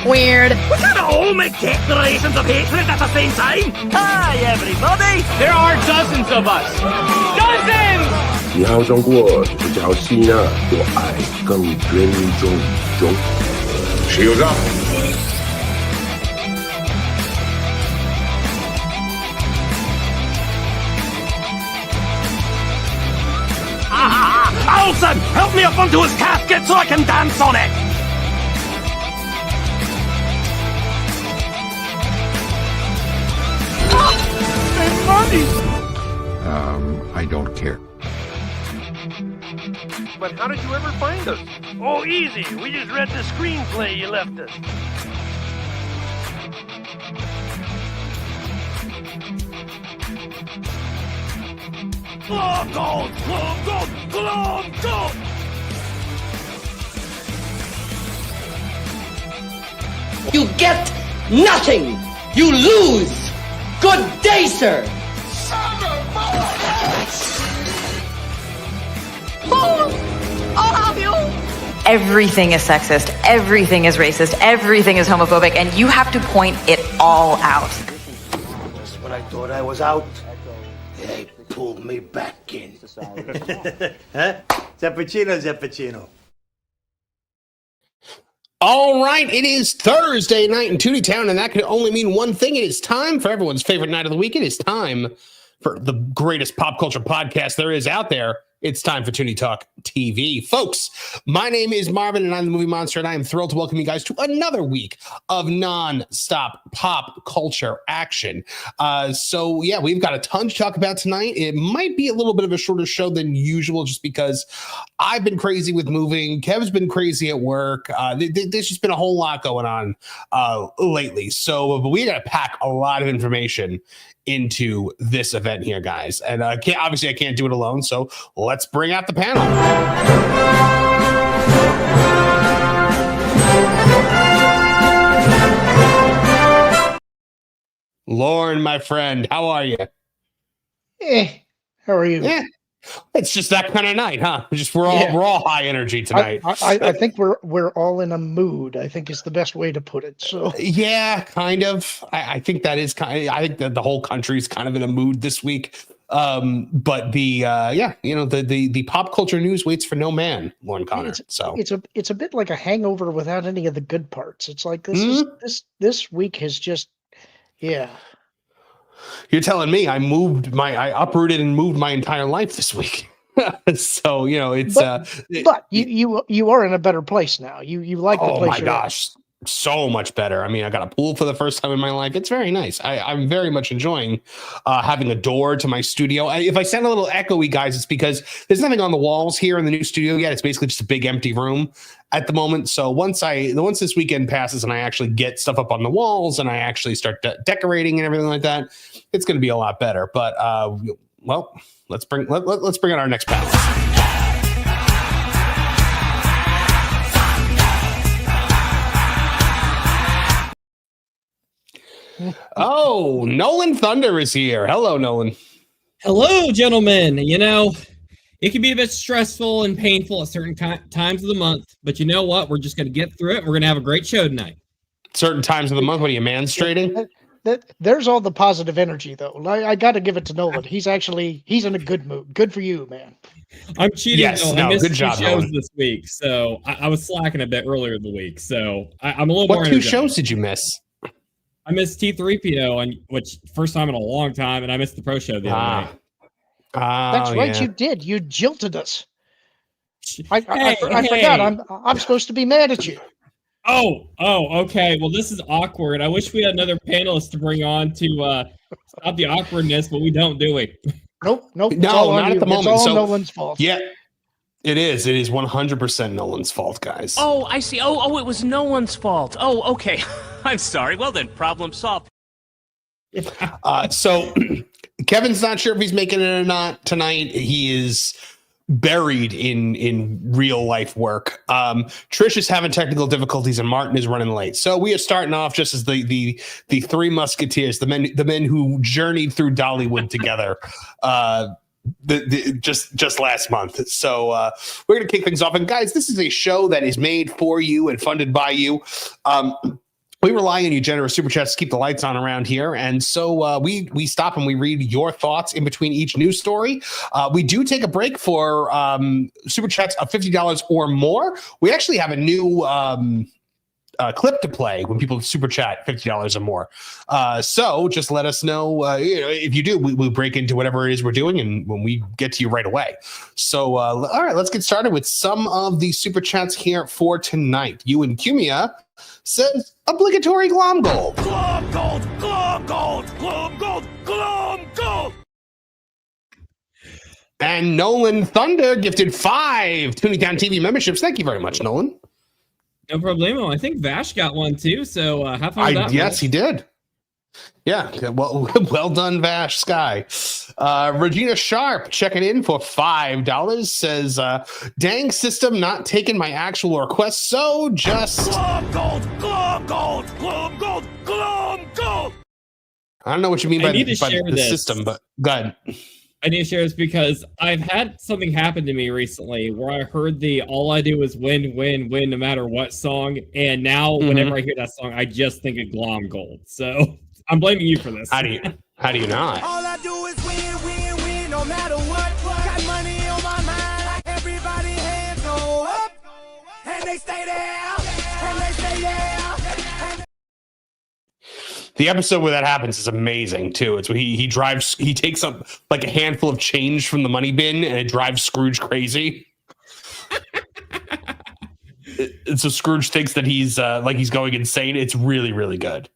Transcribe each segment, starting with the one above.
Weird. We can't all make declarations of hatred at the same time. Hi, everybody. There are dozens of us. Dozens! 你好中国，只叫西纳，我爱更尊重中。石油上。Alson, help me up onto his casket so I can dance on it. I don't care. But how did you ever find us? Oh, easy. We just read the screenplay you left us. Oh, God! Oh, God! Oh, God! You get nothing! You lose! Good day, sir! I'll help you. Everything is sexist. Everything is racist. Everything is homophobic. And you have to point it all out. Just when I thought I was out, they pulled me back in. Huh? Zappuccino. All right, it is Thursday night in Tooney Town, and that could only mean one thing. It is time for everyone's favorite night of the week. It is time for the greatest pop culture podcast there is out there. It's time for Tooney Talk TV. Folks, my name is Marvin, and I'm the Movie Monster, and I am thrilled to welcome you guys to another week of non-stop pop culture action. So, yeah, we've got a ton to talk about tonight. It might be a little bit of a shorter show than usual just because I've been crazy with moving. Kev's been crazy at work. There's just been a whole lot going on lately. So we got to pack a lot of information into this event here, guys. And I can't do it alone. So let's bring out the panel. Lauren, my friend, how are you? How are you? Yeah. It's just that kind of night, huh? We're all high energy tonight. I think we're all in a mood, I think is the best way to put it. So yeah, kind of. I think that is I think that the whole country is kind of in a mood this week. But the pop culture news waits for no man, Lauren Connor. It's a bit like a hangover without any of the good parts. It's like this week has just You're telling me I uprooted and moved my entire life this week. So, it's but you are in a better place now. You like the place. Oh my gosh. So much better. I mean, I got a pool for the first time in my life. It's very nice. I'm very much enjoying having a door to my studio. If I sound a little echoey, guys, it's because there's nothing on the walls here in the new studio yet. It's basically just a big empty room at the moment. So once this weekend passes and I actually get stuff up on the walls and I actually start decorating and everything like that, it's going to be a lot better. But let's bring out our next panel. Oh, Nolan Thunder is here. Hello, Nolan. Hello, gentlemen. It can be a bit stressful and painful at certain times of the month, but you know what? We're just going to get through it. We're going to have a great show tonight. Certain times of the month? What are you, manstrating? There's all the positive energy, though. I got to give it to Nolan. He's in a good mood. Good for you, man. I'm cheating. Yes, I missed good job, two shows Nolan. this week, so I was slacking a bit earlier in the week. So I'm a little more. What two shows did you miss? I missed T3PO, which first time in a long time, and I missed the pro show the other night. That's right, you did. You jilted us. I forgot. I'm supposed to be mad at you. Okay. Well, this is awkward. I wish we had another panelist to bring on to stop the awkwardness, but we don't, do we? Nope. No, not at the moment. It's all So, Nolan's fault. Yeah, it is. It is 100% Nolan's fault, guys. Oh, I see. Oh, it was no one's fault. Oh, okay. I'm sorry. Well then, problem solved. So Kevin's not sure if he's making it or not tonight. He is buried in real life work. Trish is having technical difficulties and Martin is running late. So we are starting off just as the three musketeers, the men who journeyed through Dollywood together. Just last month. So we're gonna kick things off. And guys, this is a show that is made for you and funded by you. We rely on you generous super chats to keep the lights on around here. And so we stop and we read your thoughts in between each news story. We do take a break for super chats of $50 or more. We actually have a new clip to play when people super chat $50 or more. So just let us know, if you do, we'll break into whatever it is we're doing and when we get to you right away. So, all right, let's get started with some of the super chats here for tonight. You and Cumia says obligatory glom gold. Glom gold, glom gold, glom gold, glom gold. And Nolan Thunder gifted 5 Tooney Town TV memberships. Thank you very much, Nolan. No problemo. I think Vash got one too. So have fun with that. Yes, he did. Yeah, well done, Vash Sky. Regina Sharp checking in for $5 says, dang system not taking my actual request, so just Glom gold, glom gold, glom gold, glom gold. I don't know what you mean by the this. system, but go ahead. I need to share this because I've had something happen to me recently where I heard the all I do is win, win, win no matter what song. And now whenever I hear that song, I just think of Glom Gold. So I'm blaming you for this. How do you not? All I do is win, win, win no matter what. Got money on my mind. Everybody hands go up. And they stay there. And they stay there. The episode where that happens is amazing too. It's when he takes up like a handful of change from the money bin and it drives Scrooge crazy. And so Scrooge thinks that he's going insane. It's really, really good.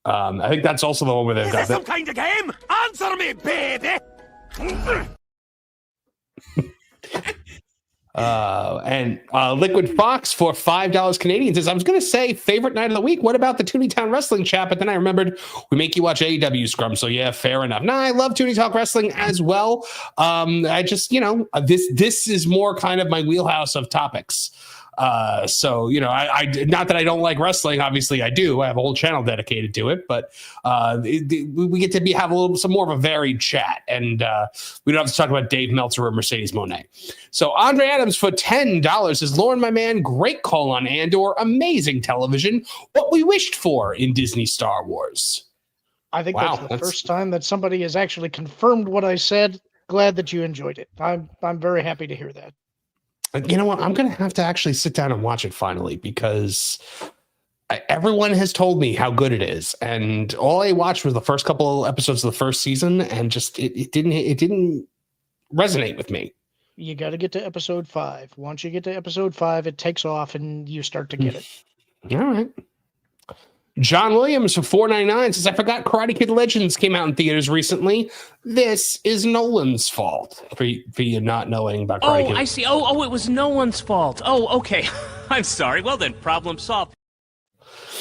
I think that's also the one where they've got some kind of game. Answer me, baby. And Liquid Fox for $5 Canadian says, I was going to say favorite night of the week. What about the Tooney Town Wrestling chat? But then I remembered we make you watch AEW Scrum. So yeah, fair enough. No, I love Tooney Talk Wrestling as well. I just, this is more kind of my wheelhouse of topics. So, I not that I don't like wrestling. Obviously I do. I have a whole channel dedicated to it, but we get to have some more of a varied chat, and we don't have to talk about Dave Meltzer or Mercedes Moné. So Andre Adams for $10 says, Lauren, my man, great call on Andor. Amazing television. What we wished for in Disney Star Wars. I think that's the first time that somebody has actually confirmed what I said. Glad that you enjoyed it. I'm very happy to hear that. You know what? I'm going to have to actually sit down and watch it finally because everyone has told me how good it is. And all I watched was the first couple of episodes of the first season and just it didn't resonate with me. You got to get to episode 5. Once you get to episode 5, it takes off and you start to get it. All right. John Williams for $4.99 says, I forgot Karate Kid Legends came out in theaters recently. This is Nolan's fault for you not knowing about Karate Kid. I see. Oh, it was no one's fault. Oh, okay. I'm sorry. Well then, problem solved.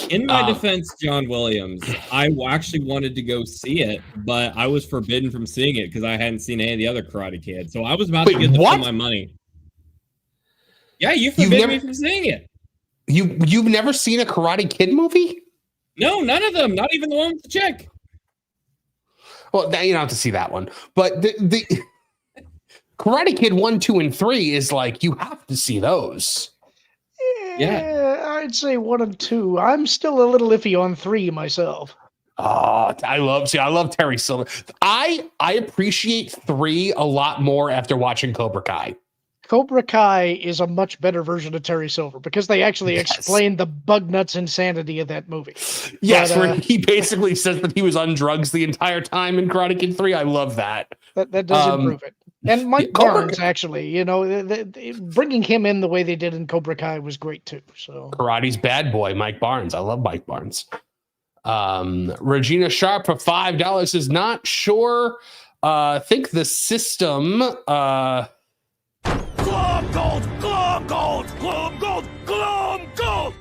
In my defense, John Williams, I actually wanted to go see it, but I was forbidden from seeing it because I hadn't seen any of the other Karate Kids. So I was about to get my money. Yeah, you forbid me from seeing it. You've never seen a Karate Kid movie? No, none of them. Not even the one with the chick. Well, you don't have to see that one. But the Karate Kid 1, 2, and 3 is like, you have to see those. Yeah, I'd say 1 and 2. I'm still a little iffy on 3 myself. Oh, I love Terry Silver. I appreciate 3 a lot more after watching Cobra Kai. Cobra Kai is a much better version of Terry Silver because they actually explain the bug nuts insanity of that movie. Yes, but, where he basically says that he was on drugs the entire time in Karate Kid 3. I love that. That does improve it. And Mike Barnes, actually, bringing him in the way they did in Cobra Kai was great too. So Karate's bad boy, Mike Barnes. I love Mike Barnes. Regina Sharp for $5 is not sure. I think the system. Glom gold, glom gold, glom gold, glom gold.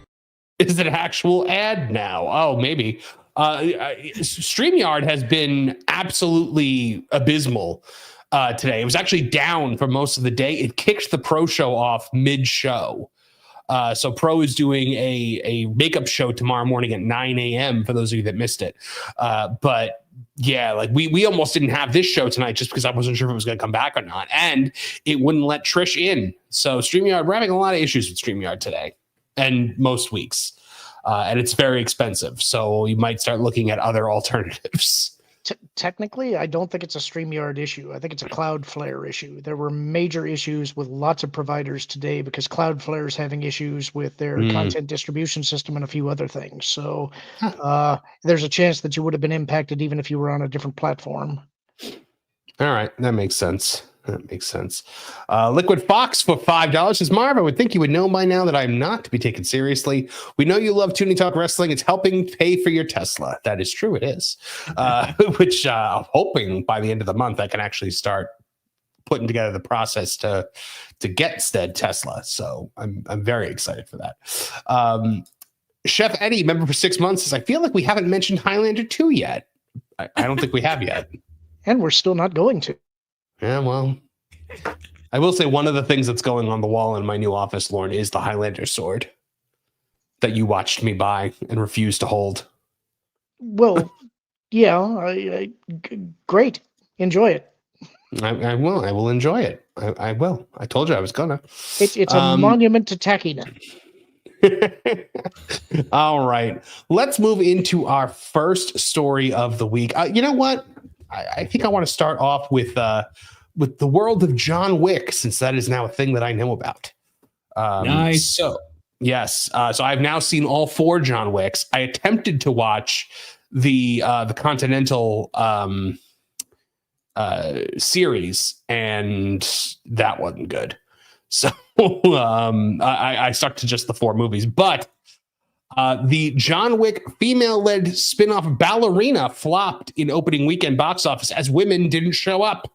Is it an actual ad now? Oh, maybe. StreamYard has been absolutely abysmal today. It was actually down for most of the day. It kicked the Pro Show off mid-show. So Pro is doing a makeup show tomorrow morning at 9 a.m. for those of you that missed it. But yeah, like we almost didn't have this show tonight just because I wasn't sure if it was going to come back or not. And it wouldn't let Trish in. So StreamYard, we're having a lot of issues with StreamYard today and most weeks. And it's very expensive. So you might start looking at other alternatives. Technically, I don't think it's a StreamYard issue. I think it's a Cloudflare issue. There were major issues with lots of providers today because Cloudflare is having issues with their content distribution system and a few other things. So there's a chance that you would have been impacted even if you were on a different platform. All right. That makes sense. Liquid Fox for $5 says, Marv, I would think you would know by now that I'm not to be taken seriously. We know you love Tooney Talk Wrestling. It's helping pay for your Tesla. That is true. It is. Which I'm hoping by the end of the month I can actually start putting together the process to get said Tesla. So I'm very excited for that. Chef Eddie, member for 6 months, says, I feel like we haven't mentioned Highlander 2 yet. I don't think we have yet. And we're still not going to. Yeah, well, I will say one of the things that's going on the wall in my new office, Lauren, is the Highlander sword that you watched me buy and refused to hold. Well, yeah, great. Enjoy it. I will. I will enjoy it. I will. I told you I was gonna. It's a monument to tackiness. All right. Let's move into our first story of the week. You know what? I think I want to start off with the world of John Wick, since that is now a thing that I know about. Nice. So, yes. So I've now seen all 4 John Wicks. I attempted to watch the Continental series, and that wasn't good. So I stuck to just the 4 movies. But the John Wick female-led spin-off Ballerina flopped in opening weekend box office as women didn't show up.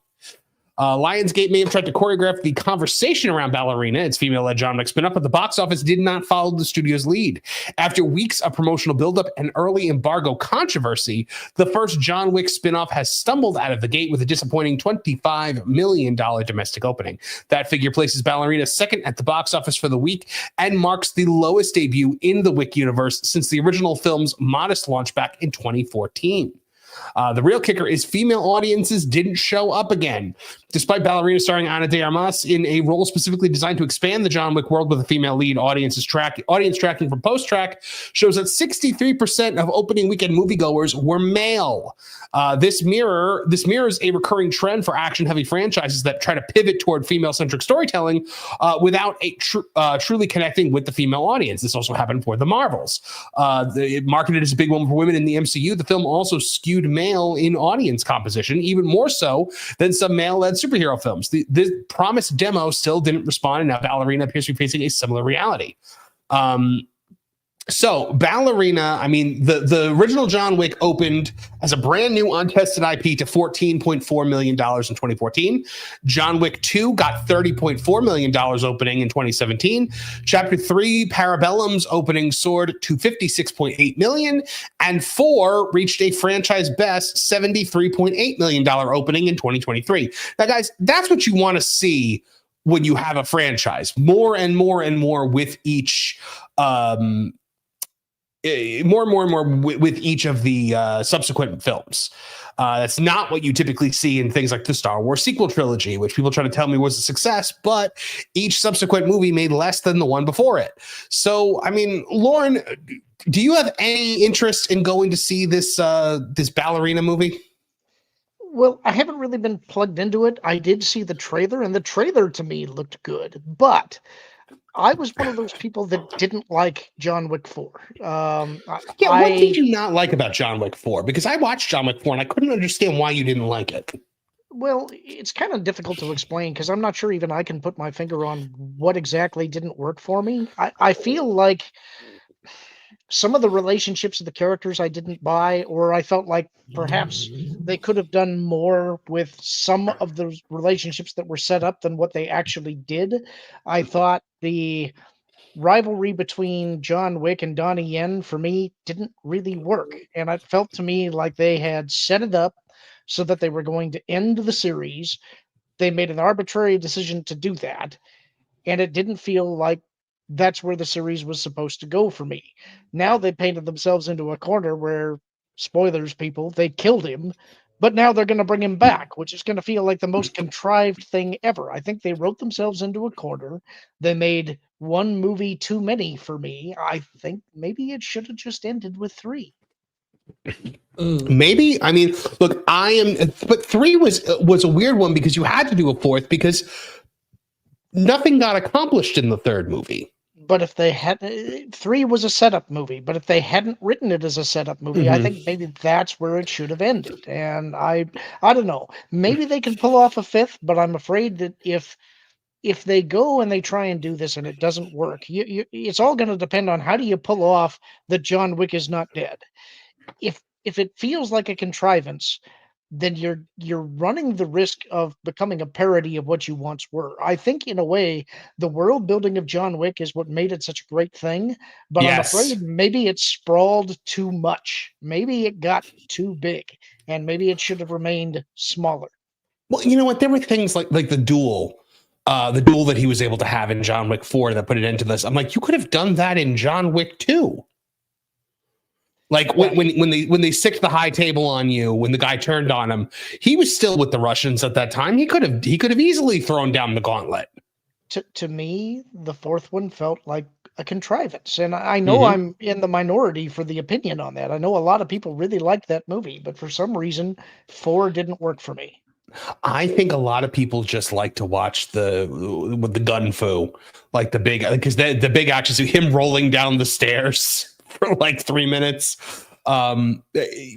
Lionsgate may have tried to choreograph the conversation around Ballerina, its female-led John Wick spin-off, but the box office did not follow the studio's lead. After weeks of promotional buildup and early embargo controversy, the first John Wick spin-off has stumbled out of the gate with a disappointing $25 million domestic opening. That figure places Ballerina second at the box office for the week and marks the lowest debut in the Wick universe since the original film's modest launch back in 2014. The real kicker is female audiences didn't show up again. Despite Ballerina starring Ana de Armas in a role specifically designed to expand the John Wick world with a female lead, audience tracking from Post-Track shows that 63% of opening weekend moviegoers were male. This mirrors a recurring trend for action-heavy franchises that try to pivot toward female-centric storytelling without truly connecting with the female audience. This also happened for the Marvels. It marketed as a big one for women in the MCU. The film also skewed male in audience composition, even more so than some male-led superhero films. The promised demo still didn't respond, and now Ballerina appears to be facing a similar reality. So Ballerina, I mean, the original John Wick opened as a brand new untested IP to $14.4 million in 2014. John Wick 2 got $30.4 million opening in 2017. Chapter 3, Parabellum's opening soared to $56.8 million, and 4 reached a franchise best $73.8 million opening in 2023. Now, guys, that's what you want to see when you have a franchise. More and more and more with each more and more with each of the subsequent films. That's not what you typically see in things like the Star Wars sequel trilogy, which people try to tell me was a success, but each subsequent movie made less than the one before it. So, I mean, Lauren, do you have any interest in going to see this Ballerina movie? Well, I haven't really been plugged into it. I did see the trailer, and the trailer to me looked good, but I was one of those people that didn't like John Wick 4. What did you not like about John Wick 4? Because I watched John Wick 4 and I couldn't understand why you didn't like it. Well, it's kind of difficult to explain because I'm not sure even I can put my finger on what exactly didn't work for me. I feel like some of the relationships of the characters I didn't buy, or I felt like perhaps they could have done more with some of the relationships that were set up than what they actually did. I thought the rivalry between John Wick and Donnie Yen for me didn't really work. And it felt to me like they had set it up so that they were going to end the series. They made an arbitrary decision to do that. And it didn't feel like that's where the series was supposed to go for me. Now they painted themselves into a corner where, spoilers, people, they killed him, but now they're going to bring him back, which is going to feel like the most contrived thing ever. I think they wrote themselves into a corner. They made one movie too many for me. I think maybe it should have just ended with 3. Maybe. I mean, look, but 3 was a weird one because you had to do a 4th because nothing got accomplished in the 3rd movie. But if they had 3 was a setup movie, but if they hadn't written it as a setup movie, I think maybe that's where it should have ended. And I don't know. Maybe they can pull off a 5th, but I'm afraid that if they go and they try and do this and it doesn't work, it's all going to depend on how do you pull off that John Wick is not dead. If it feels like a contrivance, then you're running the risk of becoming a parody of what you once were. I think in a way, the world building of John Wick is what made it such a great thing, but Yes. I'm afraid maybe it sprawled too much. Maybe it got too big, and maybe it should have remained smaller. Well, you know what? There were things like the duel that he was able to have in John Wick 4 that put an end to this. I'm like, you could have done that in John Wick 2. Like when they sicked the high table on you, when the guy turned on him, he was still with the Russians at that time. He could have easily thrown down the gauntlet. To me, the 4th one felt like a contrivance, and I know I'm in the minority for the opinion on that. I know a lot of people really liked that movie, but for some reason, 4 didn't work for me. I think a lot of people just like to watch with the gun fu, like the big action scene, him rolling down the stairs for like 3 minutes.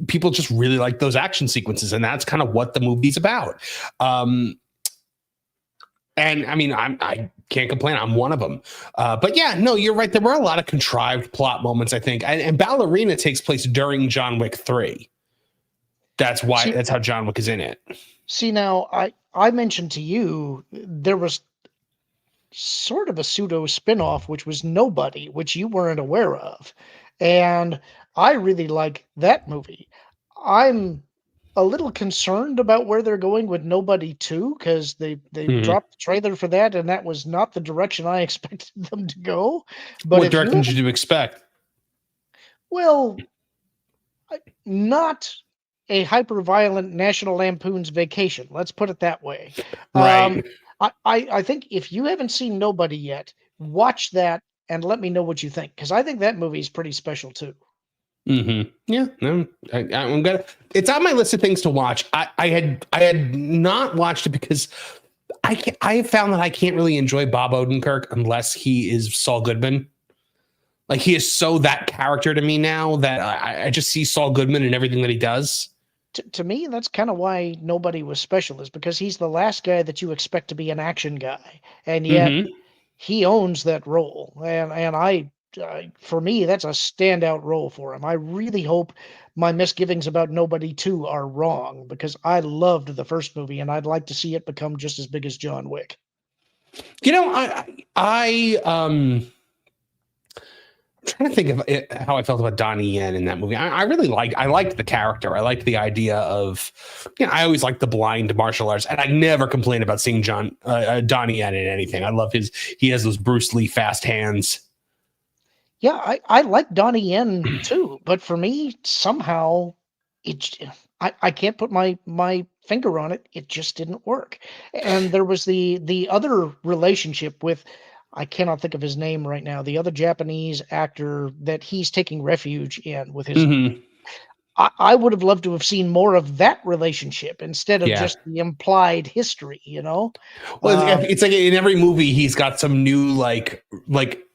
People just really like those action sequences, and that's kind of what the movie's about. And I mean, I can't complain. I'm one of them. But yeah, no, you're right. There were a lot of contrived plot moments, I think. And Ballerina takes place during John Wick 3. That's how John Wick is in it. See, now I mentioned to you there was sort of a pseudo spinoff, which was Nobody, which you weren't aware of. And I really like that movie. I'm a little concerned about where they're going with Nobody 2, because they dropped the trailer for that, and that was not the direction I expected them to go. But what direction did you expect? Well, not a hyper-violent National Lampoon's Vacation. Let's put it that way. Right. I think if you haven't seen Nobody yet, watch that and let me know what you think, because I think that movie is pretty special too. Yeah, no, I'm gonna. It's on my list of things to watch. I had not watched it because I have found that I can't really enjoy Bob Odenkirk unless he is Saul Goodman. Like, he is so that character to me now that I just see Saul Goodman in everything that he does. To me, that's kind of why Nobody was special, is because he's the last guy that you expect to be an action guy, and yet he owns that role. And I for me, that's a standout role for him. I really hope my misgivings about Nobody 2 are wrong, because I loved the first movie and I'd like to see it become just as big as John Wick. You know, I'm trying to think of how I felt about Donnie Yen in that movie. I liked the character. I liked the idea of, I always liked the blind martial arts, and I never complain about seeing Donnie Yen in anything. I love he has those Bruce Lee fast hands. Yeah, I like Donnie Yen too, but for me, somehow I can't put my finger on it. It just didn't work. And there was the other relationship with, I cannot think of his name right now, the other Japanese actor that he's taking refuge in with his. I would have loved to have seen more of that relationship instead of just the implied history, Well, it's like in every movie he's got some new like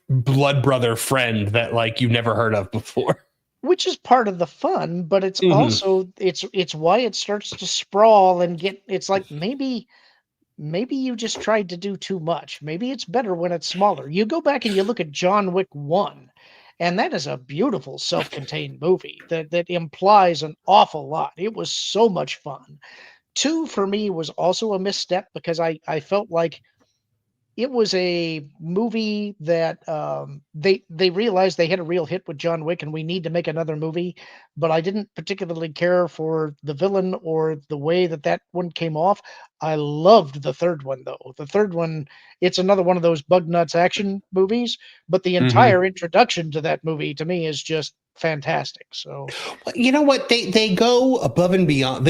blood brother friend that like you've never heard of before. which is part of the fun, but it's also it's why it starts to sprawl and get. It's like maybe you just tried to do too much. Maybe it's better when it's smaller. You go back and you look at John Wick 1, and that is a beautiful self-contained movie that implies an awful lot. It was so much fun. 2 for me was also a misstep because I felt like it was a movie that they realized they had a real hit with John Wick and we need to make another movie, but I didn't particularly care for the villain or the way that one came off. I loved the third one though. The third one, it's another one of those bug nuts action movies, but the entire introduction to that movie to me is just fantastic. So you know what, they go above and beyond.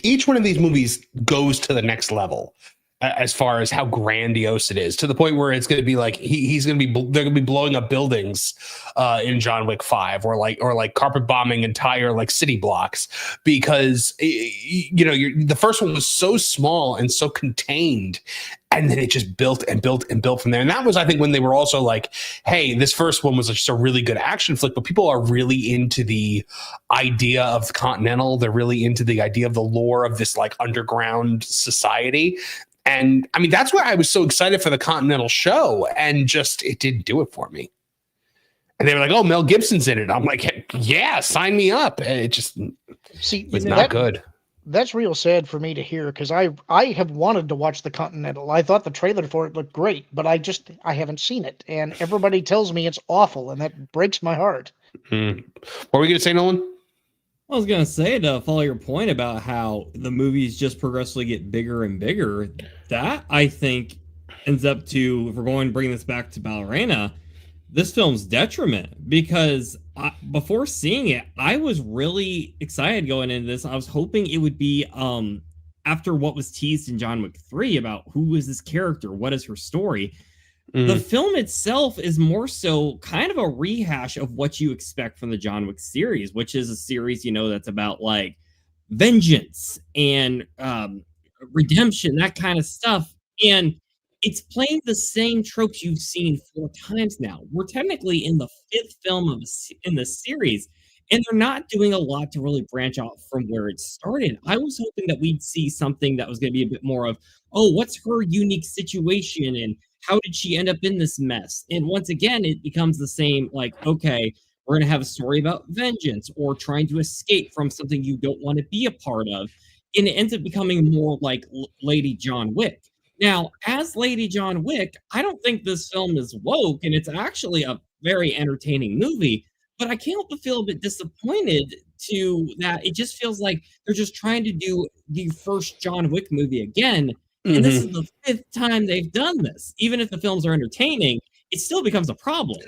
Each one of these movies goes to the next level as far as how grandiose it is, to the point where it's going to be like they're going to be blowing up buildings in John Wick 5 or like carpet bombing entire like city blocks, because the first one was so small and so contained, and then it just built and built and built from there. And that was, I think, when they were also like, hey, this first one was just a really good action flick, but people are really into the idea of the Continental. They're really into the idea of the lore of this like underground society. And I mean, that's why I was so excited for the Continental show, and just it didn't do it for me. And they were like, "Oh, Mel Gibson's in it." I'm like, "Yeah, sign me up." And it just was not good. That's real sad for me to hear, because I have wanted to watch the Continental. I thought the trailer for it looked great, but I haven't seen it, and everybody tells me it's awful, and that breaks my heart. What were we going to say, Nolan? I was going to say, to follow your point about how the movies just progressively get bigger and bigger, that I think ends up to, if we're going to bring this back to Ballerina, this film's detriment, because before seeing it, I was really excited going into this. I was hoping it would be after what was teased in John Wick 3 about who is this character, what is her story. The film itself is more so kind of a rehash of what you expect from the John Wick series, which is a series, that's about like vengeance and redemption, that kind of stuff. And it's playing the same tropes you've seen 4 times now. We're technically in the 5th film in the series, and they're not doing a lot to really branch out from where it started. I was hoping that we'd see something that was going to be a bit more of, oh, what's her unique situation, and how did she end up in this mess? And once again, it becomes the same, like, okay, we're going to have a story about vengeance or trying to escape from something you don't want to be a part of. And it ends up becoming more like Lady John Wick. Now, as Lady John Wick, I don't think this film is woke, and it's actually a very entertaining movie, but I can't help but feel a bit disappointed to that. It just feels like they're just trying to do the first John Wick movie again. And this is the 5th time they've done this. Even if the films are entertaining, it still becomes a problem.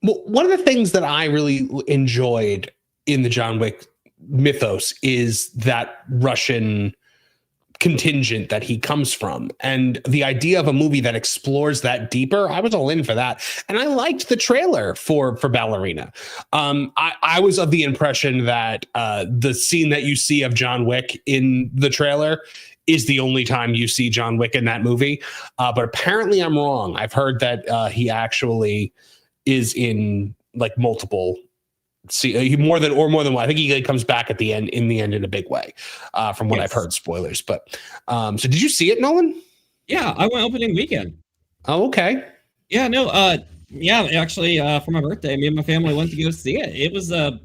Well, one of the things that I really enjoyed in the John Wick mythos is that Russian contingent that he comes from, and the idea of a movie that explores that deeper. I was all in for that, and I liked the trailer for Ballerina. I was of the impression that the scene that you see of John Wick in the trailer is the only time you see John Wick in that movie, but apparently I'm wrong. I've heard that he actually is in like multiple. More than one. I think he comes back at the end in a big way, from what I've heard. Spoilers, but so did you see it, Nolan? Yeah, I went opening weekend. Oh, okay. Yeah, no, actually, for my birthday, me and my family went to go see it. It was a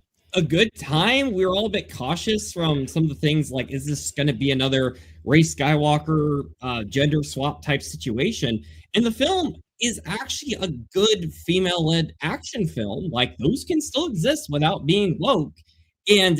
good time. We were all a bit cautious from some of the things, like, is this going to be another Rey Skywalker gender swap type situation? And the film is actually a good female-led action film. Like, those can still exist without being woke. And,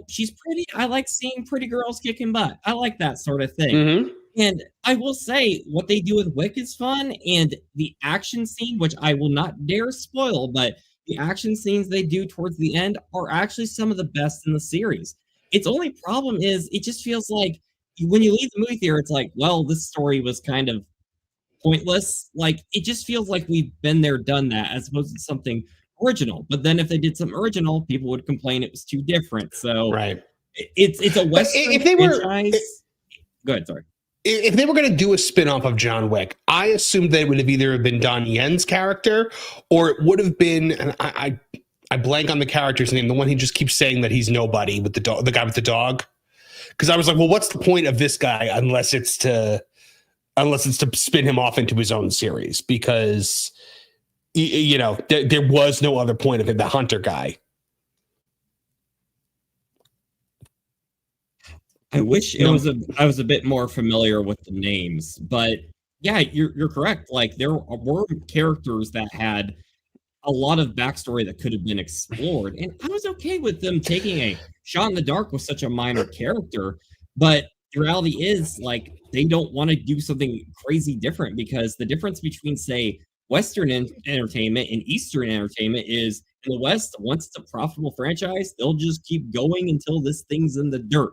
she's pretty. I like seeing pretty girls kicking butt. I like that sort of thing. And I will say, what they do with Wick is fun. And the action scene, which I will not dare spoil, but the action scenes they do towards the end are actually some of the best in the series. Its only problem is it just feels like when you leave the movie theater, it's like, well, this story was kind of pointless. Like, it just feels like we've been there, done that, as opposed to something original. But then if they did something original, people would complain it was too different. So it's a Western franchise. Go ahead, sorry. If they were going to do a spin-off of John Wick, I assumed they would have either been Don Yen's character, or it would have been, and I I blank on the character's name. The one he just keeps saying that he's nobody with the dog, the guy with the dog. Because I was like, well, what's the point of this guy unless it's to spin him off into his own series? Because there was no other point of it. The hunter guy. I wish I was a bit more familiar with the names, but yeah, you're correct. Like there were characters that had a lot of backstory that could have been explored, and I was okay with them taking a shot in the dark with such a minor character. But the reality is, like, they don't want to do something crazy different, because the difference between, say, Western entertainment and Eastern entertainment is, in the West, once it's a profitable franchise, they'll just keep going until this thing's in the dirt.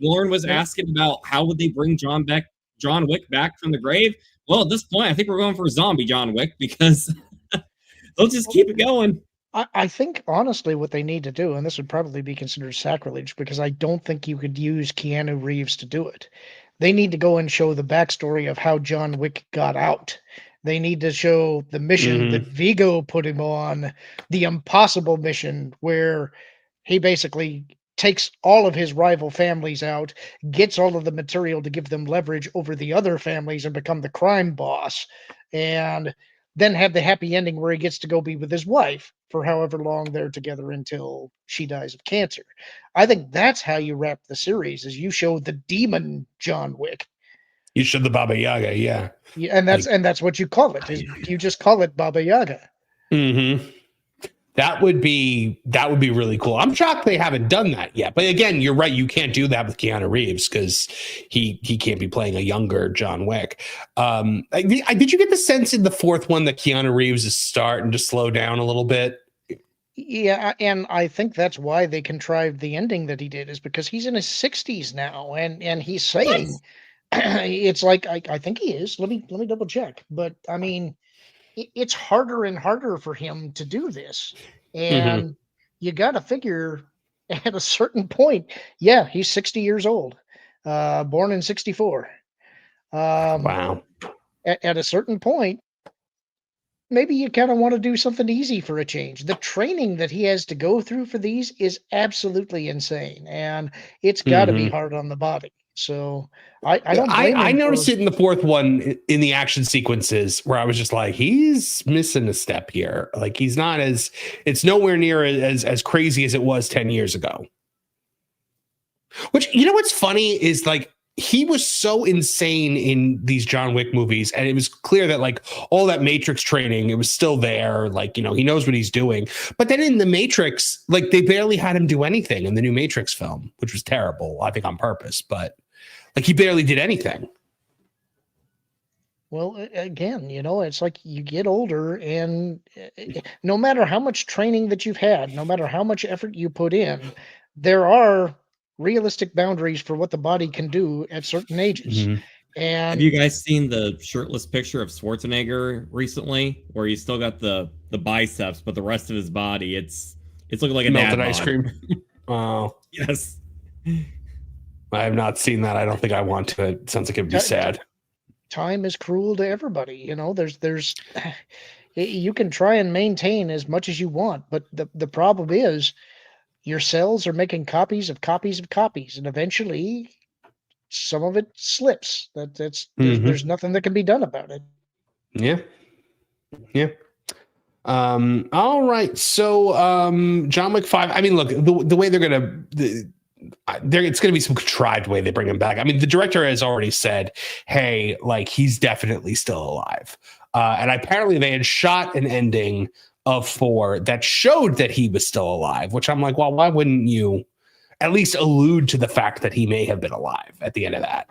Lauren was asking about how would they bring John Wick back from the grave. Well, at this point, I think we're going for zombie John Wick, because they'll just keep it going. I think, honestly, what they need to do, and this would probably be considered sacrilege, because I don't think you could use Keanu Reeves to do it. They need to go and show the backstory of how John Wick got out. They need to show the mission that Vigo put him on, the impossible mission where he basically takes all of his rival families out, gets all of the material to give them leverage over the other families and become the crime boss, and then have the happy ending where he gets to go be with his wife for however long they're together until she dies of cancer. I think that's how you wrap the series, is you show the demon John Wick. You show the Baba Yaga, yeah. Yeah, and that's what you call it. You just call it Baba Yaga. Mm-hmm. That would be really cool. I'm shocked they haven't done that yet. But again, you're right. You can't do that with Keanu Reeves because he can't be playing a younger John Wick. Did you get the sense in the fourth one that Keanu Reeves is starting to slow down a little bit? Yeah, and I think that's why they contrived the ending that he did, is because he's in his 60s now, and he's saying it's like I think he is. Let me double check. But I mean, it's harder and harder for him to do this. And you got to figure at a certain point, yeah, he's 60 years old, born in 64. Wow. At a certain point, maybe you kind of want to do something easy for a change. The training that he has to go through for these is absolutely insane, and it's got to be hard on the body. So I don't blame I him noticed it in the fourth one in the action sequences where I was just like, he's missing a step here. Like it's nowhere near as crazy as it was 10 years ago. Which, you know, what's funny is, like, he was so insane in these John Wick movies, and it was clear that, like, all that Matrix training, it was still there. Like, you know, he knows what he's doing. But then in the Matrix, like, they barely had him do anything in the new Matrix film, which was terrible, I think on purpose. But like, he barely did anything. Well, again, you know, it's like you get older, and no matter how much training that you've had, no matter how much effort you put in, there are realistic boundaries for what the body can do at certain ages. And have you guys seen the shirtless picture of Schwarzenegger recently, where he's still got the biceps, but the rest of his body, it's looking like a melted dad ice bod. cream? Oh, Yes. I have not seen that. I don't think I want to. It sounds like it'd be sad. Time is cruel to everybody. You know, there's you can try and maintain as much as you want, but the problem is your cells are making copies of copies of copies, and eventually some of it slips. There's nothing that can be done about it. Yeah. All right. So John Wick 5. I mean, look, the way it's going to be some contrived way they bring him back. I mean, the director has already said, hey, like, he's definitely still alive. And apparently they had shot an ending of 4 that showed that he was still alive, which I'm like, well, why wouldn't you at least allude to the fact that he may have been alive at the end of that?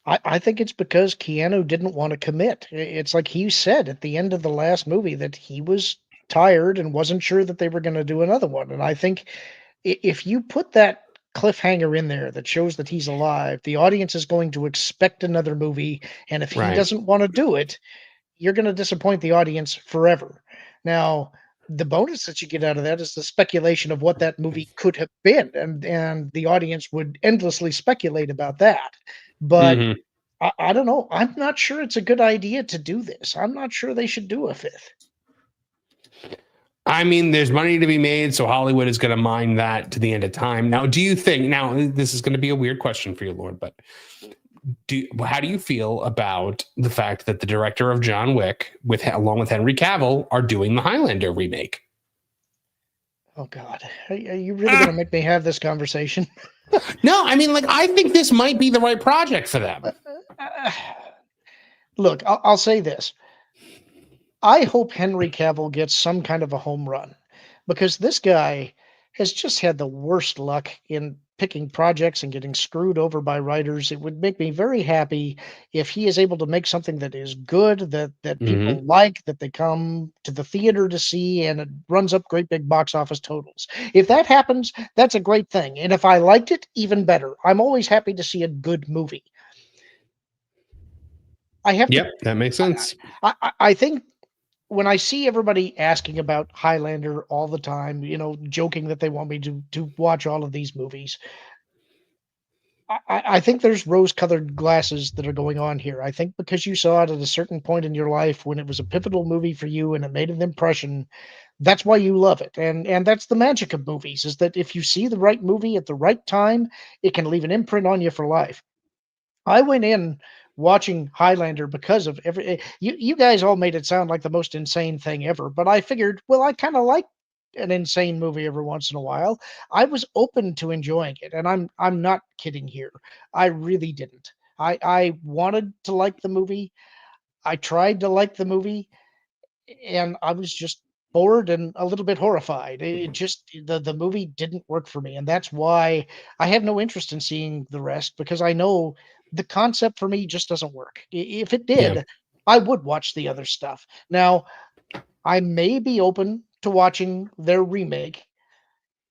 I think it's because Keanu didn't want to commit. It's like he said at the end of the last movie that he was tired and wasn't sure that they were going to do another one. And I think if you put that cliffhanger in there that shows that he's alive, the audience is going to expect another movie. And if he doesn't want to do it, you're going to disappoint the audience forever. Now, the bonus that you get out of that is the speculation of what that movie could have been. And the audience would endlessly speculate about that. But I don't know. I'm not sure it's a good idea to do this. I'm not sure they should do a 5th. I mean, there's money to be made, so Hollywood is going to mine that to the end of time. Now, do you think? Now, this is going to be a weird question for you, Lord, but how do you feel about the fact that the director of John Wick, along with Henry Cavill, are doing the Highlander remake? Oh God, are you really going to make me have this conversation? No, I mean, like, I think this might be the right project for them. Look, I'll say this. I hope Henry Cavill gets some kind of a home run, because this guy has just had the worst luck in picking projects and getting screwed over by writers. It would make me very happy if he is able to make something that is good, that people like, that they come to the theater to see, and it runs up great big box office totals. If that happens, that's a great thing. And if I liked it, even better. I'm always happy to see a good movie. That makes sense. I think when I see everybody asking about Highlander all the time, joking that they want me to watch all of these movies, I think there's rose-colored glasses that are going on here. I think because you saw it at a certain point in your life when it was a pivotal movie for you and it made an impression, that's why you love it. And that's the magic of movies, is that if you see the right movie at the right time, it can leave an imprint on you for life. I went in watching Highlander because of you guys all made it sound like the most insane thing ever, but I figured, well, I kind of like an insane movie every once in a while. I was open to enjoying it, and I'm not kidding here. I really didn't. I wanted to like the movie. I tried to like the movie, and I was just bored and a little bit horrified. It just the movie didn't work for me, and that's why I have no interest in seeing the rest, because I know the concept for me just doesn't work. If it did, I would watch the other stuff. Now, I may be open to watching their remake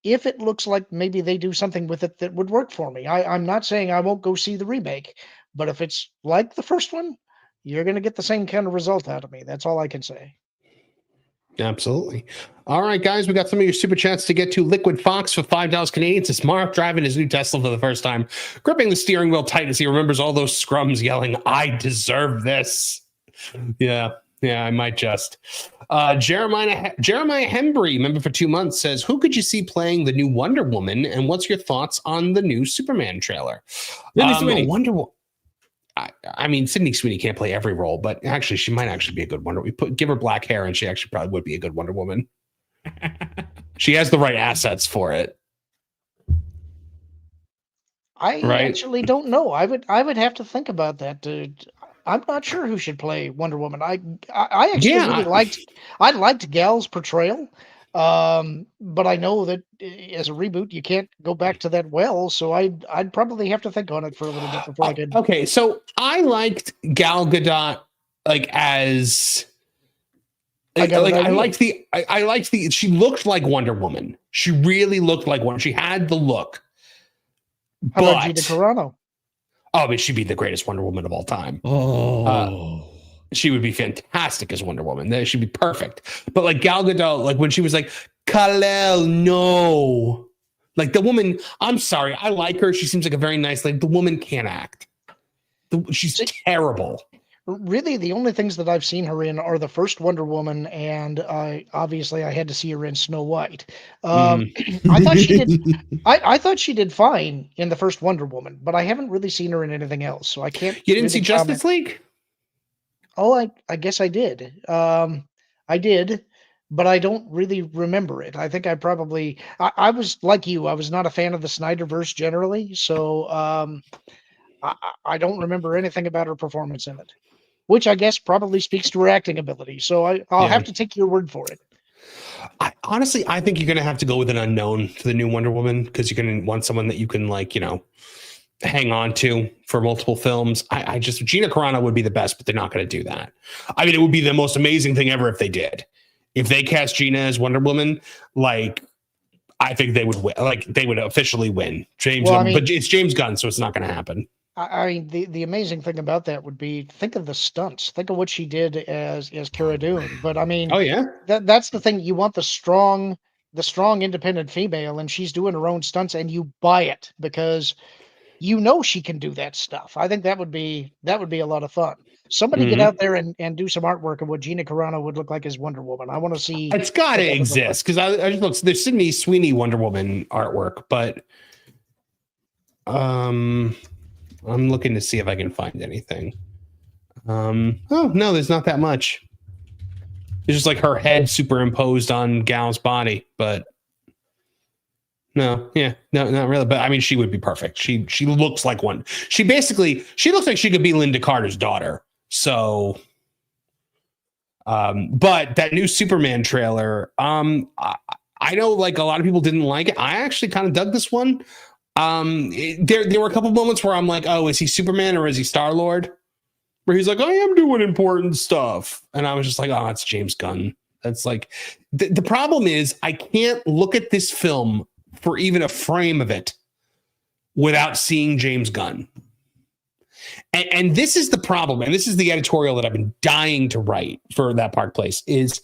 if it looks like maybe they do something with it that would work for me. I'm not saying I won't go see the remake, but if it's like the first one, you're going to get the same kind of result out of me. That's all I can say. Absolutely. All right, guys, we got some of your super chats to get to. Liquid Fox for $5 Canadian says Mark driving his new Tesla for the first time, gripping the steering wheel tight as he remembers all those scrums yelling, "I deserve this." Yeah, I might just. Jeremiah Hembry, member for 2 months, says, who could you see playing the new Wonder Woman, and what's your thoughts on the new Superman trailer? Wonder Woman. I mean, Sydney Sweeney can't play every role, but actually, she might actually be a good Wonder Woman. Give her black hair, and she actually probably would be a good Wonder Woman. She has the right assets for it. I actually don't know. I would have to think about that. I'm not sure who should play Wonder Woman. I actually really liked Gal's portrayal. But I know that as a reboot, you can't go back to that well. So I'd probably have to think on it for a little bit before I could. Okay, so I liked Gal Gadot as. I liked the. She looked like Wonder Woman. She really looked like one. She had the look. How about Gina Carano? Oh, but she'd be the greatest Wonder Woman of all time. She would be fantastic as Wonder Woman. She'd be perfect. But like Gal Gadot, like when she was like, Kal-El, no. Like the woman, I'm sorry, I like her. She seems like a very nice lady. The woman can't act. She's terrible. Really, the only things that I've seen her in are the first Wonder Woman, and obviously I had to see her in Snow White. I thought she did fine in the first Wonder Woman, but I haven't really seen her in anything else, so I can't. You didn't see Justice League? Oh, I guess I did. I did, but I don't really remember it. I think I was like you. I was not a fan of the Snyderverse generally, so I don't remember anything about her performance in it, which I guess probably speaks to her acting ability. So I'll have to take your word for it. Honestly, I think you're going to have to go with an unknown for the new Wonder Woman, because you're going to want someone that you can hang on to for multiple films. Gina Carano would be the best, but they're not going to do that. I mean, it would be the most amazing thing ever if they did. If they cast Gina as Wonder Woman, I think they would win. They would officially win. But it's James Gunn, so it's not going to happen. I mean, the amazing thing about that would be, think of the stunts. Think of what she did as Cara Dune. But I mean, that's the thing. You want the strong independent female, and she's doing her own stunts, and you buy it because she can do that stuff. I think that would be a lot of fun. Somebody get out there and do some artwork of what Gina Carano would look like as Wonder Woman. I want to see. It's got to exist because I just look. There's Sydney Sweeney Wonder Woman artwork, but I'm looking to see if I can find anything. Oh no, there's not that much. It's just like her head superimposed on Gal's body, but no, not really. But I mean, she would be perfect. She looks like one. She looks like she could be Linda Carter's daughter. So, but that new Superman trailer, I know like a lot of people didn't like it. I actually kind of dug this one. There were a couple moments where I'm like, oh, is he Superman or is he Star-Lord? Where he's like, I am doing important stuff. And I was just like, oh, it's James Gunn. That's like, the problem is I can't look at this film for even a frame of it without seeing James Gunn. And this is the problem. And this is the editorial that I've been dying to write for That Park Place is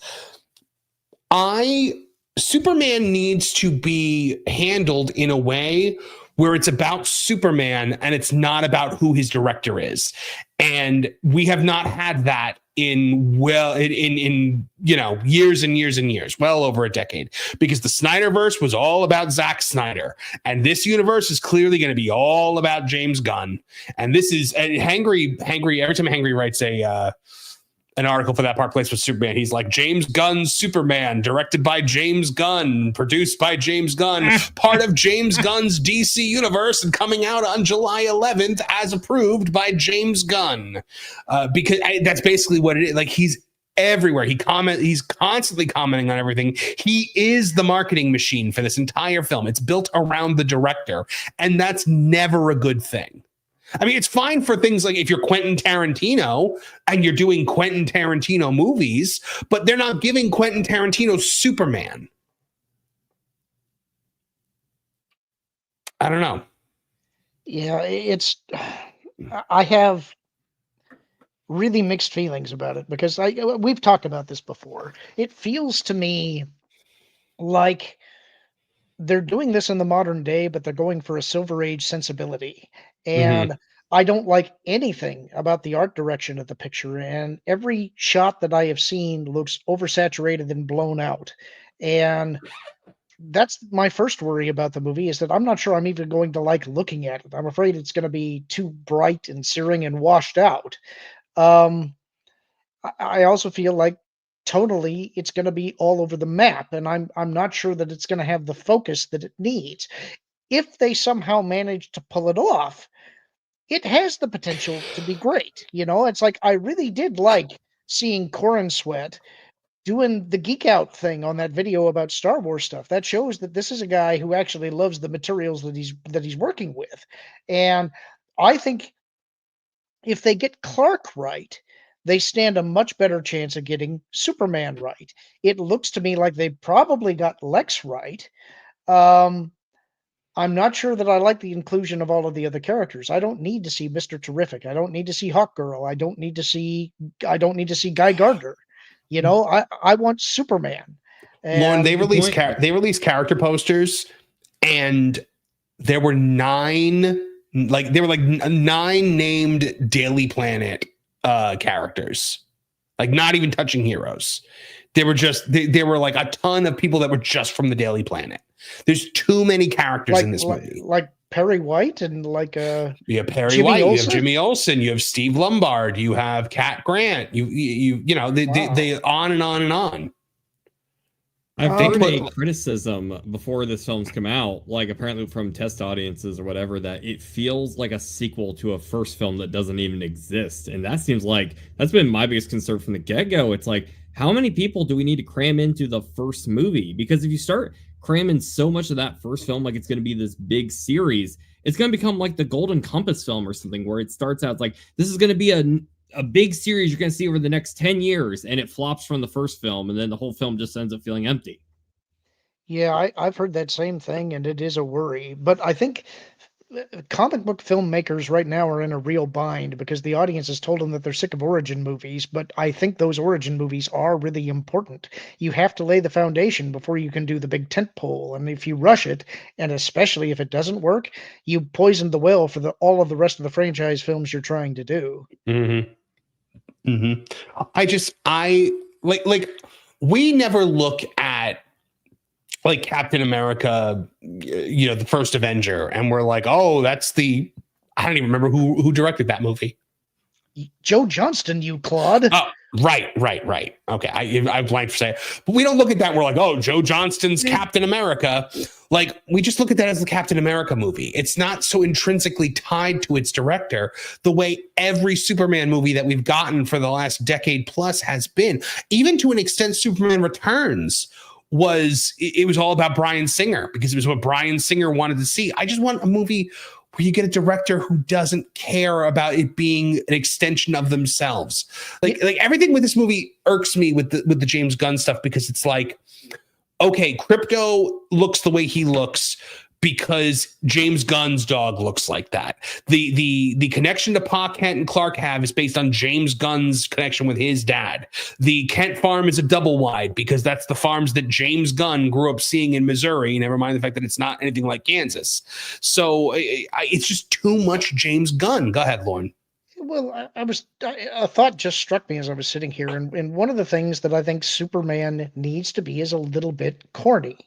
Superman needs to be handled in a way where it's about Superman and it's not about who his director is. And we have not had that in years and years and years, well over a decade, because the Snyderverse was all about Zack Snyder. And this universe is clearly going to be all about James Gunn. And this is Hangry. Every time Hangry writes an article for That Park Place with Superman, he's like, James Gunn's Superman, directed by James Gunn, produced by James Gunn, part of James Gunn's DC universe and coming out on July 11th as approved by James Gunn. Because that's basically what it is. Like, he's everywhere. He's constantly commenting on everything. He is the marketing machine for this entire film. It's built around the director, and that's never a good thing. I mean, it's fine for things like if you're Quentin Tarantino and you're doing Quentin Tarantino movies, but they're not giving Quentin Tarantino Superman. I don't know. Yeah, I have really mixed feelings about it because we've talked about this before. It feels to me like they're doing this in the modern day, but they're going for a Silver Age sensibility. And I don't like anything about the art direction of the picture. And every shot that I have seen looks oversaturated and blown out. And that's my first worry about the movie, is that I'm not sure I'm even going to like looking at it. I'm afraid it's going to be too bright and searing and washed out. I also feel like tonally it's going to be all over the map, and I'm not sure that it's going to have the focus that it needs. If they somehow manage to pull it off, it has the potential to be great. You know, it's like I really did like seeing Corin Sweat doing the geek out thing on that video about Star Wars stuff. That shows that this is a guy who actually loves the materials that he's working with. And I think if they get Clark right, they stand a much better chance of getting Superman right. It looks to me like they probably got Lex right. I'm not sure that I like the inclusion of all of the other characters. I don't need to see Mr. Terrific. I don't need to see Hawkgirl. I don't need to see Guy Gardner. You know, I want Superman. And Lauren, they released character posters, and there were nine named Daily Planet characters, like not even touching heroes. They were there were like a ton of people that were just from the Daily Planet. There's too many characters in this movie. Like Perry White and like you have Perry Jimmy White, Olsen? You have Jimmy Olsen, you have Steve Lombard, you have Cat Grant, you know, they on and on and on. I've heard a criticism before this film's come out, like apparently from test audiences or whatever, that it feels like a sequel to a first film that doesn't even exist. And that seems like that's been my biggest concern from the get-go. It's like, how many people do we need to cram into the first movie? Because if you start cramming so much of that first film like it's going to be this big series, it's going to become like the Golden Compass film or something, where it starts out like this is going to be a big series you're going to see over the next 10 years, and it flops from the first film, and then the whole film just ends up feeling empty. Yeah, I've heard that same thing, and it is a worry. But I think comic book filmmakers right now are in a real bind because the audience has told them that they're sick of origin movies, but I think those origin movies are really important. You have to lay the foundation before you can do the big tent pole, and if you rush it, and especially if it doesn't work, you poison the well for all of the rest of the franchise films you're trying to do. Mm-hmm. I we never look at like Captain America, the first Avenger, and we're like, oh, I don't even remember who directed that movie. Joe Johnston, you clod. Oh, right. Okay, I blanked for a second. But we don't look at that and we're like, oh, Joe Johnston's Captain America. Like, we just look at that as the Captain America movie. It's not so intrinsically tied to its director the way every Superman movie that we've gotten for the last decade plus has been. Even to an extent, Superman Returns was all about Bryan Singer because it was what Bryan Singer wanted to see. I just want a movie where you get a director who doesn't care about it being an extension of themselves. Like everything with this movie irks me with the James Gunn stuff because it's like, okay, Crypto looks the way he looks because James Gunn's dog looks like that. The connection to Pa Kent and Clark have is based on James Gunn's connection with his dad. The Kent farm is a double wide because that's the farms that James Gunn grew up seeing in Missouri, never mind the fact that it's not anything like Kansas. So it's just too much James Gunn. Go ahead, Lauren. Well, a thought just struck me as I was sitting here, and one of the things that I think Superman needs to be is a little bit corny.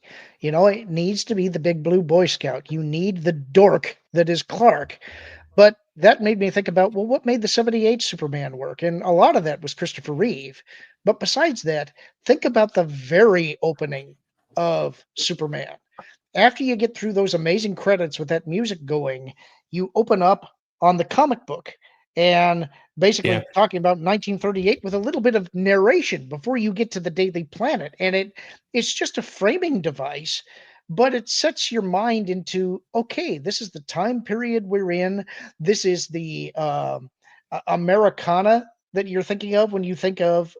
It needs to be the big blue Boy Scout. You need the dork that is Clark. But that made me think about, well, what made the 78 Superman work? And a lot of that was Christopher Reeve. But besides that, think about the very opening of Superman. After you get through those amazing credits with that music going, you open up on the comic book. And basically talking about 1938 with a little bit of narration before you get to the Daily Planet. And it's just a framing device, but it sets your mind into, okay, this is the time period we're in. This is the Americana that you're thinking of when you think of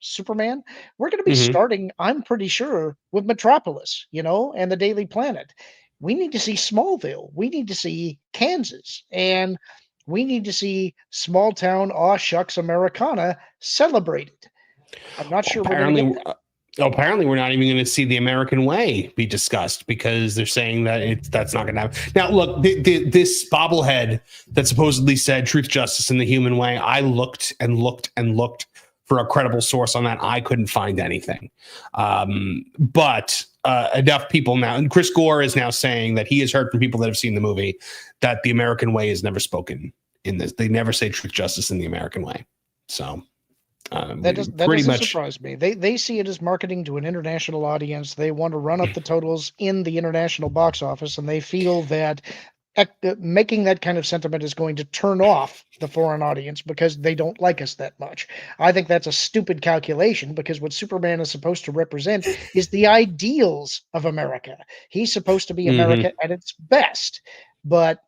Superman. We're going to be starting, I'm pretty sure, with Metropolis, and the Daily Planet. We need to see Smallville. We need to see Kansas. And we need to see small town, aw shucks, Americana celebrated. I'm not sure. Apparently, we're not even going to see the American way be discussed because they're saying that that's not going to happen. Now, look, this bobblehead that supposedly said truth, justice, and the human way. I looked and looked and looked for a credible source on that. I couldn't find anything. But enough people now, and Chris Gore is now saying that he has heard from people that have seen the movie that the American way is never spoken in this. They never say truth, justice, in the American way. So that doesn't surprise me. They see it as marketing to an international audience. They want to run up the totals in the international box office, and they feel that making that kind of sentiment is going to turn off the foreign audience because they don't like us that much. I think that's a stupid calculation because what Superman is supposed to represent is the ideals of America. He's supposed to be America at its best, but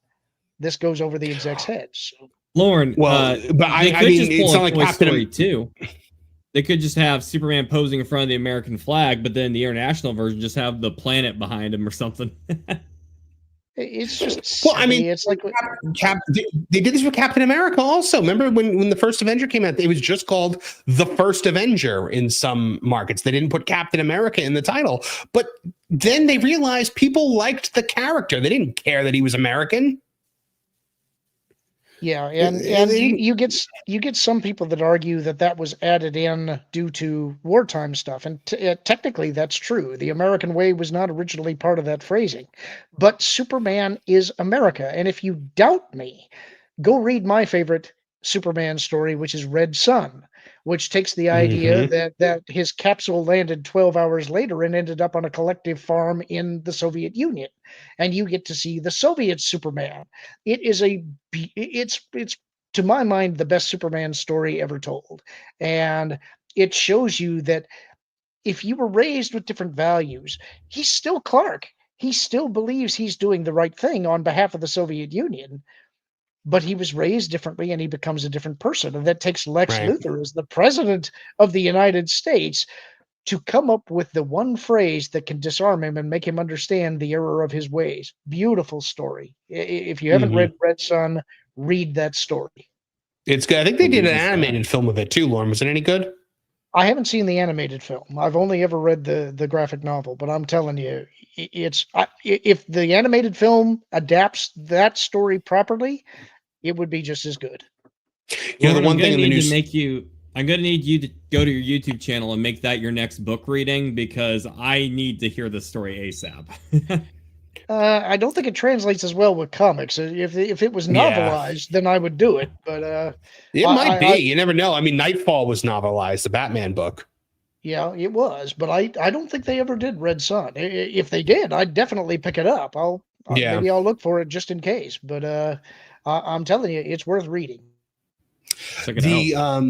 this goes over the execs' heads. So. Lauren, but I mean, it's not like Captain Story 2. They could just have Superman posing in front of the American flag, but then the international version just have the planet behind him or something. It's just silly. Well, I mean, it's like they did this with Captain America also. Remember when the first Avenger came out, it was just called The First Avenger in some markets. They didn't put Captain America in the title, but then they realized people liked the character. They didn't care that he was American. Yeah, and you get some people that argue that was added in due to wartime stuff, and technically that's true. The American way was not originally part of that phrasing, but Superman is America, and if you doubt me, go read my favorite Superman story, which is Red Sun, which takes the idea that his capsule landed 12 hours later and ended up on a collective farm in the Soviet Union. And you get to see the Soviet Superman. It's to my mind, the best Superman story ever told. And it shows you that if you were raised with different values, he's still Clark. He still believes he's doing the right thing on behalf of the Soviet Union. But he was raised differently and he becomes a different person. And that takes Lex Luthor as the president of the United States to come up with the one phrase that can disarm him and make him understand the error of his ways. Beautiful story. If you haven't read Red Sun, read that story. It's good. I think they did an animated film of it too, Lauren. Was it any good? I haven't seen the animated film. I've only ever read the graphic novel, but I'm telling you, if the animated film adapts that story properly, it would be just as good. You know, the one thing in the news. I'm going to need you to go to your YouTube channel and make that your next book reading, because I need to hear this story ASAP. I don't think it translates as well with comics. If it was novelized, then I would do it. But it might be. You never know. I mean, Nightfall was novelized, the Batman book. Yeah, it was, but I don't think they ever did Red Sun. If they did, I'd definitely pick it up. Maybe I'll look for it just in case. But I'm telling you, it's worth reading. Check it out.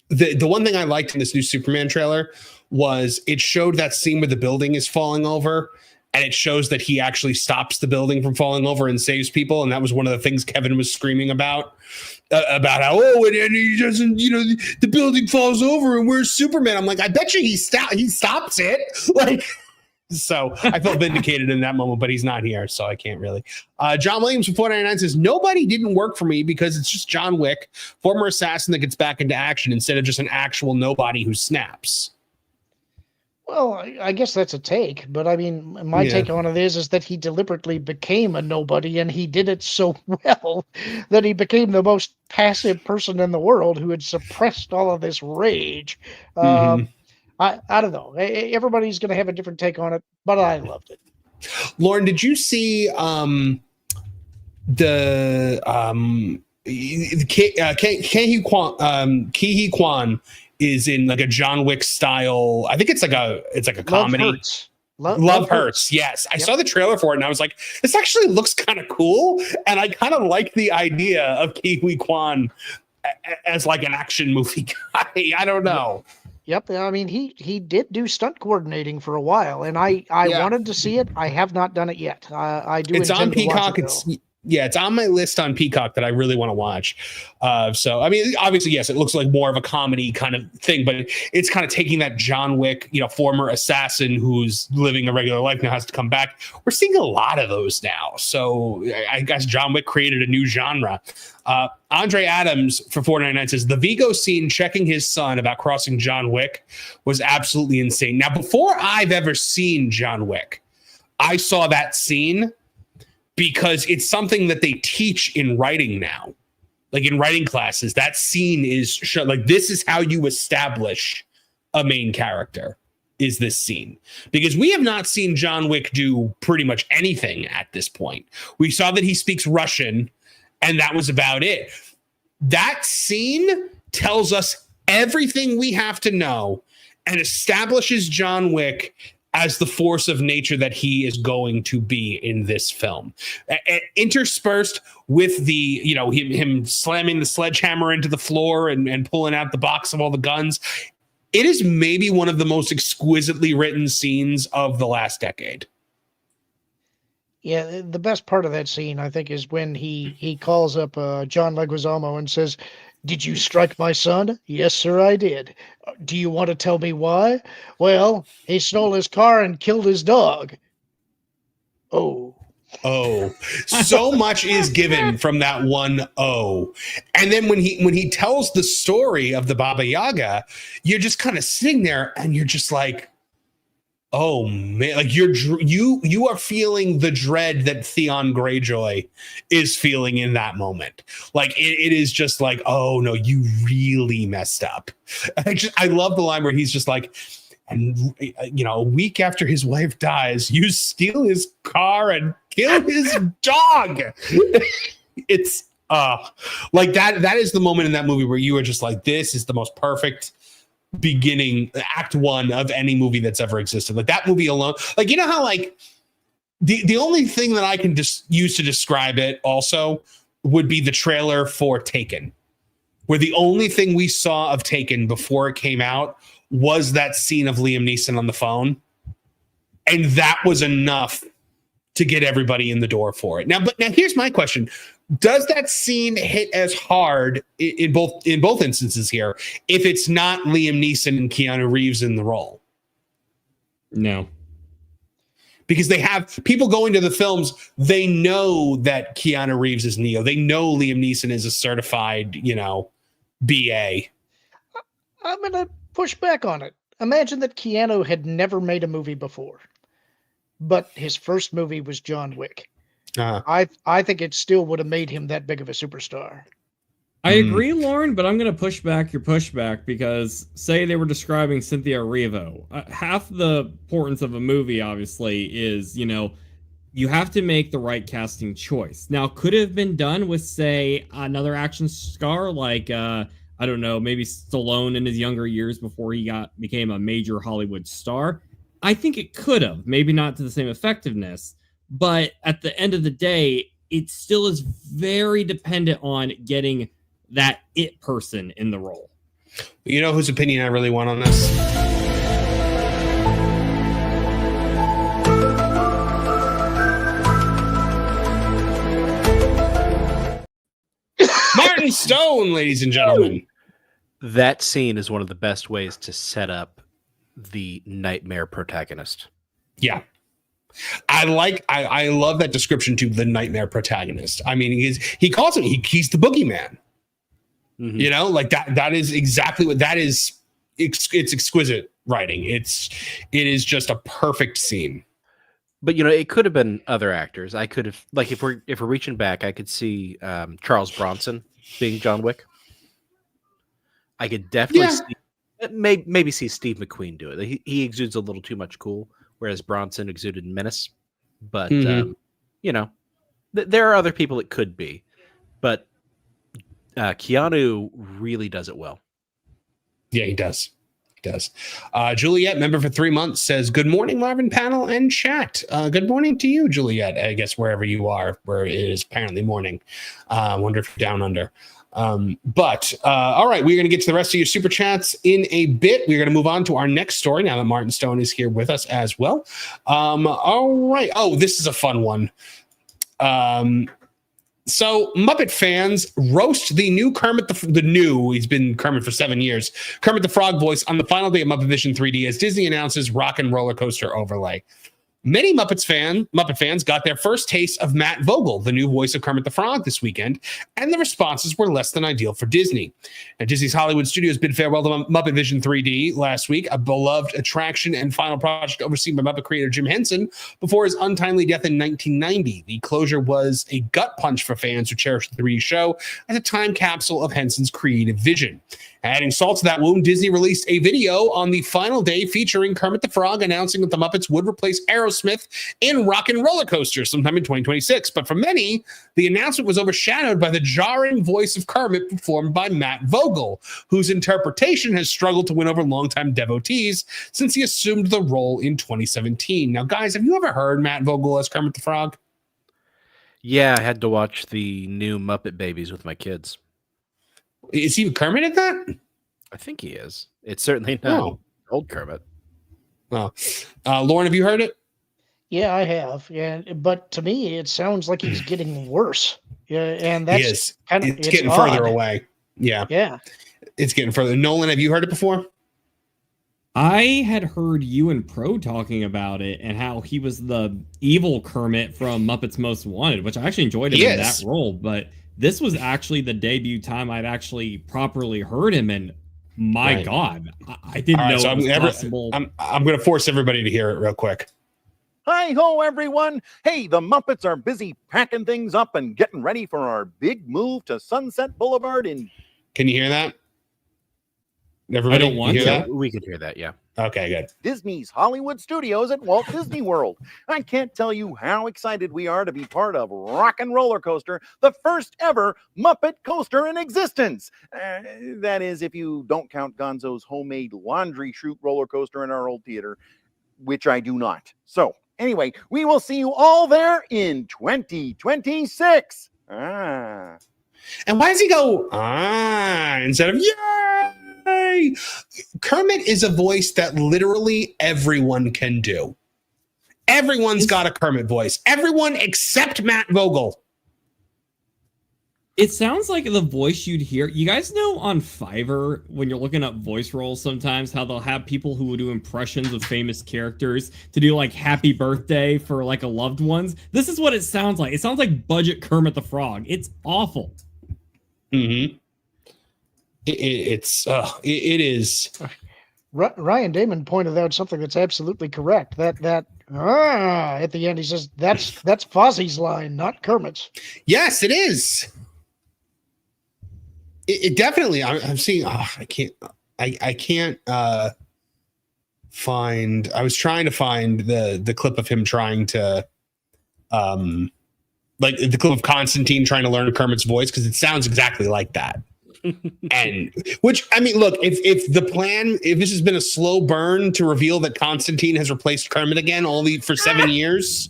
The one thing I liked in this new Superman trailer was it showed that scene where the building is falling over, and it shows that he actually stops the building from falling over and saves people. And that was one of the things Kevin was screaming about how, and he doesn't, the building falls over and where's Superman? I'm like, I bet you he stops it. Like, so I felt vindicated in that moment, but he's not here, so I can't really. John Williams from 499 says, nobody didn't work for me because it's just John Wick, former assassin that gets back into action instead of just an actual nobody who snaps. Well, I guess that's a take, but I mean, my take on it is that he deliberately became a nobody, and he did it so well that he became the most passive person in the world who had suppressed all of this rage. I don't know. Everybody's going to have a different take on it, but I loved it. Lauren, did you see Ke Kwan is in like a John Wick style. I think it's like a comedy. Love Hurts. Yes. I saw the trailer for it and I was like, this actually looks kind of cool. And I kind of like the idea of Ke Kwan as like an action movie guy. I don't know. Yep. I mean, he did do stunt coordinating for a while, and I wanted to see it. I have not done it yet. I do. It's on Peacock. Yeah, it's on my list on Peacock that I really want to watch. So, I mean, obviously, yes, it looks like more of a comedy kind of thing, but it's kind of taking that John Wick, former assassin who's living a regular life now has to come back. We're seeing a lot of those now. So I guess John Wick created a new genre. Andre Adams for 499 says the Vigo scene checking his son about crossing John Wick was absolutely insane. Now, before I've ever seen John Wick, I saw that scene because it's something that they teach in writing now. Like in writing classes, that scene is like, this is how you establish a main character, is this scene. Because we have not seen John Wick do pretty much anything at this point. We saw that he speaks Russian, and that was about it. That scene tells us everything we have to know and establishes John Wick as the force of nature that he is going to be in this film. Interspersed with the, him slamming the sledgehammer into the floor and pulling out the box of all the guns. It is maybe one of the most exquisitely written scenes of the last decade. Yeah, the best part of that scene, I think, is when he calls up John Leguizamo and says, "Did you strike my son?" "Yes, sir, I did." "Do you want to tell me why?" "Well, he stole his car and killed his dog." Oh, so much is given from that one "oh." And then when he tells the story of the Baba Yaga, you're just kind of sitting there and you're just like, oh man, like you are feeling the dread that Theon Greyjoy is feeling in that moment. Like it is just like, oh no, you really messed up. I love the line where he's just like, and a week after his wife dies, you steal his car and kill his dog. It's like that is the moment in that movie where you are just like, this is the most perfect beginning, act one of any movie that's ever existed. Like that movie alone, like, how like the only thing that I can just use to describe it also would be the trailer for Taken, where the only thing we saw of Taken before it came out was that scene of Liam Neeson on the phone, and that was enough to get everybody in the door for it. Now here's my question. Does that scene hit as hard in both instances here if it's not Liam Neeson and Keanu Reeves in the role? No. Because they have people going to the films, they know that Keanu Reeves is Neo. They know Liam Neeson is a certified, BA. I'm going to push back on it. Imagine that Keanu had never made a movie before, but his first movie was John Wick. I think it still would have made him that big of a superstar. I agree, Lauren, but I'm going to push back your pushback because say they were describing Cynthia Erivo. Half the importance of a movie, obviously, is, you have to make the right casting choice. Now, could it have been done with, say, another action star like, I don't know, maybe Stallone in his younger years before he became a major Hollywood star? I think it could have. Maybe not to the same effectiveness, but at the end of the day, it still is very dependent on getting that it person in the role. You know whose opinion I really want on this? Martin Stone, ladies and gentlemen. That scene is one of the best ways to set up the nightmare protagonist. Yeah. I love that description too, the nightmare protagonist. I mean, he calls him, he's the boogeyman. Mm-hmm. Like that is exactly what that is. It's exquisite writing. It is just a perfect scene. But it could have been other actors. I could have, like, if we're reaching back, I could see Charles Bronson being John Wick. I could definitely see, maybe see Steve McQueen do it. He exudes a little too much cool, whereas Bronson exuded menace. But there are other people it could be, but Keanu really does it well. Yeah, he does. He does. Juliet, member for 3 months, says, "Good morning, Marvin panel and chat." Good morning to you, Juliet. I guess wherever you are, where it is apparently morning. I wonder if you're down under. But all right, we're going to get to the rest of your super chats in a bit. We're going to move on to our next story now that Martin Stone is here with us as well. All right. Oh, this is a fun one. So Muppet fans roast the new Kermit he's been Kermit for 7 years, Kermit the Frog voice on the final day of Muppet Vision 3D as Disney announces Rock and Roller Coaster overlay. Many Muppet fans got their first taste of Matt Vogel, the new voice of Kermit the Frog, this weekend, and the responses were less than ideal for Disney. Now, Disney's Hollywood Studios bid farewell to Muppet Vision 3D last week, a beloved attraction and final project overseen by Muppet creator Jim Henson before his untimely death in 1990. The closure was a gut punch for fans who cherished the 3D show as a time capsule of Henson's creative vision. Adding salt to that wound, Disney released a video on the final day featuring Kermit the Frog announcing that the Muppets would replace Aerosmith in Rock and Roller Coaster sometime in 2026. But for many, the announcement was overshadowed by the jarring voice of Kermit performed by Matt Vogel, whose interpretation has struggled to win over longtime devotees since he assumed the role in 2017. Now, guys, have you ever heard Matt Vogel as Kermit the Frog? Yeah, I had to watch the new Muppet Babies with my kids. Is he Kermit at that? I think he is. It's certainly not old Kermit. Well, Lauren, have you heard it? Yeah, I have. Yeah, but to me, it sounds like he's getting worse. Yeah, and that's it's getting further away. Yeah, it's getting further. Nolan, have you heard it before? I had heard you and Pro talking about it and how he was the evil Kermit from Muppets Most Wanted, which I actually enjoyed him in that role, but this was actually the debut time I'd actually properly heard him, and my God, I didn't know it was possible. I'm going to force everybody to hear it real quick. Hi-ho, everyone. Hey, the Muppets are busy packing things up and getting ready for our big move to Sunset Boulevard in... Can you hear that? Everybody, I don't want to. We could hear that, yeah. Okay, good. Disney's Hollywood Studios at Walt Disney World. I can't tell you how excited we are to be part of Rock and Roller Coaster, the first ever Muppet coaster in existence. That is, if you don't count Gonzo's homemade laundry chute roller coaster in our old theater, which I do not. So, anyway, we will see you all there in 2026. And why does he go, instead of, yay? Kermit is a voice that literally everyone can do. Everyone's got a Kermit voice. Everyone except Matt Vogel. It sounds like the voice you'd hear. You guys know on Fiverr, when you're looking up voice roles sometimes, how they'll have people who will do impressions of famous characters to do like happy birthday for like a loved one's. This is what it sounds like. It sounds like budget Kermit the Frog. It's awful. Mm-hmm. It is. Ryan Damon pointed out something that's absolutely correct. That At the end, he says, that's Fozzie's line, not Kermit's. Yes, it is. It definitely. I'm seeing. Oh, I can't find. I was trying to find the clip of him trying to, like the clip of Constantine trying to learn Kermit's voice because it sounds exactly like that. And which, I mean, look, if the plan, if this has been a slow burn to reveal that Constantine has replaced Kermit again only for 7 years,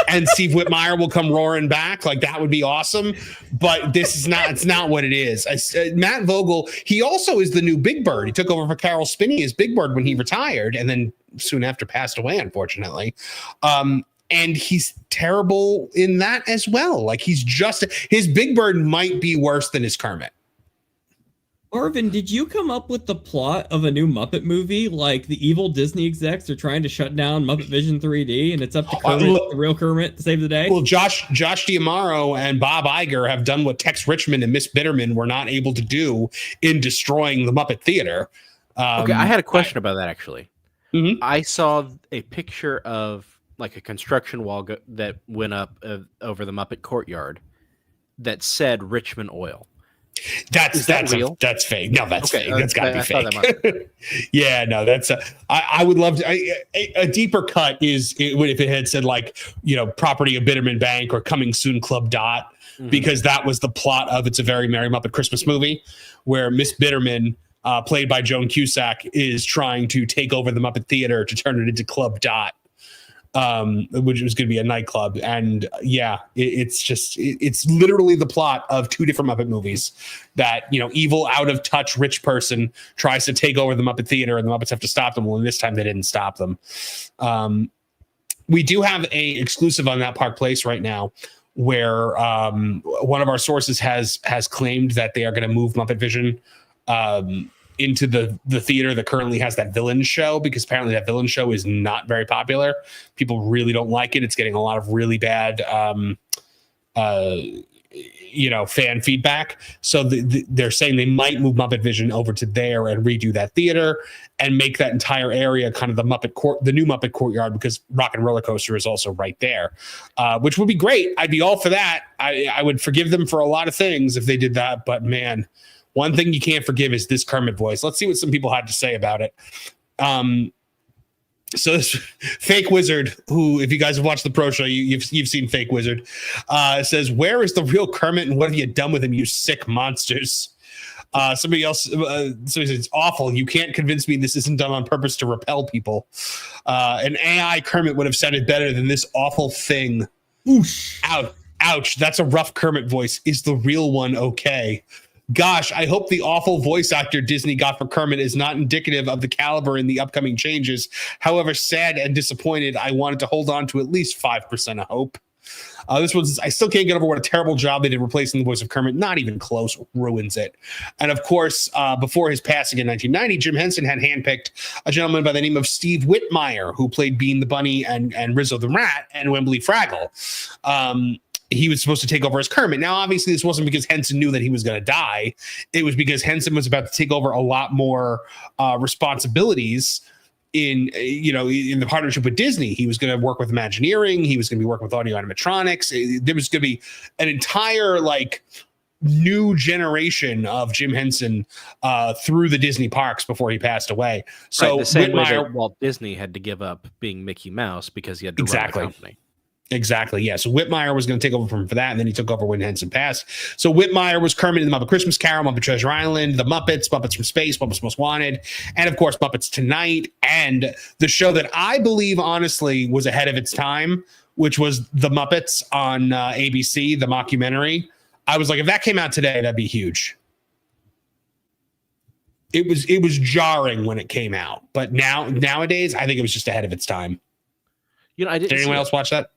and Steve Whitmire will come roaring back, like that would be awesome. But this is not, it's not what it is. Matt Vogel, he also is the new Big Bird. He took over for Carol Spinney as Big Bird when he retired and then soon after passed away, unfortunately. And he's terrible in that as well. Like he's just, his Big Bird might be worse than his Kermit. Marvin, did you come up with the plot of a new Muppet movie? Like the evil Disney execs are trying to shut down Muppet Vision 3D, and it's up to Kermit, the real Kermit, to save the day? Well, Josh D'Amaro and Bob Iger have done what Tex Richmond and Miss Bitterman were not able to do in destroying the Muppet Theater. Okay, I had a question about that, actually. Mm-hmm. I saw a picture of like a construction wall that went up over the Muppet Courtyard that said Richmond Oil. That's real. That's fake. No, that's fake. That's got to be fake. Yeah, no, that's. I would love to. A deeper cut is if it had said like property of Bitterman Bank or coming soon Club Dot, because that was the plot of It's a Very Merry Muppet Christmas Movie, where Miss Bitterman, played by Joan Cusack, is trying to take over the Muppet Theater to turn it into Club Dot. Which was going to be a nightclub. And yeah, it's literally the plot of two different Muppet movies that, evil, out of touch, rich person tries to take over the Muppet Theater and the Muppets have to stop them. Well, this time they didn't stop them. We do have a exclusive on That Park Place right now where one of our sources has claimed that they are going to move Muppet Vision into the theater that currently has that villain show, because apparently that villain show is not very popular. People really don't like it. It's getting a lot of really bad, fan feedback. So they're saying they might move Muppet Vision over to there and redo that theater and make that entire area kind of the new Muppet Courtyard, because Rock and Roller Coaster is also right there, which would be great. I'd be all for that. I would forgive them for a lot of things if they did that, but man, one thing you can't forgive is this Kermit voice. Let's see what some people had to say about it. So this Fake Wizard, who, if you guys have watched the Pro Show, you've seen Fake Wizard, says, "Where is the real Kermit and what have you done with him, you sick monsters?" Somebody else, somebody says, "It's awful. You can't convince me this isn't done on purpose to repel people. An AI Kermit would have sounded better than this awful thing." Oosh. Ouch. That's a rough Kermit voice. Is the real one okay? Gosh, I hope the awful voice actor Disney got for Kermit is not indicative of the caliber in the upcoming changes. However sad and disappointed, I wanted to hold on to at least 5% of hope. This one's, I still can't get over what a terrible job they did replacing the voice of Kermit. Not even close. Ruins it. And of course, before his passing in 1990, Jim Henson had handpicked a gentleman by the name of Steve Whitmire, who played Bean the Bunny and Rizzo the Rat and Wembley Fraggle. He was supposed to take over as Kermit. Now, obviously, this wasn't because Henson knew that he was going to die. It was because Henson was about to take over a lot more responsibilities in the partnership with Disney. He was going to work with Imagineering. He was going to be working with audio animatronics. There was going to be an entire new generation of Jim Henson through the Disney parks before he passed away. So right, the same way that Walt Disney had to give up being Mickey Mouse because he had to run the company. Exactly. Yeah. So Whitmire was going to take over from him for that, and then he took over when Henson passed. So Whitmire was Kermit in the Muppet Christmas Carol, Muppet Treasure Island, the Muppets, Muppets from Space, Muppets Most Wanted, and of course Muppets Tonight, and the show that I believe honestly was ahead of its time, which was the Muppets on ABC, the mockumentary. I was like, if that came out today, that'd be huge. It was jarring when it came out, but nowadays I think it was just ahead of its time. Did anyone else watch that?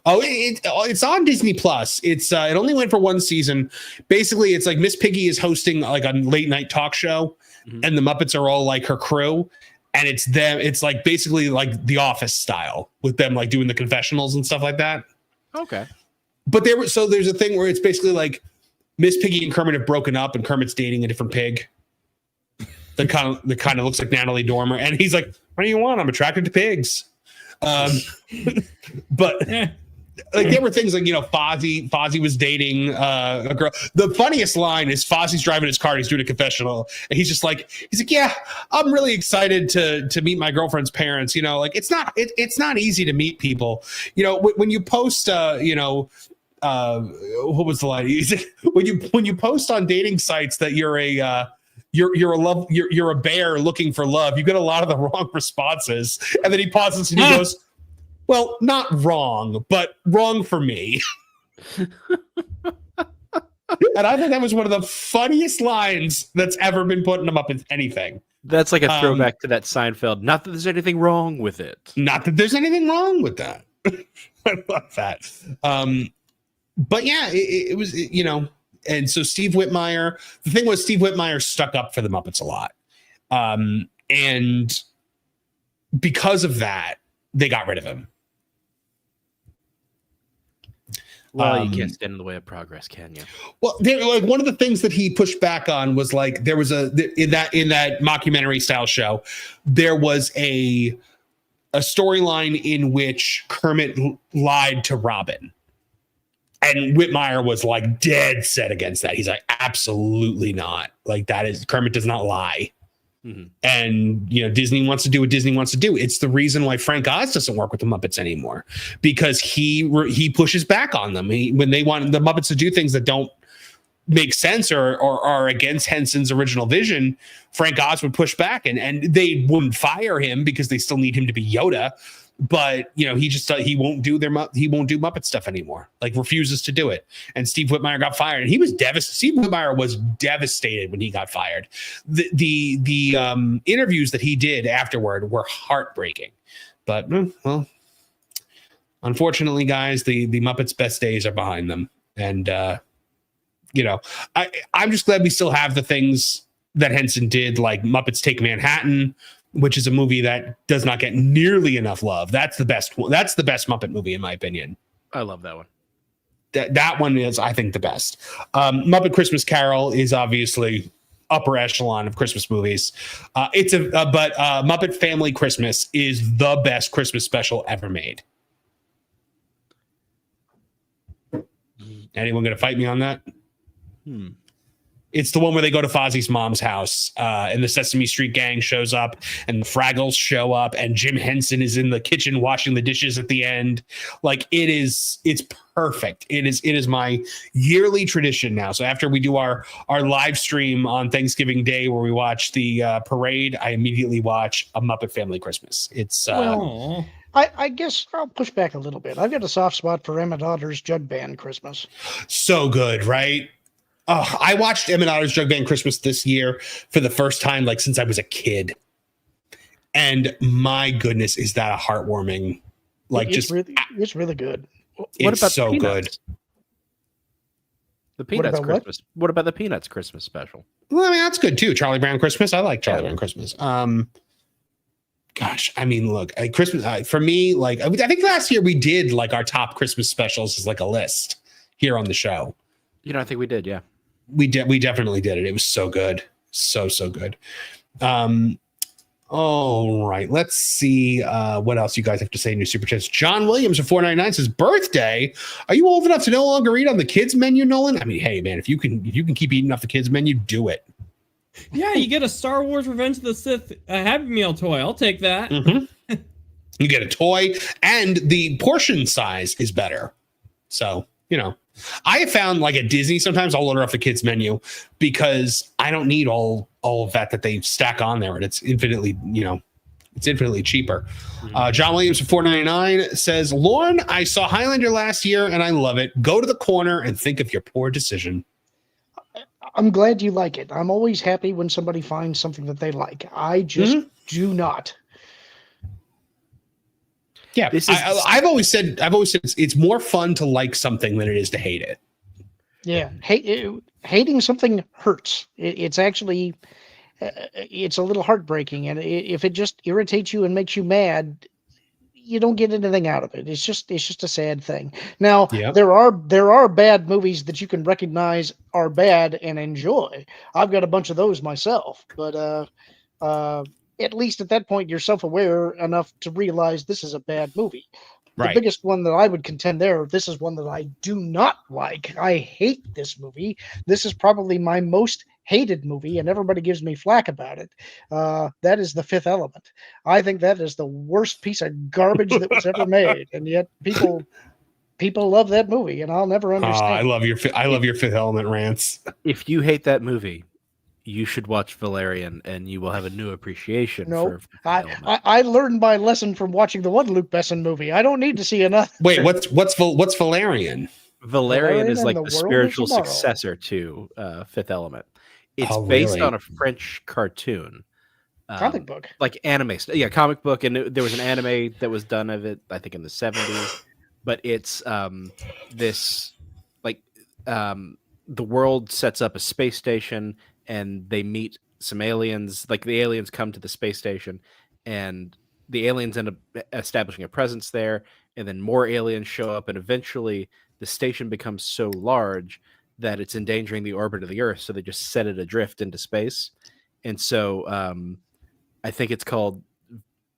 Oh, it's on Disney Plus. It only went for one season. Basically, it's like Miss Piggy is hosting like a late night talk show, and the Muppets are all like her crew, and it's them. It's like basically like The Office style with them like doing the confessionals and stuff like that. Okay, but there's a thing where it's basically like Miss Piggy and Kermit have broken up, and Kermit's dating a different pig. That kind of looks like Natalie Dormer, and he's like, "What do you want? I'm attracted to pigs." But like there were things like, Fozzie was dating a girl. The funniest line is Fozzie's driving his car and he's doing a confessional and he's like, yeah, I'm really excited to meet my girlfriend's parents. Like it's not easy to meet people. When you post what was the line? When you post on dating sites that you're a bear looking for love, you get a lot of the wrong responses. And then he pauses and he goes, well, not wrong, but wrong for me. And I think that was one of the funniest lines that's ever been put in a Muppet anything. That's like a throwback to that Seinfeld. Not that there's anything wrong with it. Not that there's anything wrong with that. I love that. But yeah, it was, and so Steve Whitmire, the thing was Steve Whitmire stuck up for the Muppets a lot. And because of that, they got rid of him. Well, you can't stand in the way of progress, can you? Well, one of the things that he pushed back on was like there was in that mockumentary style show, there was a storyline in which Kermit lied to Robin. And Whitmire was like dead set against that. He's like, absolutely not. Like Kermit does not lie. Mm-hmm. And Disney wants to do what Disney wants to do. It's the reason why Frank Oz doesn't work with the Muppets anymore, because he pushes back on them. When they want the Muppets to do things that don't make sense or are against Henson's original vision, Frank Oz would push back, and they wouldn't fire him because they still need him to be Yoda. But he won't do Muppet stuff anymore. Like refuses to do it. And Steve Whitmire got fired, and he was devastated. Steve Whitmire was devastated when he got fired. The interviews that he did afterward were heartbreaking. But well, unfortunately, guys, the Muppets' best days are behind them. And I'm just glad we still have the things that Henson did, like Muppets Take Manhattan, which is a movie that does not get nearly enough love. That's the best one. That's the best Muppet movie, in my opinion. I love that one. That one is, I think, the best. Muppet Christmas Carol is obviously upper echelon of Christmas movies. But Muppet Family Christmas is the best Christmas special ever made. Anyone going to fight me on that? It's the one where they go to Fozzie's mom's house, and the Sesame Street gang shows up, and the Fraggles show up, and Jim Henson is in the kitchen washing the dishes at the end. Like it's perfect. It is my yearly tradition now. So after we do our live stream on Thanksgiving Day where we watch the parade, I immediately watch A Muppet Family Christmas. It's I guess I'll push back a little bit. I've got a soft spot for Emmett Otter's Jug Band Christmas. So good, right? I watched Emmett Otter's Jug Band Christmas this year for the first time, like since I was a kid. And my goodness, is that a heartwarming? Like, it's really good. What about so good? The Peanuts Christmas. What about the Peanuts Christmas special? Well, I mean, that's good too. Charlie Brown Christmas. I like Charlie Brown Christmas. Gosh, I mean, look, Christmas for me, like I think last year we did like our top Christmas specials as like a list here on the show. I think we did. Yeah. We definitely did it. It was so good. So good. All right. Let's see what else you guys have to say in your super chats. John Williams of 499 says, birthday. Are you old enough to no longer eat on the kids menu, Nolan? I mean, hey man, if you can keep eating off the kids menu, do it. Yeah, you get a Star Wars Revenge of the Sith Happy Meal toy. I'll take that. Mm-hmm. You get a toy, and the portion size is better. So, I have found like at Disney, sometimes I'll order off the kids menu because I don't need all of that they stack on there, and it's infinitely cheaper. John Williams of 499 says, Lauren, I saw Highlander last year and I love it. Go to the corner and think of your poor decision. I'm glad you like it. I'm always happy when somebody finds something that they like. I just do not. Yeah, I've always said it's more fun to like something than it is to hate it. Yeah, hating something hurts. It's actually it's a little heartbreaking, and if it just irritates you and makes you mad, you don't get anything out of it. It's just a sad thing. Now, there are bad movies that you can recognize are bad and enjoy. I've got a bunch of those myself, but at least at that point, you're self-aware enough to realize this is a bad movie. Right. The biggest one that I would contend there, this is one that I do not like. I hate this movie. This is probably my most hated movie, and everybody gives me flack about it. That is The Fifth Element. I think that is the worst piece of garbage that was ever made, and yet people love that movie, and I'll never understand. I love your Fifth Element rants. If you hate that movie, you should watch Valerian, and you will have a new appreciation. No, I learned my lesson from watching the one Luke Besson movie. I don't need to see another. Wait, what's Valerian? Valerian is like the the World spiritual of Tomorrow. successor to Fifth Element. It's Oh, based really? on a French cartoon. Comic book. Like anime. Yeah, comic book. And there was an anime that was done of it, I think, in the 70s. But it's this, like, the world sets up a space station, and they meet some aliens. Like, the aliens come to the space station, and the aliens end up establishing a presence there, and then more aliens show up, and eventually the station becomes so large that it's endangering the orbit of the Earth, so they just set it adrift into space. And so I think it's called,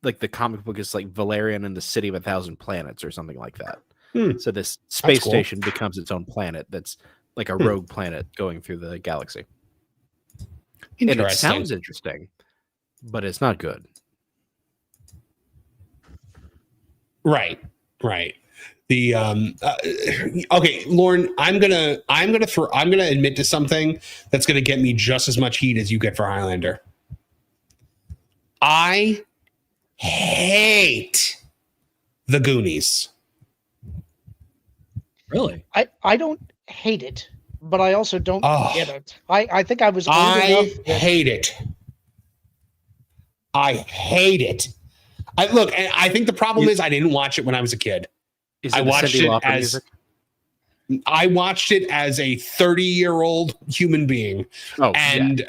like, the comic book is like Valerian and the City of 1,000 Planets or something like that. So this space cool. station becomes its own planet that's like a rogue planet going through the galaxy. And it sounds interesting, but it's not good. Right. The okay, Lauren, I'm gonna admit to something that's gonna get me just as much heat as you get for Highlander. I hate the Goonies. Really? I don't hate it, but I also don't get it. I think I was old enough. I hate it. I hate it. I think the problem is I didn't watch it when I was a kid. I watched it as a 30-year-old human being. And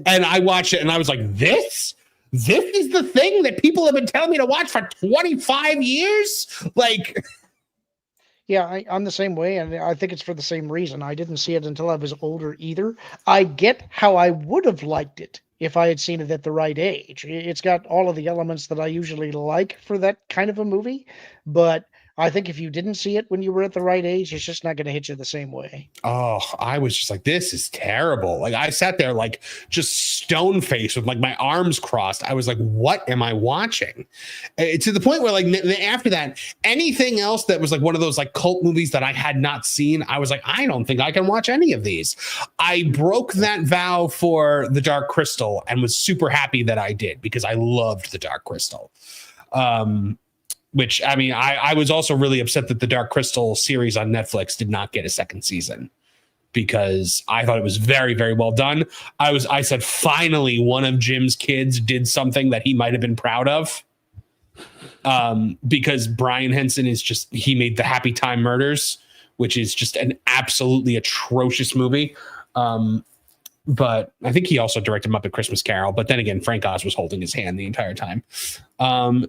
I watched it and I was like, this is the thing that people have been telling me to watch for 25 years? Like, yeah, I'm the same way, and I think it's for the same reason. I didn't see it until I was older either. I get how I would have liked it if I had seen it at the right age. It's got all of the elements that I usually like for that kind of a movie, but I think if you didn't see it when you were at the right age, it's just not going to hit you the same way. oh, I was just like, this is terrible. Like, I sat there like just stone faced with like my arms crossed. I was like, what am I watching? To the point where like after that, anything else that was like one of those like cult movies that I had not seen, I was like, I don't think I can watch any of these. I broke that vow for The Dark Crystal and was super happy that I did, because I loved The Dark Crystal. Which, I mean, I was also really upset that the Dark Crystal series on Netflix did not get a second season, because I thought it was very, very well done. I said, finally, one of Jim's kids did something that he might have been proud of. Because Brian Henson he made the Happy Time Murders, which is just an absolutely atrocious movie. But I think he also directed Muppet Christmas Carol. But then again, Frank Oz was holding his hand the entire time.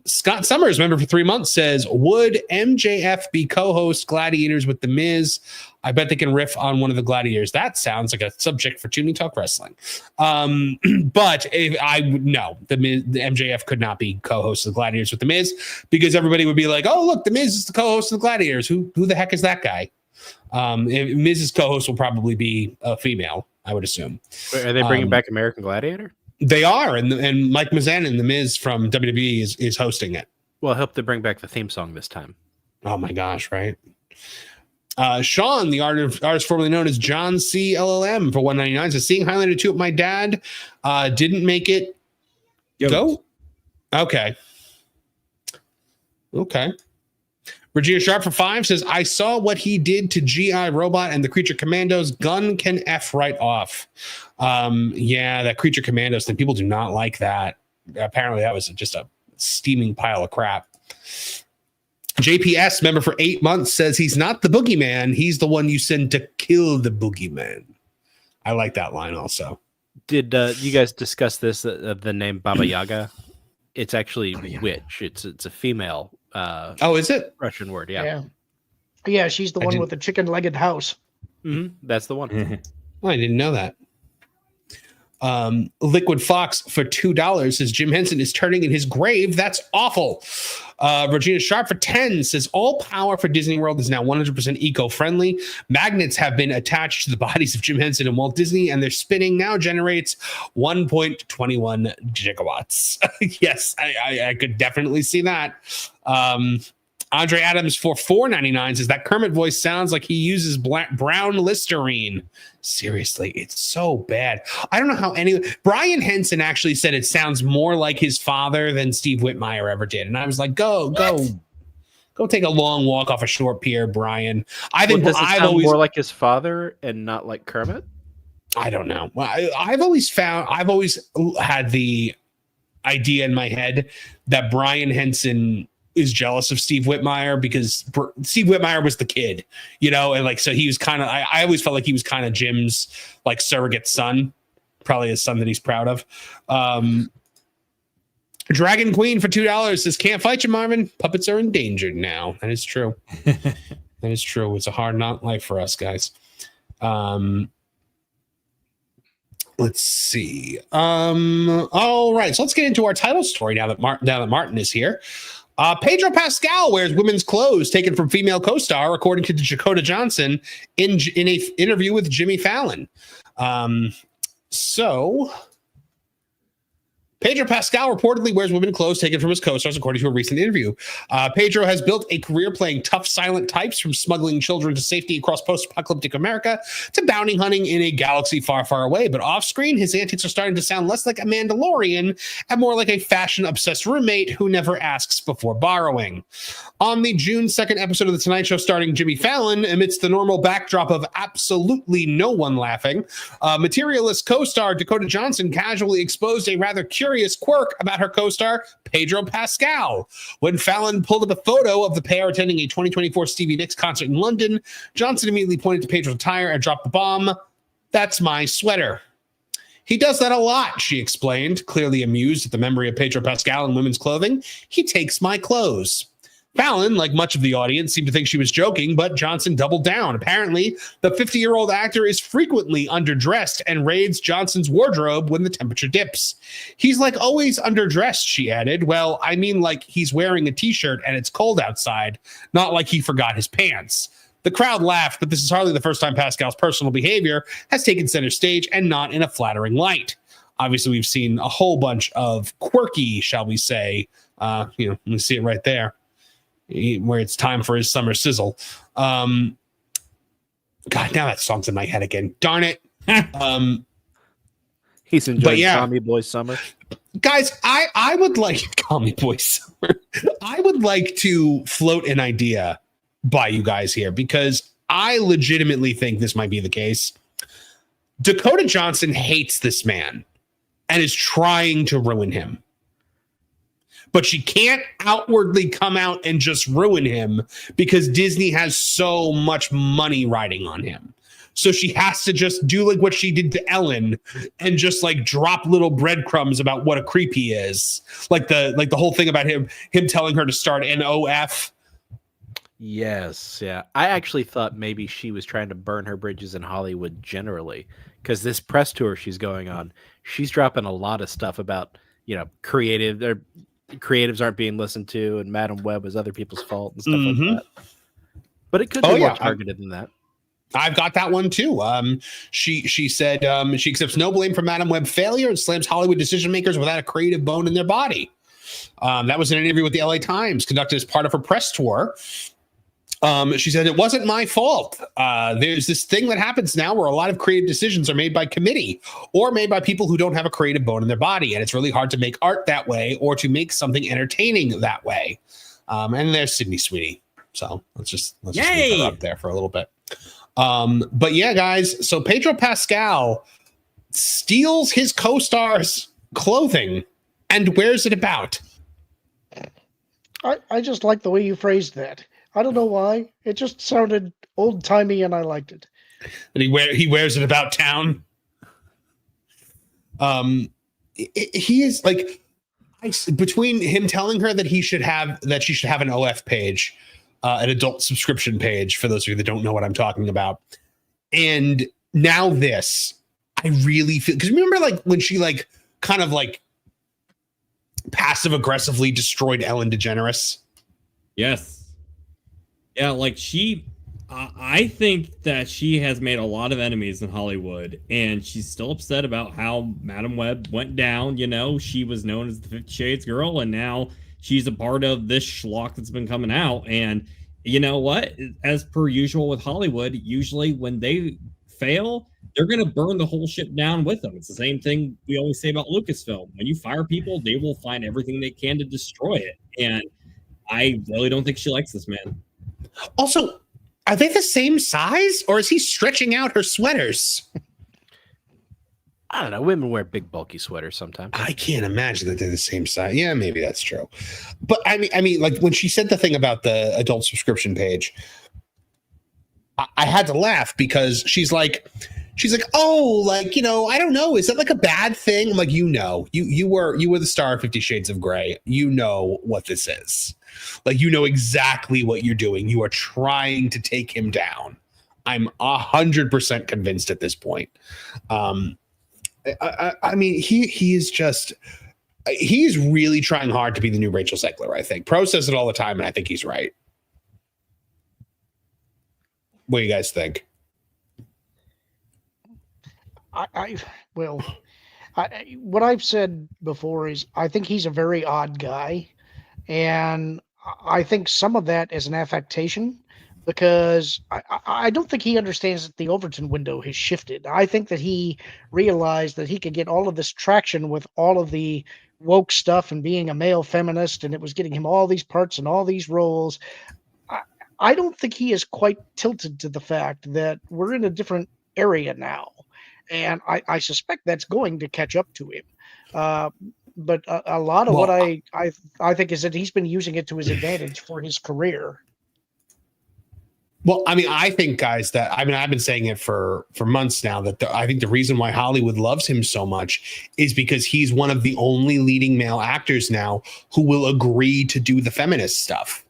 Scott Summers, member for 3 months, says, would MJF be co-host Gladiators with The Miz? I bet they can riff on one of the Gladiators. That sounds like a subject for Tooney Talk Wrestling. But no, the MJF could not be co-host of the Gladiators with The Miz, because everybody would be like, oh, look, The Miz is the co-host of the Gladiators. Who the heck is that guy? Miz's co-host will probably be a female, I would assume. Are they bringing back American Gladiator? They are, and Mike Mizanin, the Miz from WWE, is hosting it. Well, I hope they bring back the theme song this time. Oh my gosh, right? Sean, the artist formerly known as John C. LLM for $1.99, says, seeing Highlander 2 with my dad, didn't make it go. Okay. Regina Sharp for 5 says, I saw what he did to G.I. Robot and the Creature Commandos. Gun can F right off. Yeah, that Creature Commandos thing, people do not like that. Apparently that was just a steaming pile of crap. JPS, member for 8 months, says he's not the boogeyman. He's the one you send to kill the boogeyman. I like that line also. Did you guys discuss this, the name Baba Yaga? It's actually witch. It's a female. Is it? Russian word, yeah. Yeah, she's the one with the chicken-legged house. Mm-hmm. That's the one. Well, I didn't know that. Liquid Fox for $2 says Jim Henson is turning in his grave. That's awful. Regina Sharp for 10 says all power for Disney World is now 100% eco-friendly. Magnets have been attached to the bodies of Jim Henson and Walt Disney, and their spinning now generates 1.21 gigawatts. Yes, I could definitely see that. Andre Adams for $4.99 says that Kermit voice sounds like he uses brown Listerine. Seriously, it's so bad. I don't know how Brian Henson actually said it sounds more like his father than Steve Whitmire ever did. And I was like, go take a long walk off a short pier, Brian. I think does it sound more like his father and not like Kermit? I don't know. I've always had the idea in my head that Brian Henson is jealous of Steve Whitmire because Steve Whitmire was the kid, and like, so he was kind of, I always felt like he was kind of Jim's like surrogate son, probably his son that he's proud of. Dragon Queen for $2 says, can't fight you, Marvin. Puppets are endangered now. That is true. That is true. It's a hard knock life for us guys. Let's see. All right. So let's get into our title story now that Martin is here. Pedro Pascal wears women's clothes taken from female co-star, according to Dakota Johnson in a interview with Jimmy Fallon. So Pedro Pascal reportedly wears women's clothes taken from his co-stars, according to a recent interview. Pedro has built a career playing tough, silent types, from smuggling children to safety across post-apocalyptic America to bounty hunting in a galaxy far, far away. But off-screen, his antics are starting to sound less like a Mandalorian and more like a fashion-obsessed roommate who never asks before borrowing. On the June 2nd episode of The Tonight Show starring Jimmy Fallon, amidst the normal backdrop of absolutely no one laughing, materialist co-star Dakota Johnson casually exposed a rather curious quirk about her co-star Pedro Pascal. When Fallon pulled up a photo of the pair attending a 2024 Stevie Nicks concert in London, Johnson immediately pointed to Pedro's attire and dropped the bomb. That's my sweater. He does that a lot, she explained, clearly amused at the memory of Pedro Pascal in women's clothing. He takes my clothes. Fallon, like much of the audience, seemed to think she was joking, but Johnson doubled down. Apparently, the 50-year-old actor is frequently underdressed and raids Johnson's wardrobe when the temperature dips. He's like always underdressed, she added. Well, I mean like he's wearing a t-shirt and it's cold outside, not like he forgot his pants. The crowd laughed, but this is hardly the first time Pascal's personal behavior has taken center stage, and not in a flattering light. Obviously, we've seen a whole bunch of quirky, shall we say, you see it right there, where it's time for his summer sizzle. God, now that song's in my head again. Darn it. He's enjoying Tommy Boy Summer. Guys, I would like Tommy Boy Summer. I would like to float an idea by you guys here, because I legitimately think this might be the case. Dakota Johnson hates this man and is trying to ruin him. But she can't outwardly come out and just ruin him because Disney has so much money riding on him. So she has to just do like what she did to Ellen and just like drop little breadcrumbs about what a creep he is. Like the whole thing about him telling her to start an OF. Yes, yeah. I actually thought maybe she was trying to burn her bridges in Hollywood generally, because this press tour she's going on, she's dropping a lot of stuff about, creatives aren't being listened to, and Madam Web is other people's fault and stuff like that. But it could be more targeted than that. I've got that one too. She said she accepts no blame for Madam Web failure and slams Hollywood decision makers without a creative bone in their body. That was in an interview with the LA Times conducted as part of her press tour. She said, it wasn't my fault. There's this thing that happens now where a lot of creative decisions are made by committee or made by people who don't have a creative bone in their body. And it's really hard to make art that way or to make something entertaining that way. And there's Sydney Sweeney. So let's just leave her up there for a little bit. But yeah, guys. So Pedro Pascal steals his co-star's clothing and wears it about. I just like the way you phrased that. I don't know why. It just sounded old-timey and I liked it. And he wears it about town. He is like, between him telling her that she should have an OF page, an adult subscription page, for those of you that don't know what I'm talking about, and now this, I really feel, because remember like when she like kind of like passive aggressively destroyed Ellen DeGeneres? Yes. Yeah, like I think that she has made a lot of enemies in Hollywood, and she's still upset about how Madam Web went down. You know, she was known as the 50 Shades girl, and now she's a part of this schlock that's been coming out. And you know what? As per usual with Hollywood, usually when they fail, they're going to burn the whole ship down with them. It's the same thing we always say about Lucasfilm. When you fire people, they will find everything they can to destroy it. And I really don't think she likes this man. Also, are they the same size, or is he stretching out her sweaters? I don't know. Women wear big, bulky sweaters sometimes. I can't imagine that they're the same size. Yeah, maybe that's true. But I mean, like when she said the thing about the adult subscription page, I had to laugh because she's like, oh, like, you know, I don't know. Is that like a bad thing? I'm like, you were the star of 50 Shades of Grey. You know what this is. Like, you know exactly what you're doing. You are trying to take him down. I'm 100% convinced at this point. I mean, he is just, he's really trying hard to be the new Rachel Zegler, I think. Pro says it all the time, and I think he's right. What do you guys think? What I've said before is I think he's a very odd guy. And I think some of that is an affectation because I don't think he understands that the Overton window has shifted. I think that he realized that he could get all of this traction with all of the woke stuff and being a male feminist, and it was getting him all these parts and all these roles. I don't think he is quite tilted to the fact that we're in a different area now. And I suspect that's going to catch up to him. But a lot of what I think is that he's been using it to his advantage for his career. Well, I mean, I think, guys, that I've been saying it for months now that I think the reason why Hollywood loves him so much is because he's one of the only leading male actors now who will agree to do the feminist stuff,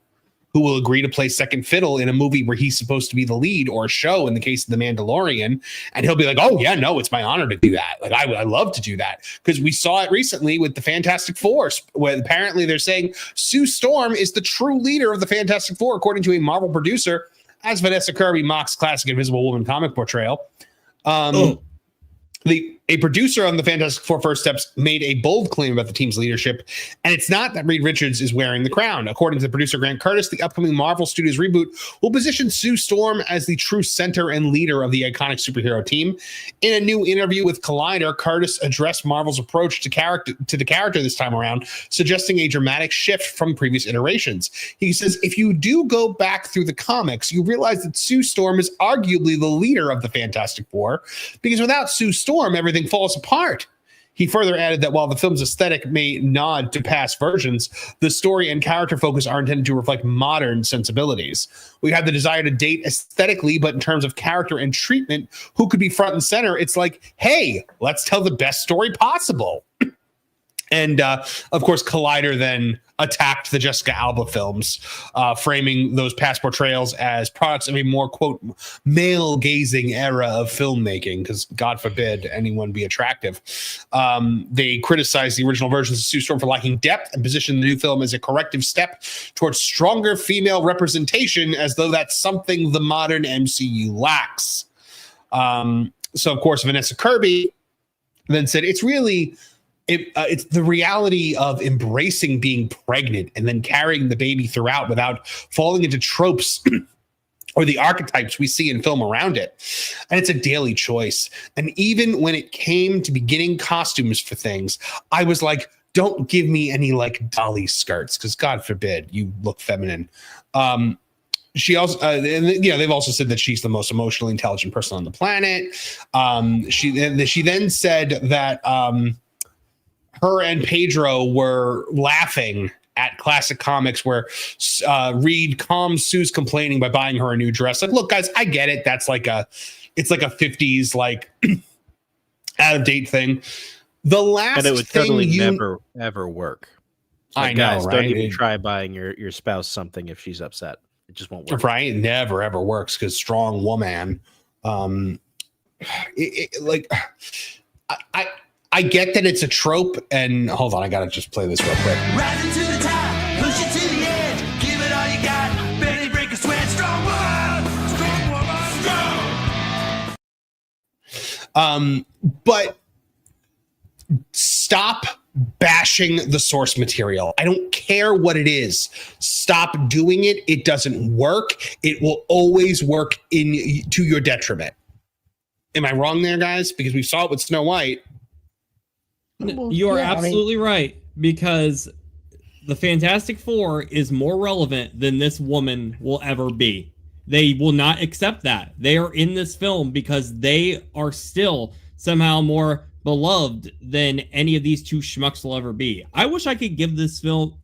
who will agree to play second fiddle in a movie where he's supposed to be the lead, or a show in the case of The Mandalorian. And he'll be like, oh, yeah, no, it's my honor to do that. Like, I love to do that. Because we saw it recently with the Fantastic Four, where apparently they're saying Sue Storm is the true leader of the Fantastic Four, according to a Marvel producer, as Vanessa Kirby mocks classic Invisible Woman comic portrayal. A producer on the Fantastic Four First Steps made a bold claim about the team's leadership, and it's not that Reed Richards is wearing the crown. According to the producer Grant Curtis, the upcoming Marvel Studios reboot will position Sue Storm as the true center and leader of the iconic superhero team. In a new interview with Collider, Curtis addressed Marvel's approach to the character this time around, suggesting a dramatic shift from previous iterations. He says, if you do go back through the comics, you realize that Sue Storm is arguably the leader of the Fantastic Four, because without Sue Storm, everything falls apart. He further added that while the film's aesthetic may nod to past versions, the story and character focus are intended to reflect modern sensibilities. We have the desire to date aesthetically, but in terms of character and treatment, who could be front and center? It's like, hey, let's tell the best story possible. And of course, Collider then attacked the Jessica Alba films, framing those past portrayals as products of a more, quote, male-gazing era of filmmaking, because God forbid anyone be attractive. They criticized the original versions of Sue Storm for lacking depth and positioned the new film as a corrective step towards stronger female representation, as though that's something the modern MCU lacks. So, of course, Vanessa Kirby then said, it's really... it's the reality of embracing being pregnant and then carrying the baby throughout without falling into tropes or the archetypes we see in film around it. And it's a daily choice. And even when it came to beginning costumes for things, I was like, don't give me any like dolly skirts, because God forbid you look feminine. She also, they've also said that she's the most emotionally intelligent person on the planet. She then said that her and Pedro were laughing at classic comics where Reed calms Sue's complaining by buying her a new dress. Like, look, guys, I get it. It's like a 50s, like out of date thing. The last and it would totally never, ever work. Like, I know, guys, right? Don't even try buying your spouse something if she's upset. It just won't work. Right. It never, ever works because strong woman. I get that it's a trope, and hold on, I gotta just play this real quick. Rising to the top, push it to the edge, give it all you got, barely break a sweat, strong woman, strong. But stop bashing the source material. I don't care what it is. Stop doing it. It doesn't work. It will always work to your detriment. Am I wrong there, guys? Because we saw it with Snow White. You are absolutely right, because the Fantastic Four is more relevant than this woman will ever be. They will not accept that. They are in this film because they are still somehow more beloved than any of these two schmucks will ever be. I wish I could give this film,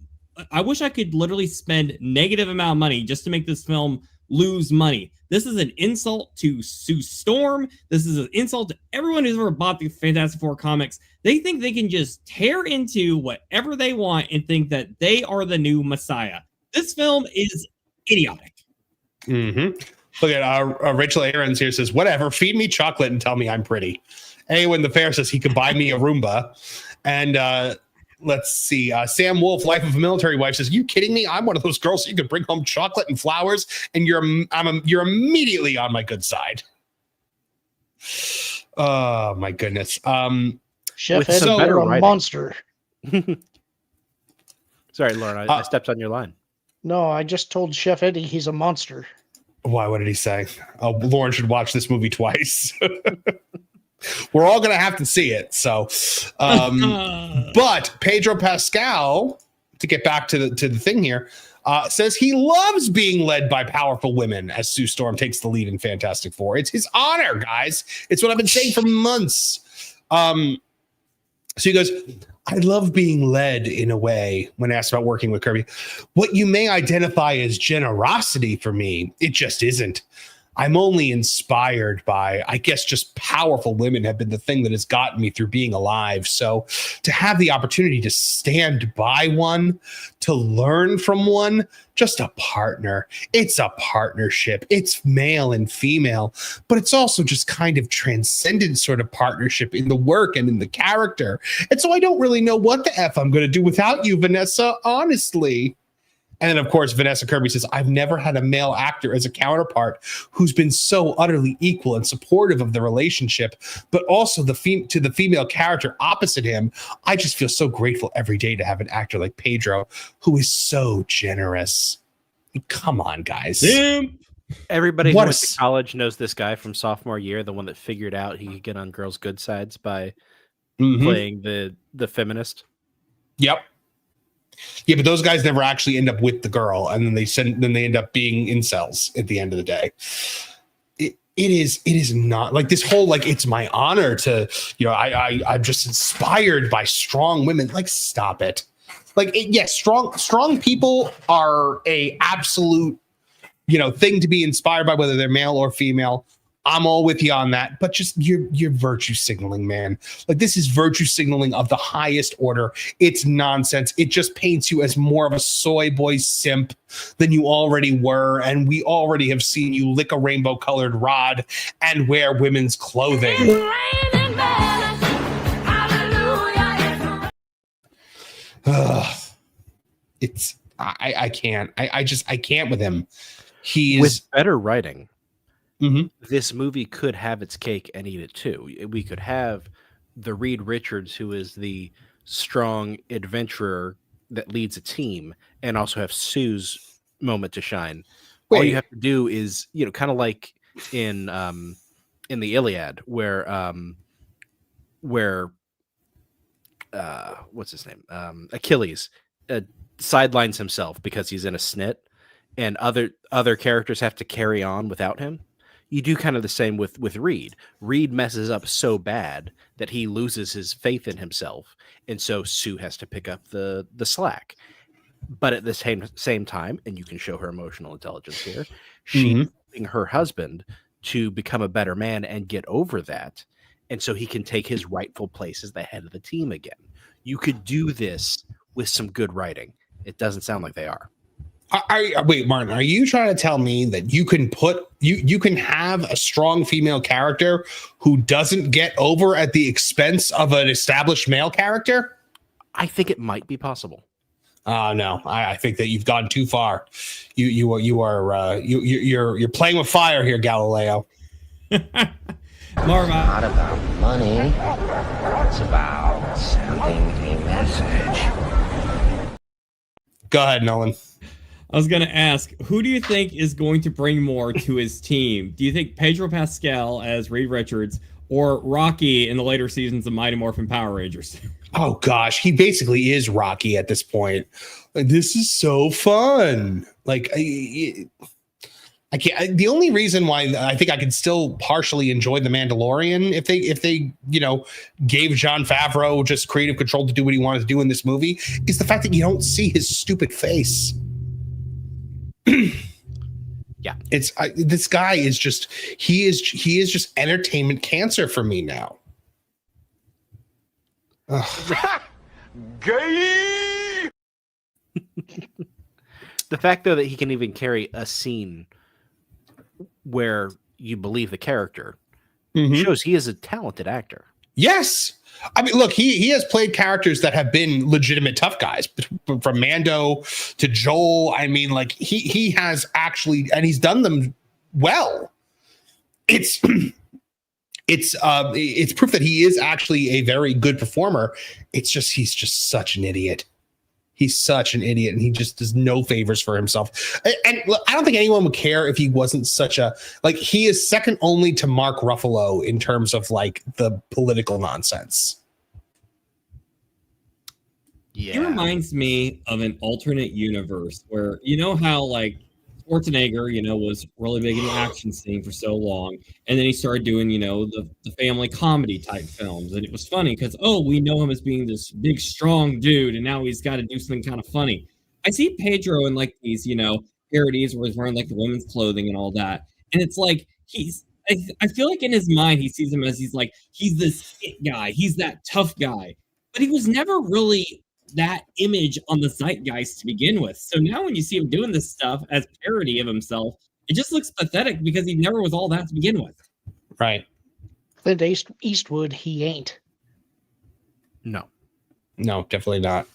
I wish I could literally spend negative amount of money just to make this film lose money. This is an insult to Sue Storm. This is an insult to everyone who's ever bought the Fantastic Four comics. They think they can just tear into whatever they want and think that they are the new Messiah. This film is idiotic. Mm-hmm. Look at Rachel Aarons here says, whatever, feed me chocolate and tell me I'm pretty. Anyone the Fair says he could buy me a Roomba. And let's see. Sam Wolf, Life of a Military Wife says, you kidding me? I'm one of those girls you could bring home chocolate and flowers and you're immediately on my good side. Oh my goodness. Chef Ed, you're a monster. Sorry, Lauren, I stepped on your line. No, I just told Chef Eddie he's a monster. Why? What did he say? Oh, Lauren should watch this movie twice. We're all going to have to see it. So, but Pedro Pascal, to get back to the thing here, says he loves being led by powerful women as Sue Storm takes the lead in Fantastic Four. It's his honor, guys. It's what I've been saying for months. So he goes, I love being led in a way when asked about working with Kirby. What you may identify as generosity for me, it just isn't. I'm only inspired by, I guess, just powerful women have been the thing that has gotten me through being alive. So to have the opportunity to stand by one, to learn from one, just a partner. It's a partnership. It's male and female, but it's also just kind of transcendent sort of partnership in the work and in the character. And so I don't really know what the F I'm going to do without you, Vanessa, honestly. And then, of course, Vanessa Kirby says, I've never had a male actor as a counterpart who's been so utterly equal and supportive of the relationship, but also to the female character opposite him. I just feel so grateful every day to have an actor like Pedro, who is so generous. Come on, guys. Everybody who went to college knows this guy from sophomore year, the one that figured out he could get on girls' good sides by playing the feminist. Yep. Yeah, but those guys never actually end up with the girl, and then they end up being incels at the end of the day. It is not like this whole like it's my honor to, you know, I'm just inspired by strong women. Like, stop it. Like, yes, strong people are a absolute, you know, thing to be inspired by, whether they're male or female. I'm all with you on that, but just you're virtue signaling, man. Like, this is virtue signaling of the highest order. It's nonsense. It just paints you as more of a soy boy simp than you already were, and we already have seen you lick a rainbow-colored rod and wear women's clothing. I can't. I can't with him. With better writing. This movie could have its cake and eat it too. We could have the Reed Richards, who is the strong adventurer that leads a team, and also have Sue's moment to shine. All you have to do is, you know, kind of like in the Iliad, where what's his name? Achilles sidelines himself because he's in a snit, and other characters have to carry on without him. You do kind of the same with Reed. Reed messes up so bad that he loses his faith in himself, and so Sue has to pick up the slack. But at the same time, and you can show her emotional intelligence here, she's helping her husband to become a better man and get over that, and so he can take his rightful place as the head of the team again. You could do this with some good writing. It doesn't sound like they are. Wait, Martin, are you trying to tell me that you can have a strong female character who doesn't get over at the expense of an established male character? I think it might be possible. No, I think that you've gone too far. You're playing with fire here, Galileo. Marvin, Not about money. It's about sending a message. Go ahead, Nolan. I was going to ask, who do you think is going to bring more to his team? Do you think Pedro Pascal as Reed Richards or Rocky in the later seasons of Mighty Morphin Power Rangers? Oh, gosh. He basically is Rocky at this point. Like, this is so fun. Like, I can't. The only reason why I think I could still partially enjoy The Mandalorian if they gave Jon Favreau just creative control to do what he wanted to do in this movie is the fact that you don't see his stupid face. Yeah, this guy is just he is just entertainment cancer for me now. Gay. The fact, though, that he can even carry a scene where you believe the character shows he is a talented actor. Yes. I mean, look, he has played characters that have been legitimate tough guys, from Mando to Joel. I mean, like he has actually, and he's done them well. It's proof that he is actually a very good performer. It's just he's just such an idiot. He's such an idiot, and he just does no favors for himself. And look, I don't think anyone would care if he wasn't such a, like, he is second only to Mark Ruffalo in terms of like the political nonsense. Yeah. It reminds me of an alternate universe where, you know how like Schwarzenegger, was really big in the action scene for so long. And then he started doing, the family comedy type films. And it was funny because, we know him as being this big, strong dude. And now he's got to do something kind of funny. I see Pedro in like these, parodies where he's wearing like the women's clothing and all that. And it's like, I feel like in his mind, he sees him as he's this it guy. He's that tough guy. But he was never really that image on the zeitgeist to begin with. So now when you see him doing this stuff as parody of himself, it just looks pathetic because he never was all that to begin with. Right. Clint Eastwood, he ain't. No, definitely not.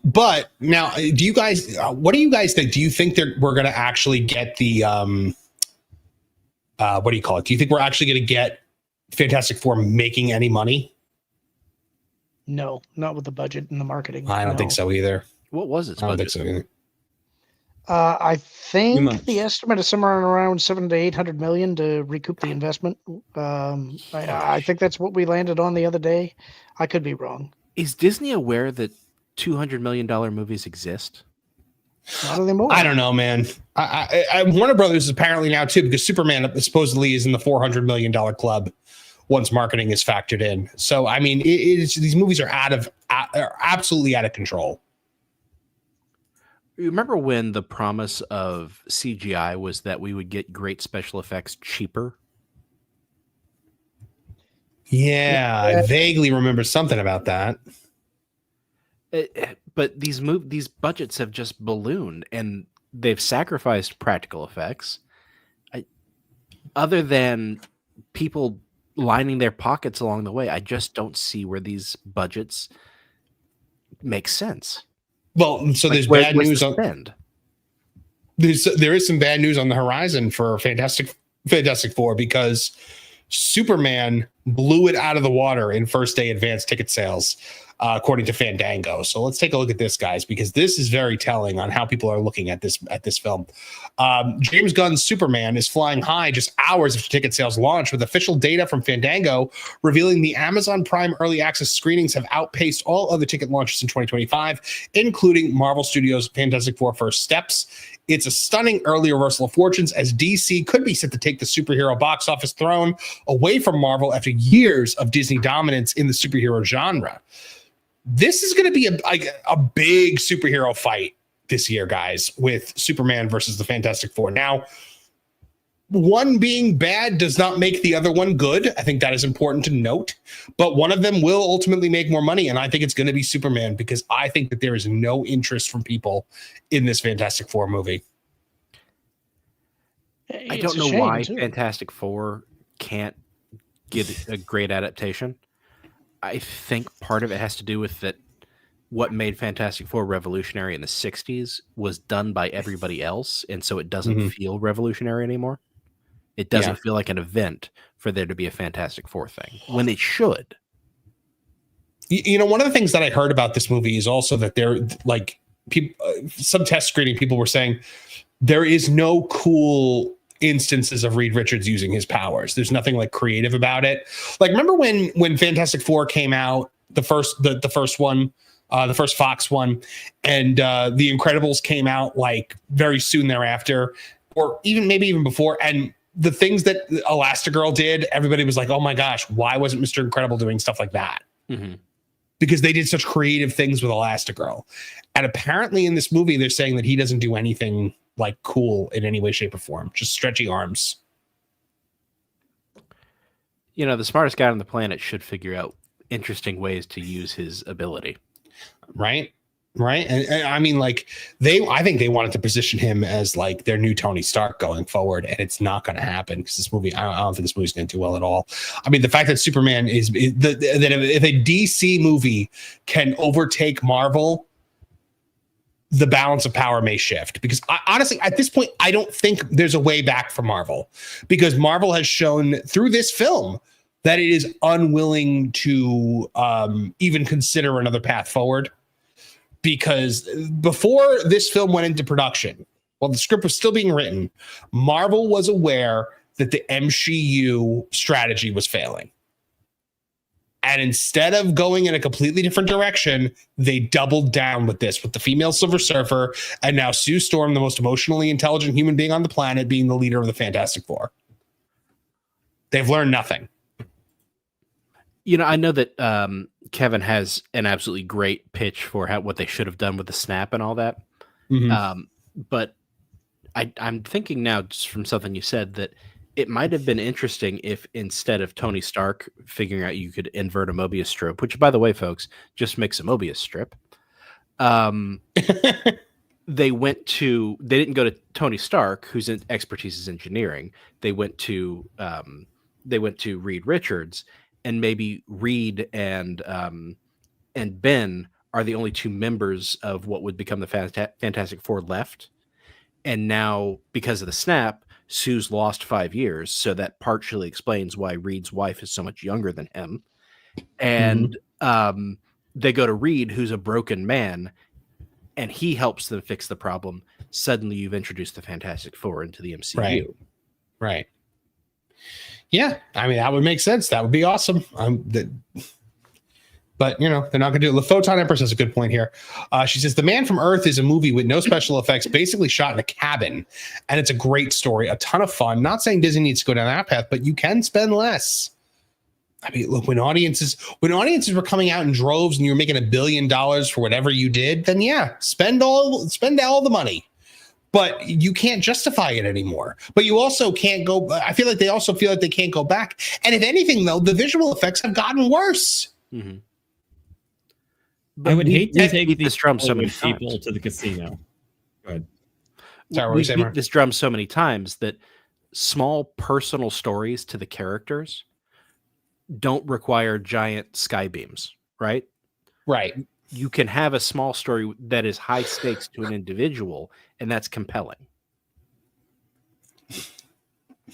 But now, do you guys? What do you guys think? Do you think that we're going to actually get the what do you call it? Do you think we're actually going to get Fantastic Four making any money? No, not with the budget and the marketing. I don't think so either. What was its budget? I don't think so either. I think the estimate is somewhere around 700 to 800 million to recoup the investment. I think that's what we landed on the other day. I could be wrong. Is Disney aware that $200 million movies exist? Not anymore. I don't know, man. I Warner Brothers is apparently now too, because Superman supposedly is in the $400 million club once marketing is factored in. So, I mean, these movies are absolutely out of control. Remember when the promise of CGI was that we would get great special effects cheaper? Yeah, I vaguely remember something about that. But these budgets have just ballooned, and they've sacrificed practical effects. Other than people lining their pockets along the way, I just don't see where these budgets make sense. Well, so there's bad news on. There is some bad news on the horizon for Fantastic Four, because Superman blew it out of the water in first day advance ticket sales, according to Fandango. So let's take a look at this, guys, because this is very telling on how people are looking at this film. James Gunn's Superman is flying high just hours after ticket sales launch, with official data from Fandango revealing the Amazon Prime early access screenings have outpaced all other ticket launches in 2025, including Marvel Studios' Fantastic Four: First Steps. It's a stunning early reversal of fortunes, as DC could be set to take the superhero box office throne away from Marvel after years of Disney dominance in the superhero genre. This is going to be a big superhero fight this year, guys, with Superman versus the Fantastic Four. Now, one being bad does not make the other one good. I think that is important to note. But one of them will ultimately make more money, and I think it's going to be Superman because I think that there is no interest from people in this Fantastic Four movie. I don't know why Fantastic Four can't get a great adaptation. I think part of it has to do with that what made Fantastic Four revolutionary in the 60s was done by everybody else, and so it doesn't feel revolutionary anymore. It doesn't feel like an event for there to be a Fantastic Four thing, when it should. You know, one of the things that I heard about this movie is also that there, like, people, some test screening people were saying there is no cool instances of Reed Richards using his powers. There's nothing like creative about it. Like, remember when Fantastic Four came out, the first one, the first Fox one, and The Incredibles came out like very soon thereafter, or maybe even before. And the things that Elastigirl did, everybody was like, "Oh my gosh, why wasn't Mr. Incredible doing stuff like that?" Because they did such creative things with Elastigirl. And apparently in this movie, they're saying that he doesn't do anything like cool in any way, shape, or form. Just stretchy arms. You know, the smartest guy on the planet should figure out interesting ways to use his ability. Right. And I mean, like, I think they wanted to position him as like their new Tony Stark going forward, and it's not going to happen because this movie, I don't think this movie's going to do well at all. I mean, the fact that Superman is that if a DC movie can overtake Marvel, the balance of power may shift, because honestly, at this point, I don't think there's a way back for Marvel, because Marvel has shown through this film that it is unwilling to even consider another path forward. Because before this film went into production, while the script was still being written, Marvel was aware that the MCU strategy was failing. And instead of going in a completely different direction, they doubled down with this, with the female Silver Surfer, and now Sue Storm, the most emotionally intelligent human being on the planet, being the leader of the Fantastic Four. They've learned nothing. You know, I know that Kevin has an absolutely great pitch for what they should have done with the snap and all that. But I'm thinking now, just from something you said, that it might have been interesting if instead of Tony Stark figuring out you could invert a Mobius strip, which, by the way, folks, just makes a Mobius strip. They didn't go to Tony Stark, whose expertise is engineering. They went to Reed Richards. And maybe Reed and Ben are the only two members of what would become the Fantastic Four left. And now, because of the snap, Sue's lost 5 years. So that partially explains why Reed's wife is so much younger than him. And they go to Reed, who's a broken man, and he helps them fix the problem. Suddenly, you've introduced the Fantastic Four into the MCU. Right. Yeah, I mean, that would make sense. That would be awesome. But, you know, they're not going to do it. The Photon Empress has a good point here. She says, The Man from Earth is a movie with no special effects, basically shot in a cabin. And it's a great story, a ton of fun. Not saying Disney needs to go down that path, but you can spend less. I mean, look, when audiences were coming out in droves and you were making $1 billion for whatever you did, then yeah, spend all the money. But you can't justify it anymore. But you also can't go. I feel like they also feel like they can't go back. And if anything, though, the visual effects have gotten worse. I would hate to take this drum so many people to the casino. Go ahead. Sorry, we beat this drum so many times that small personal stories to the characters don't require giant sky beams, right? Right. You can have a small story that is high stakes to an individual, and that's compelling.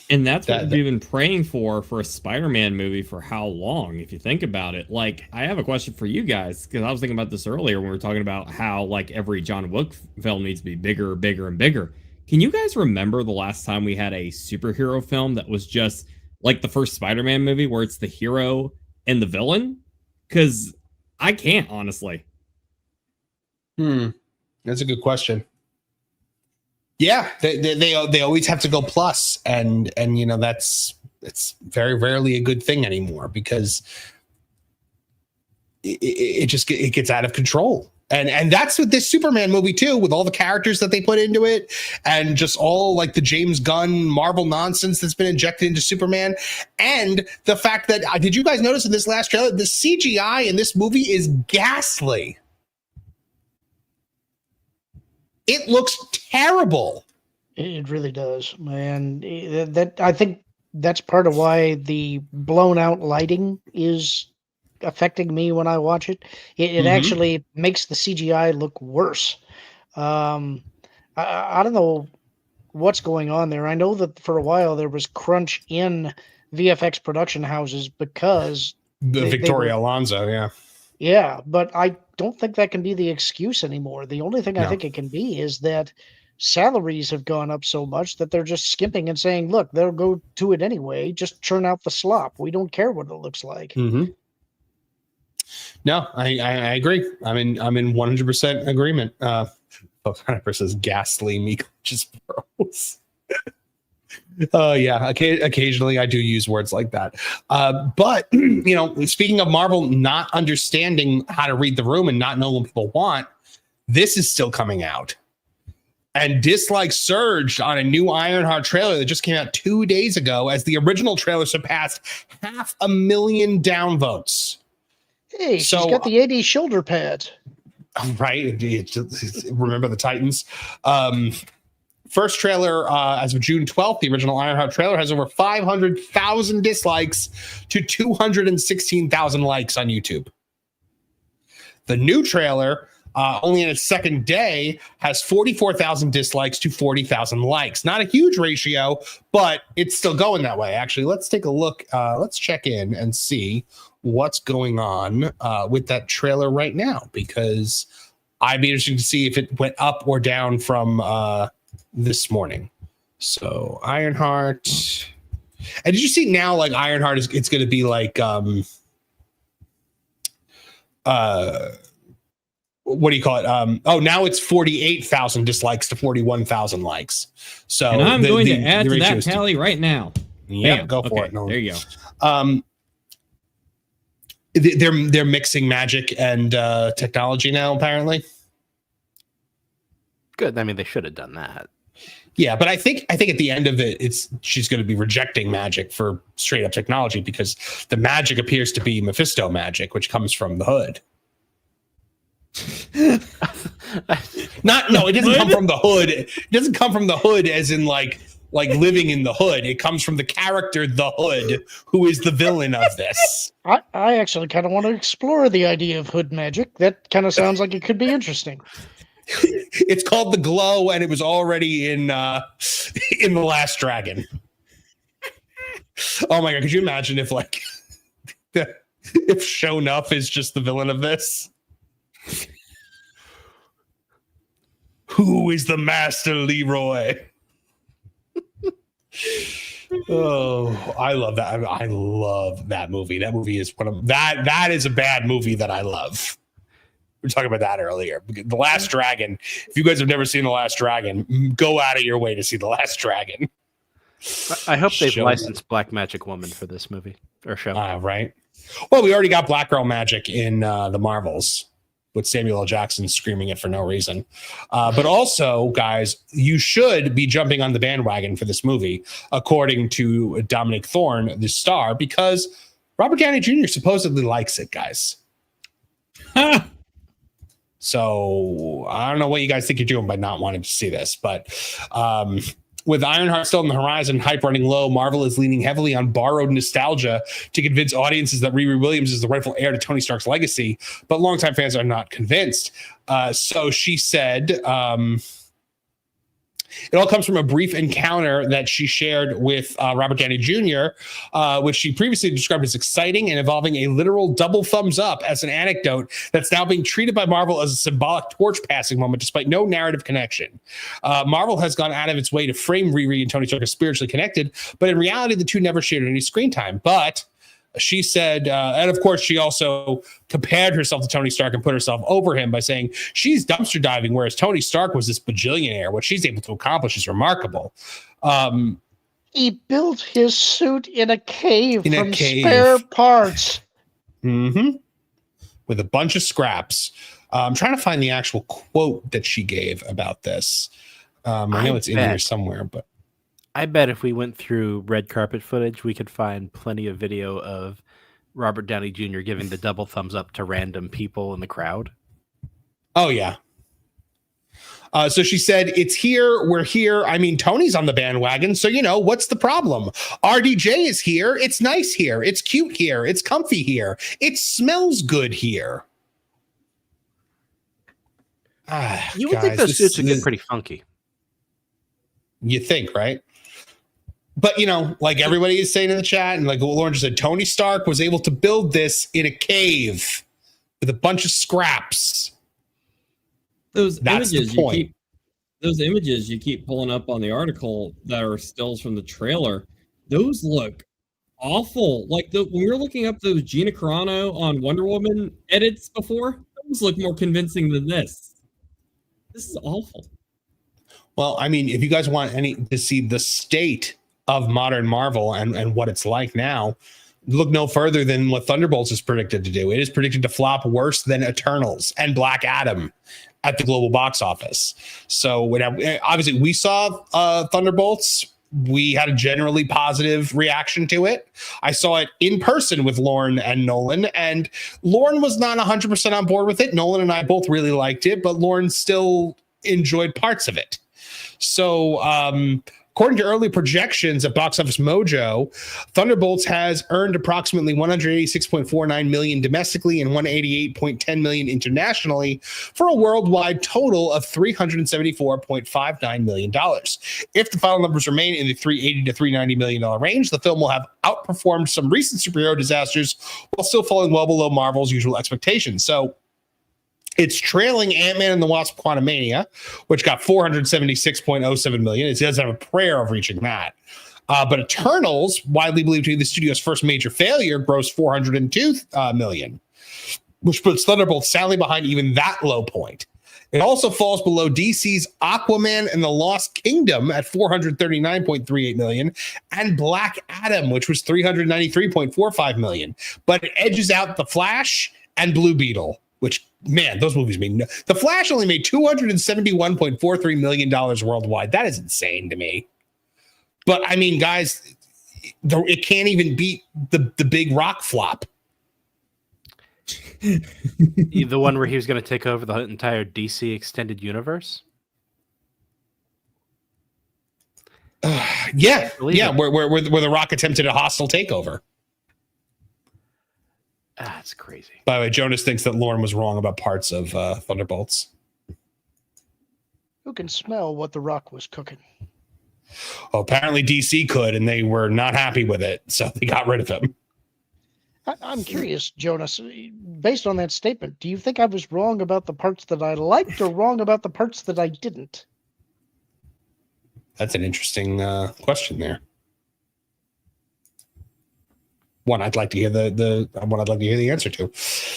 And that's what we've been praying for a Spider-Man movie for how long, if you think about it. Like, I have a question for you guys, because I was thinking about this earlier when we were talking about how, like, every John Wick film needs to be bigger, bigger, and bigger. Can you guys remember the last time we had a superhero film that was just like the first Spider-Man movie where it's the hero and the villain? Because I can't, honestly. That's a good question. Yeah, they always have to go plus, and you know it's very rarely a good thing anymore, because it gets out of control. And that's with this Superman movie too, with all the characters that they put into it, and just all like the James Gunn Marvel nonsense that's been injected into Superman, and the fact that did you guys notice in this last trailer the CGI in this movie is ghastly? It looks terrible. It really does, man. That I think that's part of why the blown out lighting is affecting me when I watch it. It actually makes the CGI look worse. I don't know what's going on there. I know that for a while there was crunch in VFX production houses because Victoria Alonso, yeah. Yeah, but I don't think that can be the excuse anymore. The only thing I think it can be is that salaries have gone up so much that they're just skimping and saying, look, they'll go to it anyway. Just churn out the slop. We don't care what it looks like. No, I agree. I'm in 100% agreement. Piper says ghastly Meek just bros. Yeah, occasionally I do use words like that. But you know, speaking of Marvel not understanding how to read the room and not know what people want, this is still coming out. And dislikes surged on a new Ironheart trailer that just came out 2 days ago as the original trailer surpassed 500,000 downvotes. Hey, she's got the 80 shoulder pads. Right. Remember the Titans. First trailer as of June 12th, the original Ironheart trailer has over 500,000 dislikes to 216,000 likes on YouTube. The new trailer, only in its second day, has 44,000 dislikes to 40,000 likes. Not a huge ratio, but it's still going that way. Actually, let's take a look. Let's check in and see what's going on with that trailer right now, because I'd be interested to see if it went up or down from this morning. So Ironheart, and did you see now like Ironheart is it's going to be like what do you call it? Oh, now it's 48,000 dislikes to 41,000 likes. So and I'm going to add to that tally right now. Yeah, go for it. No. There you go. They're mixing magic and technology now, apparently. Good. I mean, they should have done that. Yeah, but I think at the end of it, she's going to be rejecting magic for straight up technology, because the magic appears to be Mephisto magic, which comes from the hood. It doesn't come from the hood. It doesn't come from the hood as in like living in the hood. It comes from the character the Hood, who is the villain of this. I actually kind of want to explore the idea of hood magic. That kind of sounds like it could be interesting. It's called the Glow, and it was already in The Last Dragon. Oh my god, could you imagine if Shonuff is just the villain of this? Who is the Master Leroy? Oh, I love that. I love that movie. That movie is that is a bad movie that I love. We were talking about that earlier. The Last Dragon. If you guys have never seen The Last Dragon, go out of your way to see The Last Dragon. I hope they've licensed Black Magic Woman for this movie or show. Right. Well, we already got Black Girl Magic in the Marvels, with Samuel L. Jackson screaming it for no reason. But also, guys, you should be jumping on the bandwagon for this movie, according to Dominic Thorne, the star, because Robert Downey Jr. supposedly likes it, guys. So I don't know what you guys think you're doing by not wanting to see this, but with Ironheart still on the horizon, hype running low, Marvel is leaning heavily on borrowed nostalgia to convince audiences that Riri Williams is the rightful heir to Tony Stark's legacy, but longtime fans are not convinced. So she said, it all comes from a brief encounter that she shared with Robert Downey Jr., which she previously described as exciting and involving a literal double thumbs up as an anecdote that's now being treated by Marvel as a symbolic torch passing moment despite no narrative connection. Marvel has gone out of its way to frame Riri and Tony Stark as spiritually connected, but in reality, the two never shared any screen time. But she said, and of course, she also compared herself to Tony Stark and put herself over him by saying she's dumpster diving, whereas Tony Stark was this bajillionaire. What she's able to accomplish is remarkable. He built his suit in a cave from spare parts. Mm-hmm. With a bunch of scraps. I'm trying to find the actual quote that she gave about this. I know it's in here somewhere, but I bet if we went through red carpet footage, we could find plenty of video of Robert Downey Jr. giving the double thumbs up to random people in the crowd. Oh, yeah. So she said, it's here. We're here. I mean, Tony's on the bandwagon. So, what's the problem? RDJ is here. It's nice here. It's cute here. It's comfy here. It smells good here. You would think those suits would get pretty funky. You think, right? But, like everybody is saying in the chat, and like Lauren just said, Tony Stark was able to build this in a cave with a bunch of scraps. That's the point. Those images you keep pulling up on the article that are stills from the trailer, those look awful. Like when we were looking up those Gina Carano on Wonder Woman edits before, those look more convincing than this. This is awful. Well, I mean, if you guys want to see the state of modern Marvel and what it's like now, look no further than what Thunderbolts is predicted to do. It is predicted to flop worse than Eternals and Black Adam at the global box office. So obviously we saw Thunderbolts. We had a generally positive reaction to it. I saw it in person with Lauren and Nolan, and Lauren was not 100% on board with it. Nolan and I both really liked it, but Lauren still enjoyed parts of it. So, according to early projections at Box Office Mojo, Thunderbolts has earned approximately $186.49 million domestically and $188.10 million internationally for a worldwide total of $374.59 million. If the final numbers remain in the $380 to $390 million range, the film will have outperformed some recent superhero disasters while still falling well below Marvel's usual expectations. So, it's trailing Ant-Man and the Wasp: Quantumania, which got $476.07 million. It does have a prayer of reaching that. But Eternals, widely believed to be the studio's first major failure, grossed $402 million, which puts Thunderbolts soundly behind even that low point. It also falls below DC's Aquaman and the Lost Kingdom at $439.38 million, and Black Adam, which was $393.45 million. But it edges out The Flash and Blue Beetle, which, man, those movies mean The Flash only made $271.43 million worldwide. That is insane to me. But I mean, guys, it can't even beat the big rock flop. The one where he was going to take over the entire DC extended universe? Yeah, where the Rock attempted a hostile takeover. That's crazy. By the way, Jonas thinks that Lauren was wrong about parts of Thunderbolts. Who can smell what the Rock was cooking? Well, apparently DC could, and they were not happy with it, so they got rid of him. I'm curious, Jonas, based on that statement, do you think I was wrong about the parts that I liked or wrong about the parts that I didn't? That's an interesting question there. One I'd like to hear the answer to.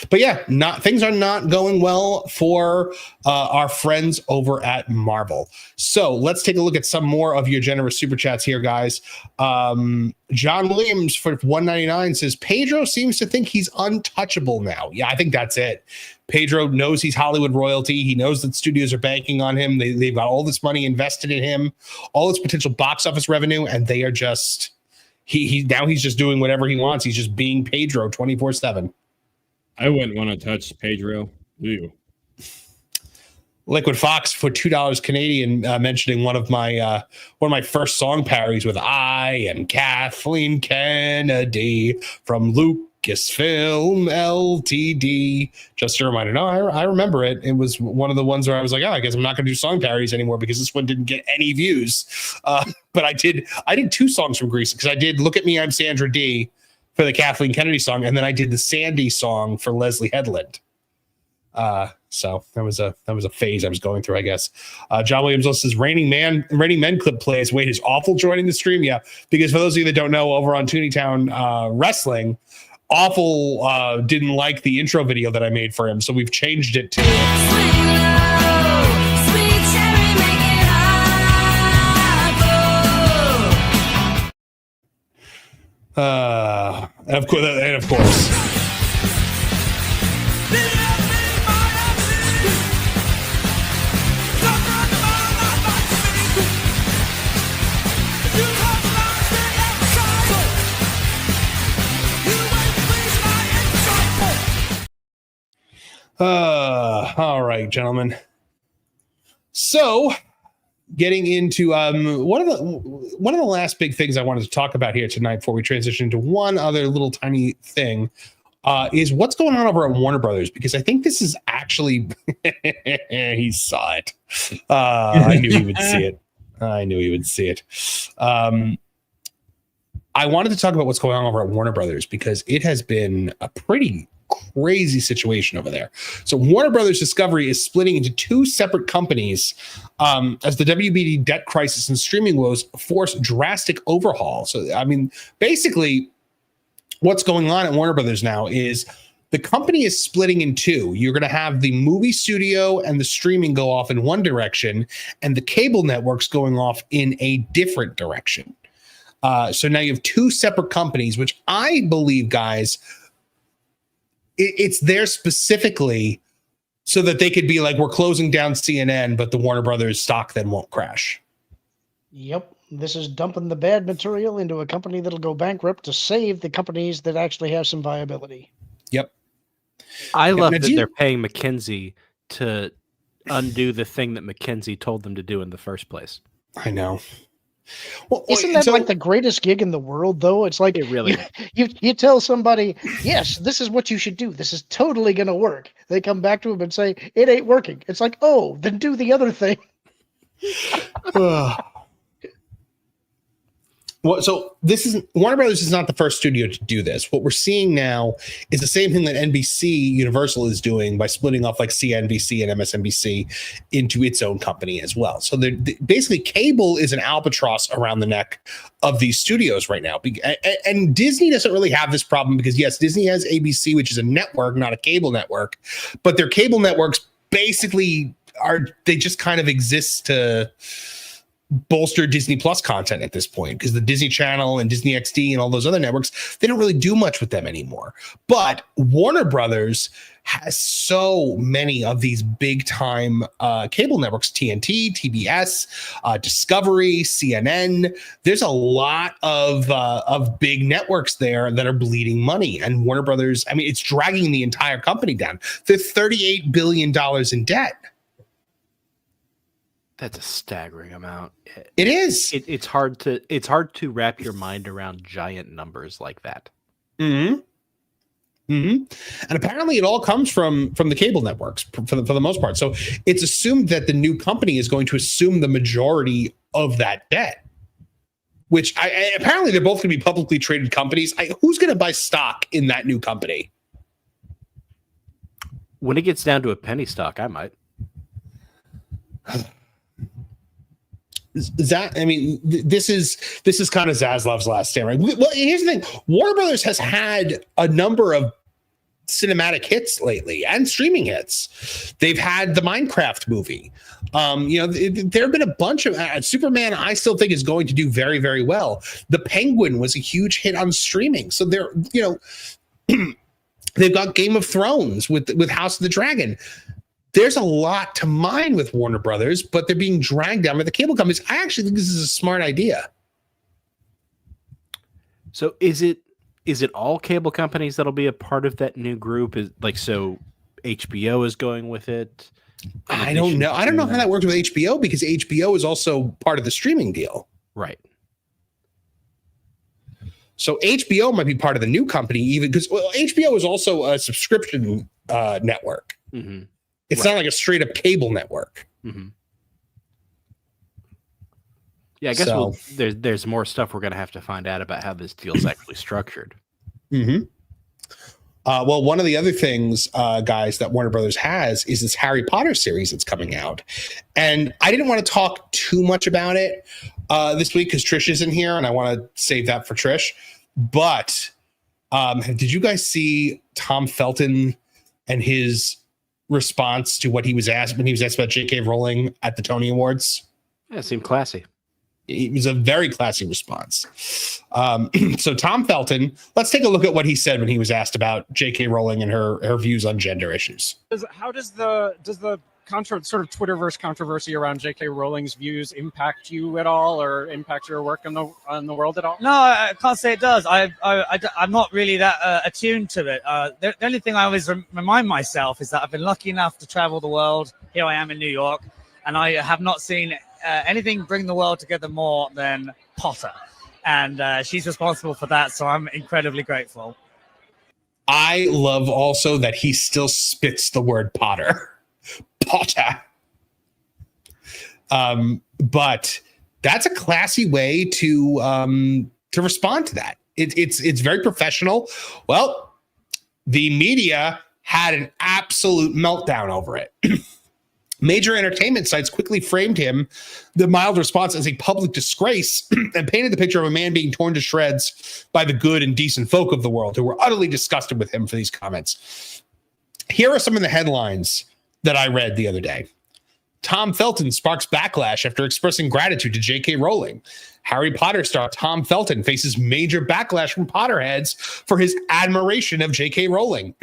But yeah, things are not going well for our friends over at Marvel. So let's take a look at some more of your generous super chats here, guys. John Williams for $1.99 says Pedro seems to think he's untouchable now. Yeah, I think that's it. Pedro knows he's Hollywood royalty. He knows that studios are banking on him. They've got all this money invested in him, all this potential box office revenue, and they are just he's just doing whatever he wants. He's just being Pedro 24/7. I wouldn't want to touch Pedro. Ew. Liquid Fox for $2 Canadian, mentioning one of my first song parodies with "I am Kathleen Kennedy from Lucasfilm Ltd." Just a reminder. No, I remember it. It was one of the ones where I was like, I guess I'm not going to do song parodies anymore because this one didn't get any views. But I did 2 songs from Grease, because I did "Look at Me, I'm Sandra D" for the Kathleen Kennedy song, and then I did the Sandy song for Leslie Headland. So that was a phase I was going through, I guess. John Williams also says Raining Men clip plays. Wait, is Awful joining the stream? Yeah, because for those of you that don't know, over on Tooney Town Wrestling, Awful didn't like the intro video that I made for him, so we've changed it to and of course. All right, gentlemen. So, getting into one of the last big things I wanted to talk about here tonight before we transition to one other little tiny thing is what's going on over at Warner Brothers, because I think this is actually he saw it. I knew he would see it. I wanted to talk about what's going on over at Warner Brothers because it has been a pretty crazy situation over there. So Warner Brothers Discovery is splitting into two separate companies as the WBD debt crisis and streaming woes force drastic overhaul. So, I mean, basically what's going on at Warner Brothers now is the company is splitting in two. You're going to have the movie studio and the streaming go off in one direction and the cable networks going off in a different direction. So now you have two separate companies, which I believe, guys, it's there specifically so that they could be like, we're closing down CNN, but the Warner Brothers stock then won't crash. Yep. This is dumping the bad material into a company that'll go bankrupt to save the companies that actually have some viability. Yep. I love that they're paying McKinsey to undo the thing that McKinsey told them to do in the first place. I know. Well, isn't that like the greatest gig in the world, though? It's like, it really you tell somebody, yes, this is what you should do. This is totally going to work. They come back to him and say, it ain't working. It's like, oh, then do the other thing. Well, so this is Warner Brothers is not the first studio to do this. What we're seeing now is the same thing that NBC Universal is doing by splitting off like CNBC and MSNBC into its own company as well. So basically cable is an albatross around the neck of these studios right now. And Disney doesn't really have this problem because, yes, Disney has ABC, which is a network, not a cable network. But their cable networks basically they just kind of exist to bolster Disney Plus content at this point, because the Disney Channel and Disney XD and all those other networks, they don't really do much with them anymore. But Warner Brothers has so many of these big time cable networks: TNT, TBS, Discovery, CNN. There's a lot of big networks there that are bleeding money, and Warner Brothers, I mean, it's dragging the entire company down. They're $38 billion in debt. That's a staggering amount. It is. It's hard to wrap your mind around giant numbers like that. Mm-hmm. Mm-hmm. And apparently it all comes from the cable networks for the most part. So it's assumed that the new company is going to assume the majority of that debt, which apparently they're both going to be publicly traded companies. Who's going to buy stock in that new company? When it gets down to a penny stock, I might. This is kind of Zaslav's last stand, right? Well, here's the thing: Warner Brothers has had a number of cinematic hits lately and streaming hits. They've had the Minecraft movie. There have been a bunch of Superman. I still think is going to do very, very well. The Penguin was a huge hit on streaming, so they're they've got Game of Thrones with House of the Dragon. There's a lot to mine with Warner Brothers, but they're being dragged down by the cable companies. I actually think this is a smart idea. So is it all cable companies that'll be a part of that new group? So HBO is going with it? I don't know. I don't know how that works with HBO, because HBO is also part of the streaming deal. Right. So HBO might be part of the new company, even because HBO is also a subscription network. Mm-hmm. It's not like a straight up cable network. Mm-hmm. Yeah, I guess there's more stuff we're going to have to find out about how this deal is actually structured. Mm-hmm. Well, one of the other things, guys, that Warner Brothers has is this Harry Potter series that's coming out. And I didn't want to talk too much about it this week because Trish isn't here, and I want to save that for Trish. But did you guys see Tom Felton and his response to what he was asked when he was asked about J.K. Rowling at the Tony Awards? Yeah, it seemed classy. It was a very classy response. So Tom Felton, let's take a look at what he said when he was asked about J.K. Rowling and her views on gender issues. How does the sort of Twitterverse controversy around J.K. Rowling's views impact you at all, or impact your work on the world at all? No, I can't say it does. I'm not really that attuned to it. The only thing I always remind myself is that I've been lucky enough to travel the world. Here I am in New York, and I have not seen anything bring the world together more than Potter. And she's responsible for that, so I'm incredibly grateful. I love also that he still spits the word Potter. Potter. But that's a classy way to respond to that. It's very professional. Well, the media had an absolute meltdown over it. Major entertainment sites quickly framed the mild response as a public disgrace and painted the picture of a man being torn to shreds by the good and decent folk of the world who were utterly disgusted with him for these comments. Here are some of the headlines that I read the other day. Tom Felton sparks backlash after expressing gratitude to J.K. Rowling. Harry Potter star Tom Felton faces major backlash from Potterheads for his admiration of J.K. Rowling.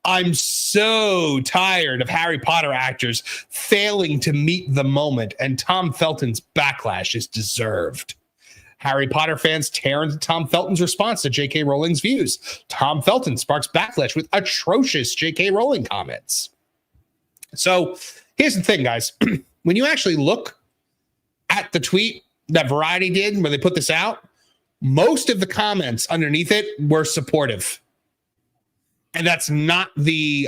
I'm so tired of Harry Potter actors failing to meet the moment, and Tom Felton's backlash is deserved. Harry Potter fans tear into Tom Felton's response to J.K. Rowling's views. Tom Felton sparks backlash with atrocious J.K. Rowling comments. So here's the thing, guys. When you actually look at the tweet that Variety did when they put this out, most of the comments underneath it were supportive. And that's not the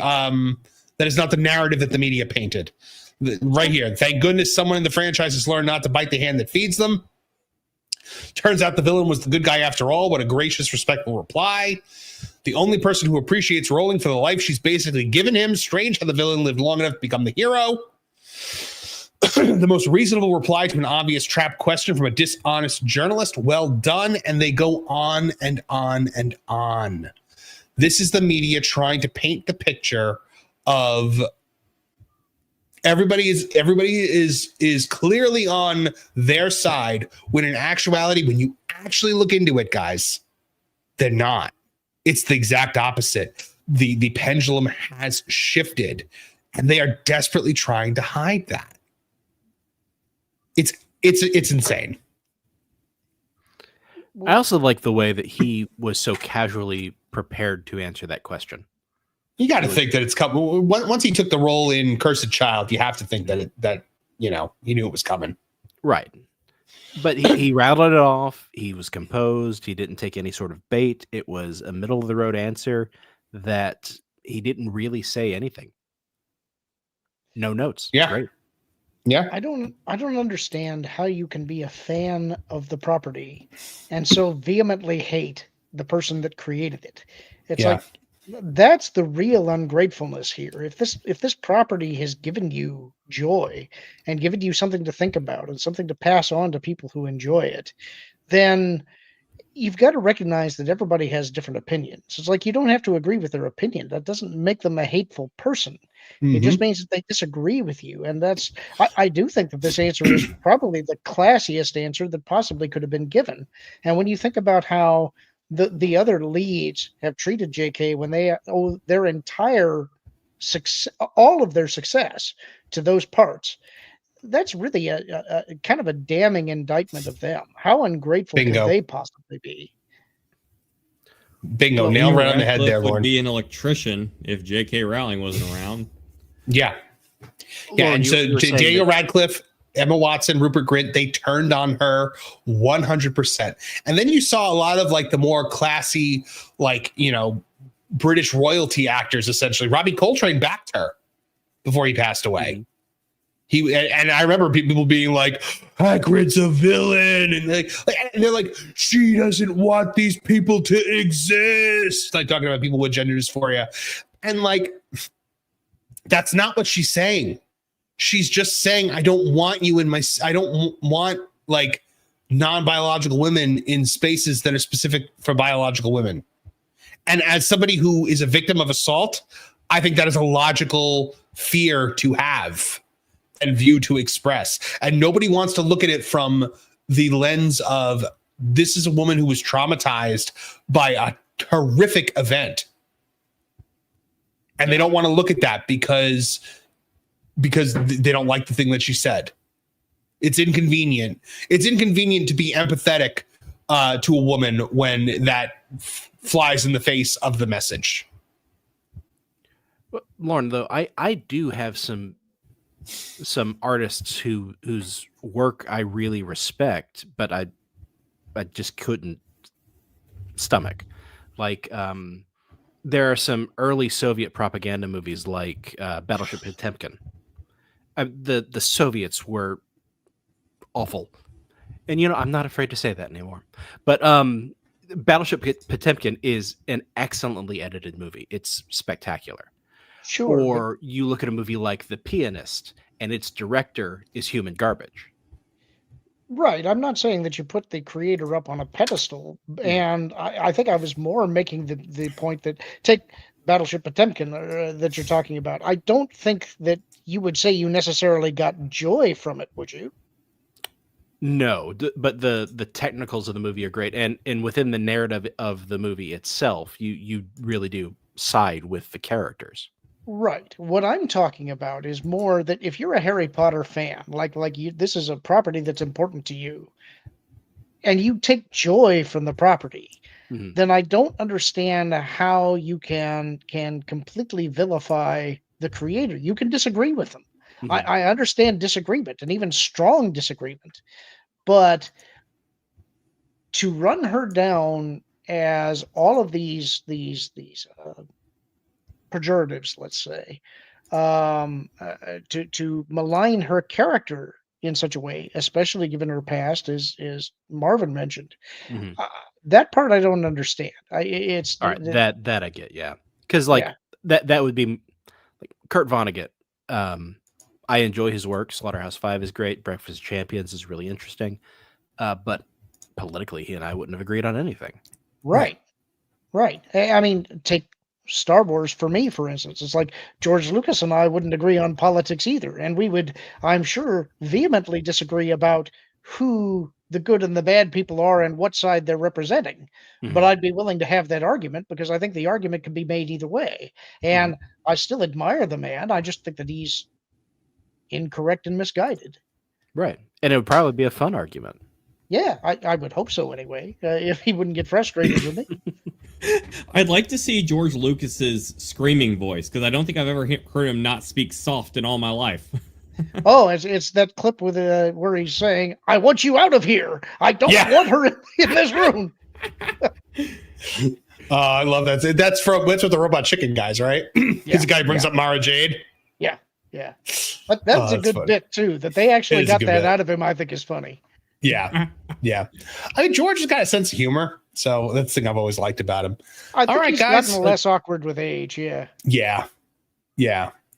narrative that the media painted. Right here. Thank goodness someone in the franchise has learned not to bite the hand that feeds them. Turns out the villain was the good guy after all. What a gracious, respectful reply. The only person who appreciates Rowling for the life she's basically given him. Strange how the villain lived long enough to become the hero. The most reasonable reply to an obvious trap question from a dishonest journalist. Well done. And they go on and on and on. This is the media trying to paint the picture of everybody is clearly on their side, when in actuality, when you actually look into it, guys, they're not. It's the exact opposite. The pendulum has shifted, and they are desperately trying to hide that. It's insane. I also like the way that he was so casually prepared to answer that question. You got to think that it's coming. Once he took the role in Cursed Child, you have to think that he knew it was coming. Right. But he rattled it off. He was composed. He didn't take any sort of bait. It was a middle of the road answer that he didn't really say anything. No notes. Yeah. Great. Yeah. I don't understand how you can be a fan of the property and so vehemently hate the person that created it. It's like, that's the real ungratefulness here. If this property has given you joy and given you something to think about and something to pass on to people who enjoy it, then you've got to recognize that everybody has different opinions. It's like, you don't have to agree with their opinion. That doesn't make them a hateful person. Mm-hmm. It just means that they disagree with you. And that's, I do think that this answer is probably the classiest answer that possibly could have been given. And when you think about how the other leads have treated JK when they owe their entire success, all of their success to those parts, that's really a kind of a damning indictment of them. How ungrateful could they possibly be? Bingo, nail right on the head there, would Lauren. Be an electrician if J.K. Rowling wasn't around. Yeah. Yeah, and so Daniel Radcliffe, Emma Watson, Rupert Grint, they turned on her 100%. And then you saw a lot of like the more classy, like, British royalty actors, essentially. Robbie Coltrane backed her before he passed away. And I remember people being like, Hagrid's a villain. And they're like, she doesn't want these people to exist. Like talking about people with gender dysphoria. And like, that's not what she's saying. She's just saying, I don't want you I don't want like non-biological women in spaces that are specific for biological women. And as somebody who is a victim of assault, I think that is a logical fear to have and view to express. And nobody wants to look at it from the lens of, this is a woman who was traumatized by a horrific event. And they don't want to look at that because because they don't like the thing that she said. It's inconvenient. It's inconvenient to be empathetic to a woman when that flies in the face of the message. Lauren, though, I do have some artists whose work I really respect, but I just couldn't stomach. Like, there are some early Soviet propaganda movies like Battleship Potemkin. The Soviets were awful. And, I'm not afraid to say that anymore. But Battleship Potemkin is an excellently edited movie. It's spectacular. Sure. Or you look at a movie like The Pianist, and its director is human garbage. Right. I'm not saying that you put the creator up on a pedestal. And I think I was more making the point that take Battleship Potemkin that you're talking about. I don't think that you would say you necessarily got joy from it, would you? No, but the technicals of the movie are great. And within the narrative of the movie itself, you really do side with the characters. Right. What I'm talking about is more that if you're a Harry Potter fan, like you, this is a property that's important to you, and you take joy from the property, then I don't understand how you can completely vilify the creator. You can disagree with them. I understand disagreement and even strong disagreement, but to run her down as all of these pejoratives, let's say, to malign her character in such a way, especially given her past, as Marvin mentioned, that part I don't understand. It's all right. That I get, yeah, because that would be like Kurt Vonnegut. I enjoy his work. Slaughterhouse-Five is great. Breakfast of Champions is really interesting, but politically, he and I wouldn't have agreed on anything. Right. I mean, take Star Wars for me, for instance. It's like George Lucas and I wouldn't agree on politics either. And we would, I'm sure, vehemently disagree about who the good and the bad people are and what side they're representing. But I'd be willing to have that argument because I think the argument can be made either way. And I still admire the man. I just think that he's incorrect and misguided. Right. And it would probably be a fun argument. Yeah, I would hope so anyway, if he wouldn't get frustrated with me. I'd like to see George Lucas's screaming voice, because I don't think I've ever heard him not speak soft in all my life. Oh, it's that clip with where he's saying, "I want you out of here. I don't want her in this room." I love that. That's with the Robot Chicken guys, right? This guy brings up Mara Jade. Yeah. But that's a good bit too. That they actually got that out of him, I think is funny. Yeah. I mean, George has got a sense of humor, so that's the thing I've always liked about him. I think right, he's guys. gotten less awkward with age. Yeah.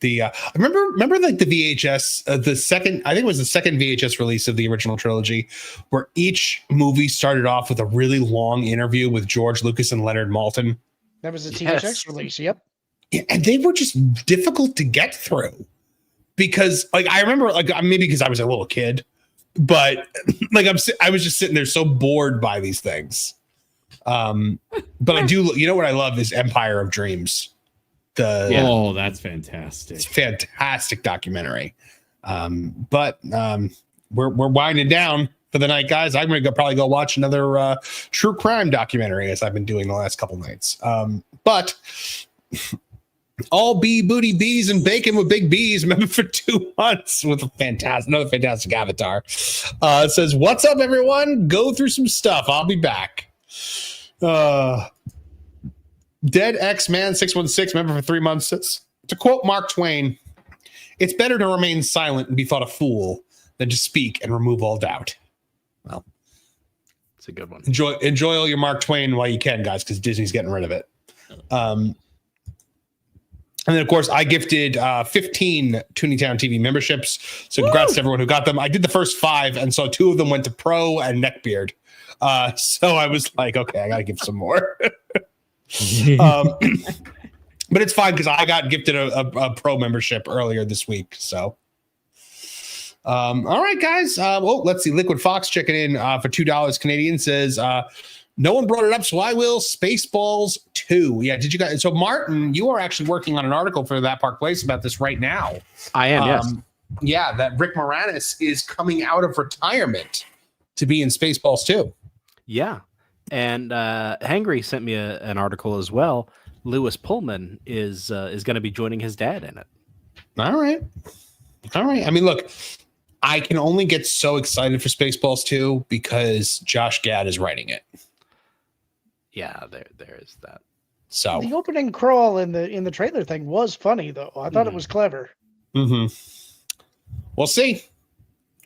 The I remember like the VHS, the second VHS release of the original trilogy, where each movie started off with a really long interview with George Lucas and Leonard Maltin. That was the THX release. Yep. Yeah, and they were just difficult to get through because, like, I remember, like, maybe because I was a little kid, but like I was just sitting there so bored by these things. But I do, what I love is Empire of Dreams. Oh, that's fantastic! It's a fantastic documentary. But we're winding down for the night, guys. I'm going to probably go watch another true crime documentary as I've been doing the last couple nights. But all bee booty bees and bacon with big B's, remember, for 2 months with another fantastic avatar. It says, "What's up, everyone? Go through some stuff. I'll be back." Dead X-Man 616, member for 3 months, says, to quote Mark Twain, "It's better to remain silent and be thought a fool than to speak and remove all doubt." Well, it's a good one. Enjoy all your Mark Twain while you can, guys, because Disney's getting rid of it. And then, of course, I gifted 15 Tooney Town TV memberships. So congrats to everyone who got them. I did the first 5, and so 2 of them went to Pro and Neckbeard. So I was like, okay, I got to give some more. But it's fine because I got gifted a Pro membership earlier this week. So, all right, guys. Let's see. Liquid Fox checking in for $2 Canadian says, No one brought it up, so I will. Spaceballs 2. Yeah, did you guys? So, Martin, you are actually working on an article for That Park Place about this right now. I am, yes. Yeah, that Rick Moranis is coming out of retirement to be in Spaceballs 2. Yeah. And Hangry sent me an article as well. Lewis Pullman is going to be joining his dad in it. All right. I mean, look, I can only get so excited for Spaceballs 2 because Josh Gad is writing it. Yeah, there is that. So the opening crawl in the trailer thing was funny, though. I thought it was clever. Mm-hmm. We'll see.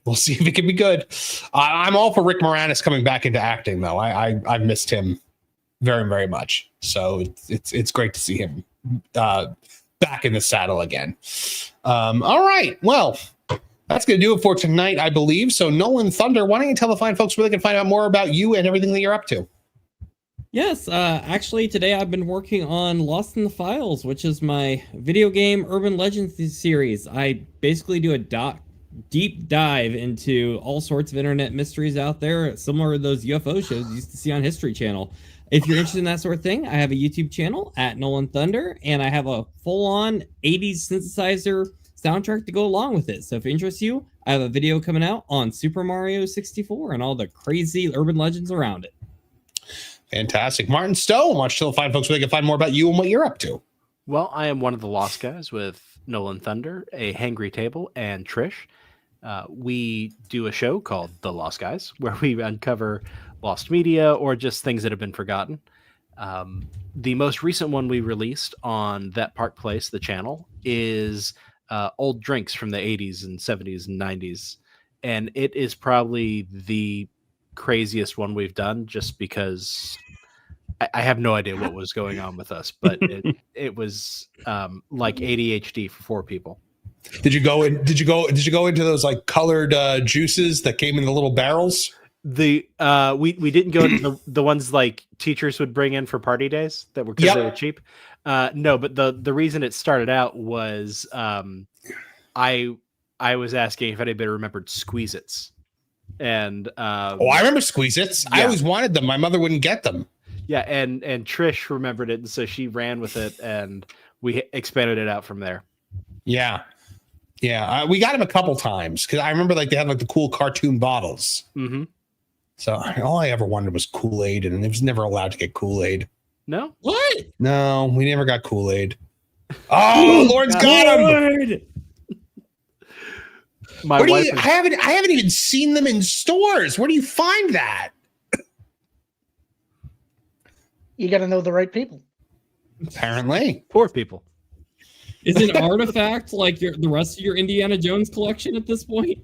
We'll see if it can be good. I'm all for Rick Moranis coming back into acting, though. I've missed him very, very much. So it's great to see him back in the saddle again. All right. Well, that's going to do it for tonight, I believe. So, Nolan Thunder, why don't you tell the fine folks where they can find out more about you and everything that you're up to? Yes, actually today I've been working on Lost in the Files, which is my video game urban legends series. I basically do a deep dive into all sorts of internet mysteries out there, similar to those UFO shows you used to see on History Channel. If you're interested in that sort of thing, I have a YouTube channel at Nolan Thunder, and I have a full-on 80s synthesizer soundtrack to go along with it. So if it interests you, I have a video coming out on Super Mario 64 and all the crazy urban legends around it. Fantastic. Martin Stowe, why don't you tell the fine folks where they can find more about you and what you're up to? Well, I am one of the Lost Guys with Nolan Thunder, a Hangry Table, and Trish. We do a show called The Lost Guys, where we uncover lost media or just things that have been forgotten. The most recent one we released on That Park Place, the channel, is old drinks from the 80s and 70s and 90s. And it is probably the craziest one we've done, just because I have no idea what was going on with us, but it was like ADHD for 4 people. Did you go into those like colored juices that came in the little barrels? We didn't go into the ones like teachers would bring in for party days that were because they were cheap. No, but the reason it started out was I was asking if anybody remembered Squeeze-Its. And I remember Squeeze-Its. Yeah. I always wanted them. My mother wouldn't get them. Yeah, and Trish remembered it, and so she ran with it, and we expanded it out from there. Yeah. We got them a couple times because I remember like they had like the cool cartoon bottles. Mm-hmm. So all I ever wanted was Kool-Aid, and it was never allowed to get Kool-Aid. No? What? No, we never got Kool-Aid. Oh, Lord's got him. I haven't even seen them in stores. Where do you find that? You got to know the right people. Apparently. Poor people. Is an artifact like the rest of your Indiana Jones collection at this point?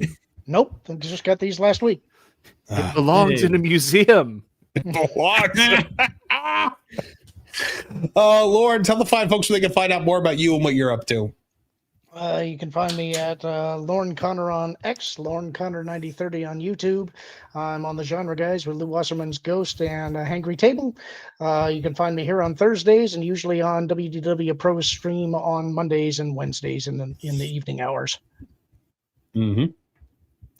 Nope. I just got these last week. It belongs in a museum. It belongs. Oh, Lauren, tell the fine folks where they can find out more about you and what you're up to. You can find me at Lauren Connor on X, Lauren Connor 9030 on YouTube. I'm on the Genre Guys with Lou Wasserman's Ghost and Hangry Table. You can find me here on Thursdays and usually on WDW Pro Stream on Mondays and Wednesdays in the evening hours. Mm-hmm.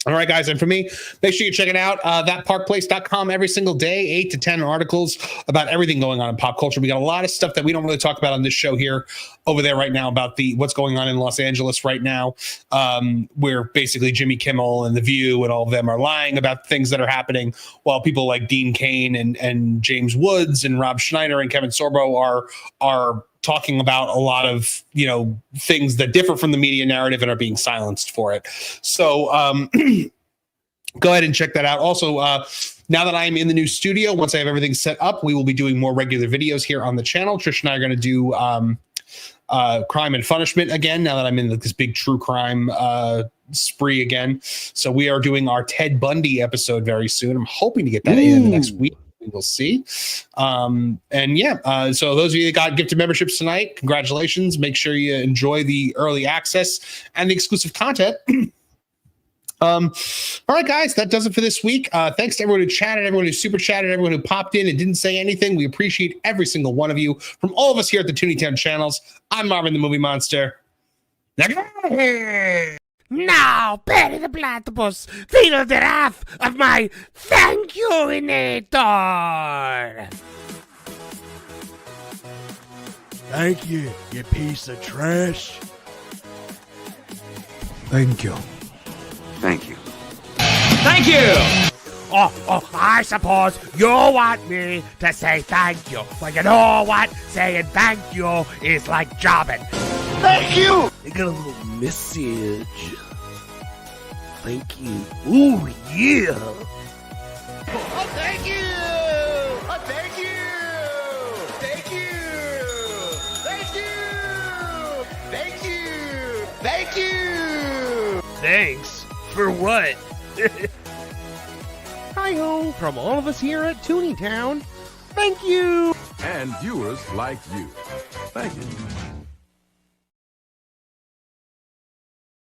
All right, guys. And for me, make sure you check it out. Thatparkplace.com every single day, 8 to 10 articles about everything going on in pop culture. We got a lot of stuff that we don't really talk about on this show here over there right now about what's going on in Los Angeles right now, where basically Jimmy Kimmel and The View and all of them are lying about things that are happening, while people like Dean Cain and James Woods and Rob Schneider and Kevin Sorbo are talking about a lot of, things that differ from the media narrative and are being silenced for it. So go ahead and check that out. Also, now that I'm in the new studio, once I have everything set up, we will be doing more regular videos here on the channel. Trish and I are going to do Crime and Punishment again, now that I'm in this big true crime spree again. So we are doing our Ted Bundy episode very soon. I'm hoping to get that in the next week. We'll see. So those of you that got gifted memberships tonight, congratulations. Make sure you enjoy the early access and the exclusive content. All right, guys, that does it for this week. Thanks to everyone who chatted, everyone who super chatted, everyone who popped in and didn't say anything. We appreciate every single one of you. From all of us here at the Tooney Town channels, I'm Marvin the Movie Monster. Now get out of here. Now, Perry the Platypus, feel the wrath of my thank you-inator! Thank you, you piece of trash. Thank you. Thank you. Thank you! Oh, I suppose you want me to say thank you. Well, you know what? Saying thank you is like jobbing. Thank you! I got a little message. Thank you. Ooh, yeah! Oh, thank you! Oh, thank you! Thank you! Thank you! Thank you! Thank you! Thanks? For what? Hi-ho from all of us here at Tooney Town. Thank you! And viewers like you. Thank you.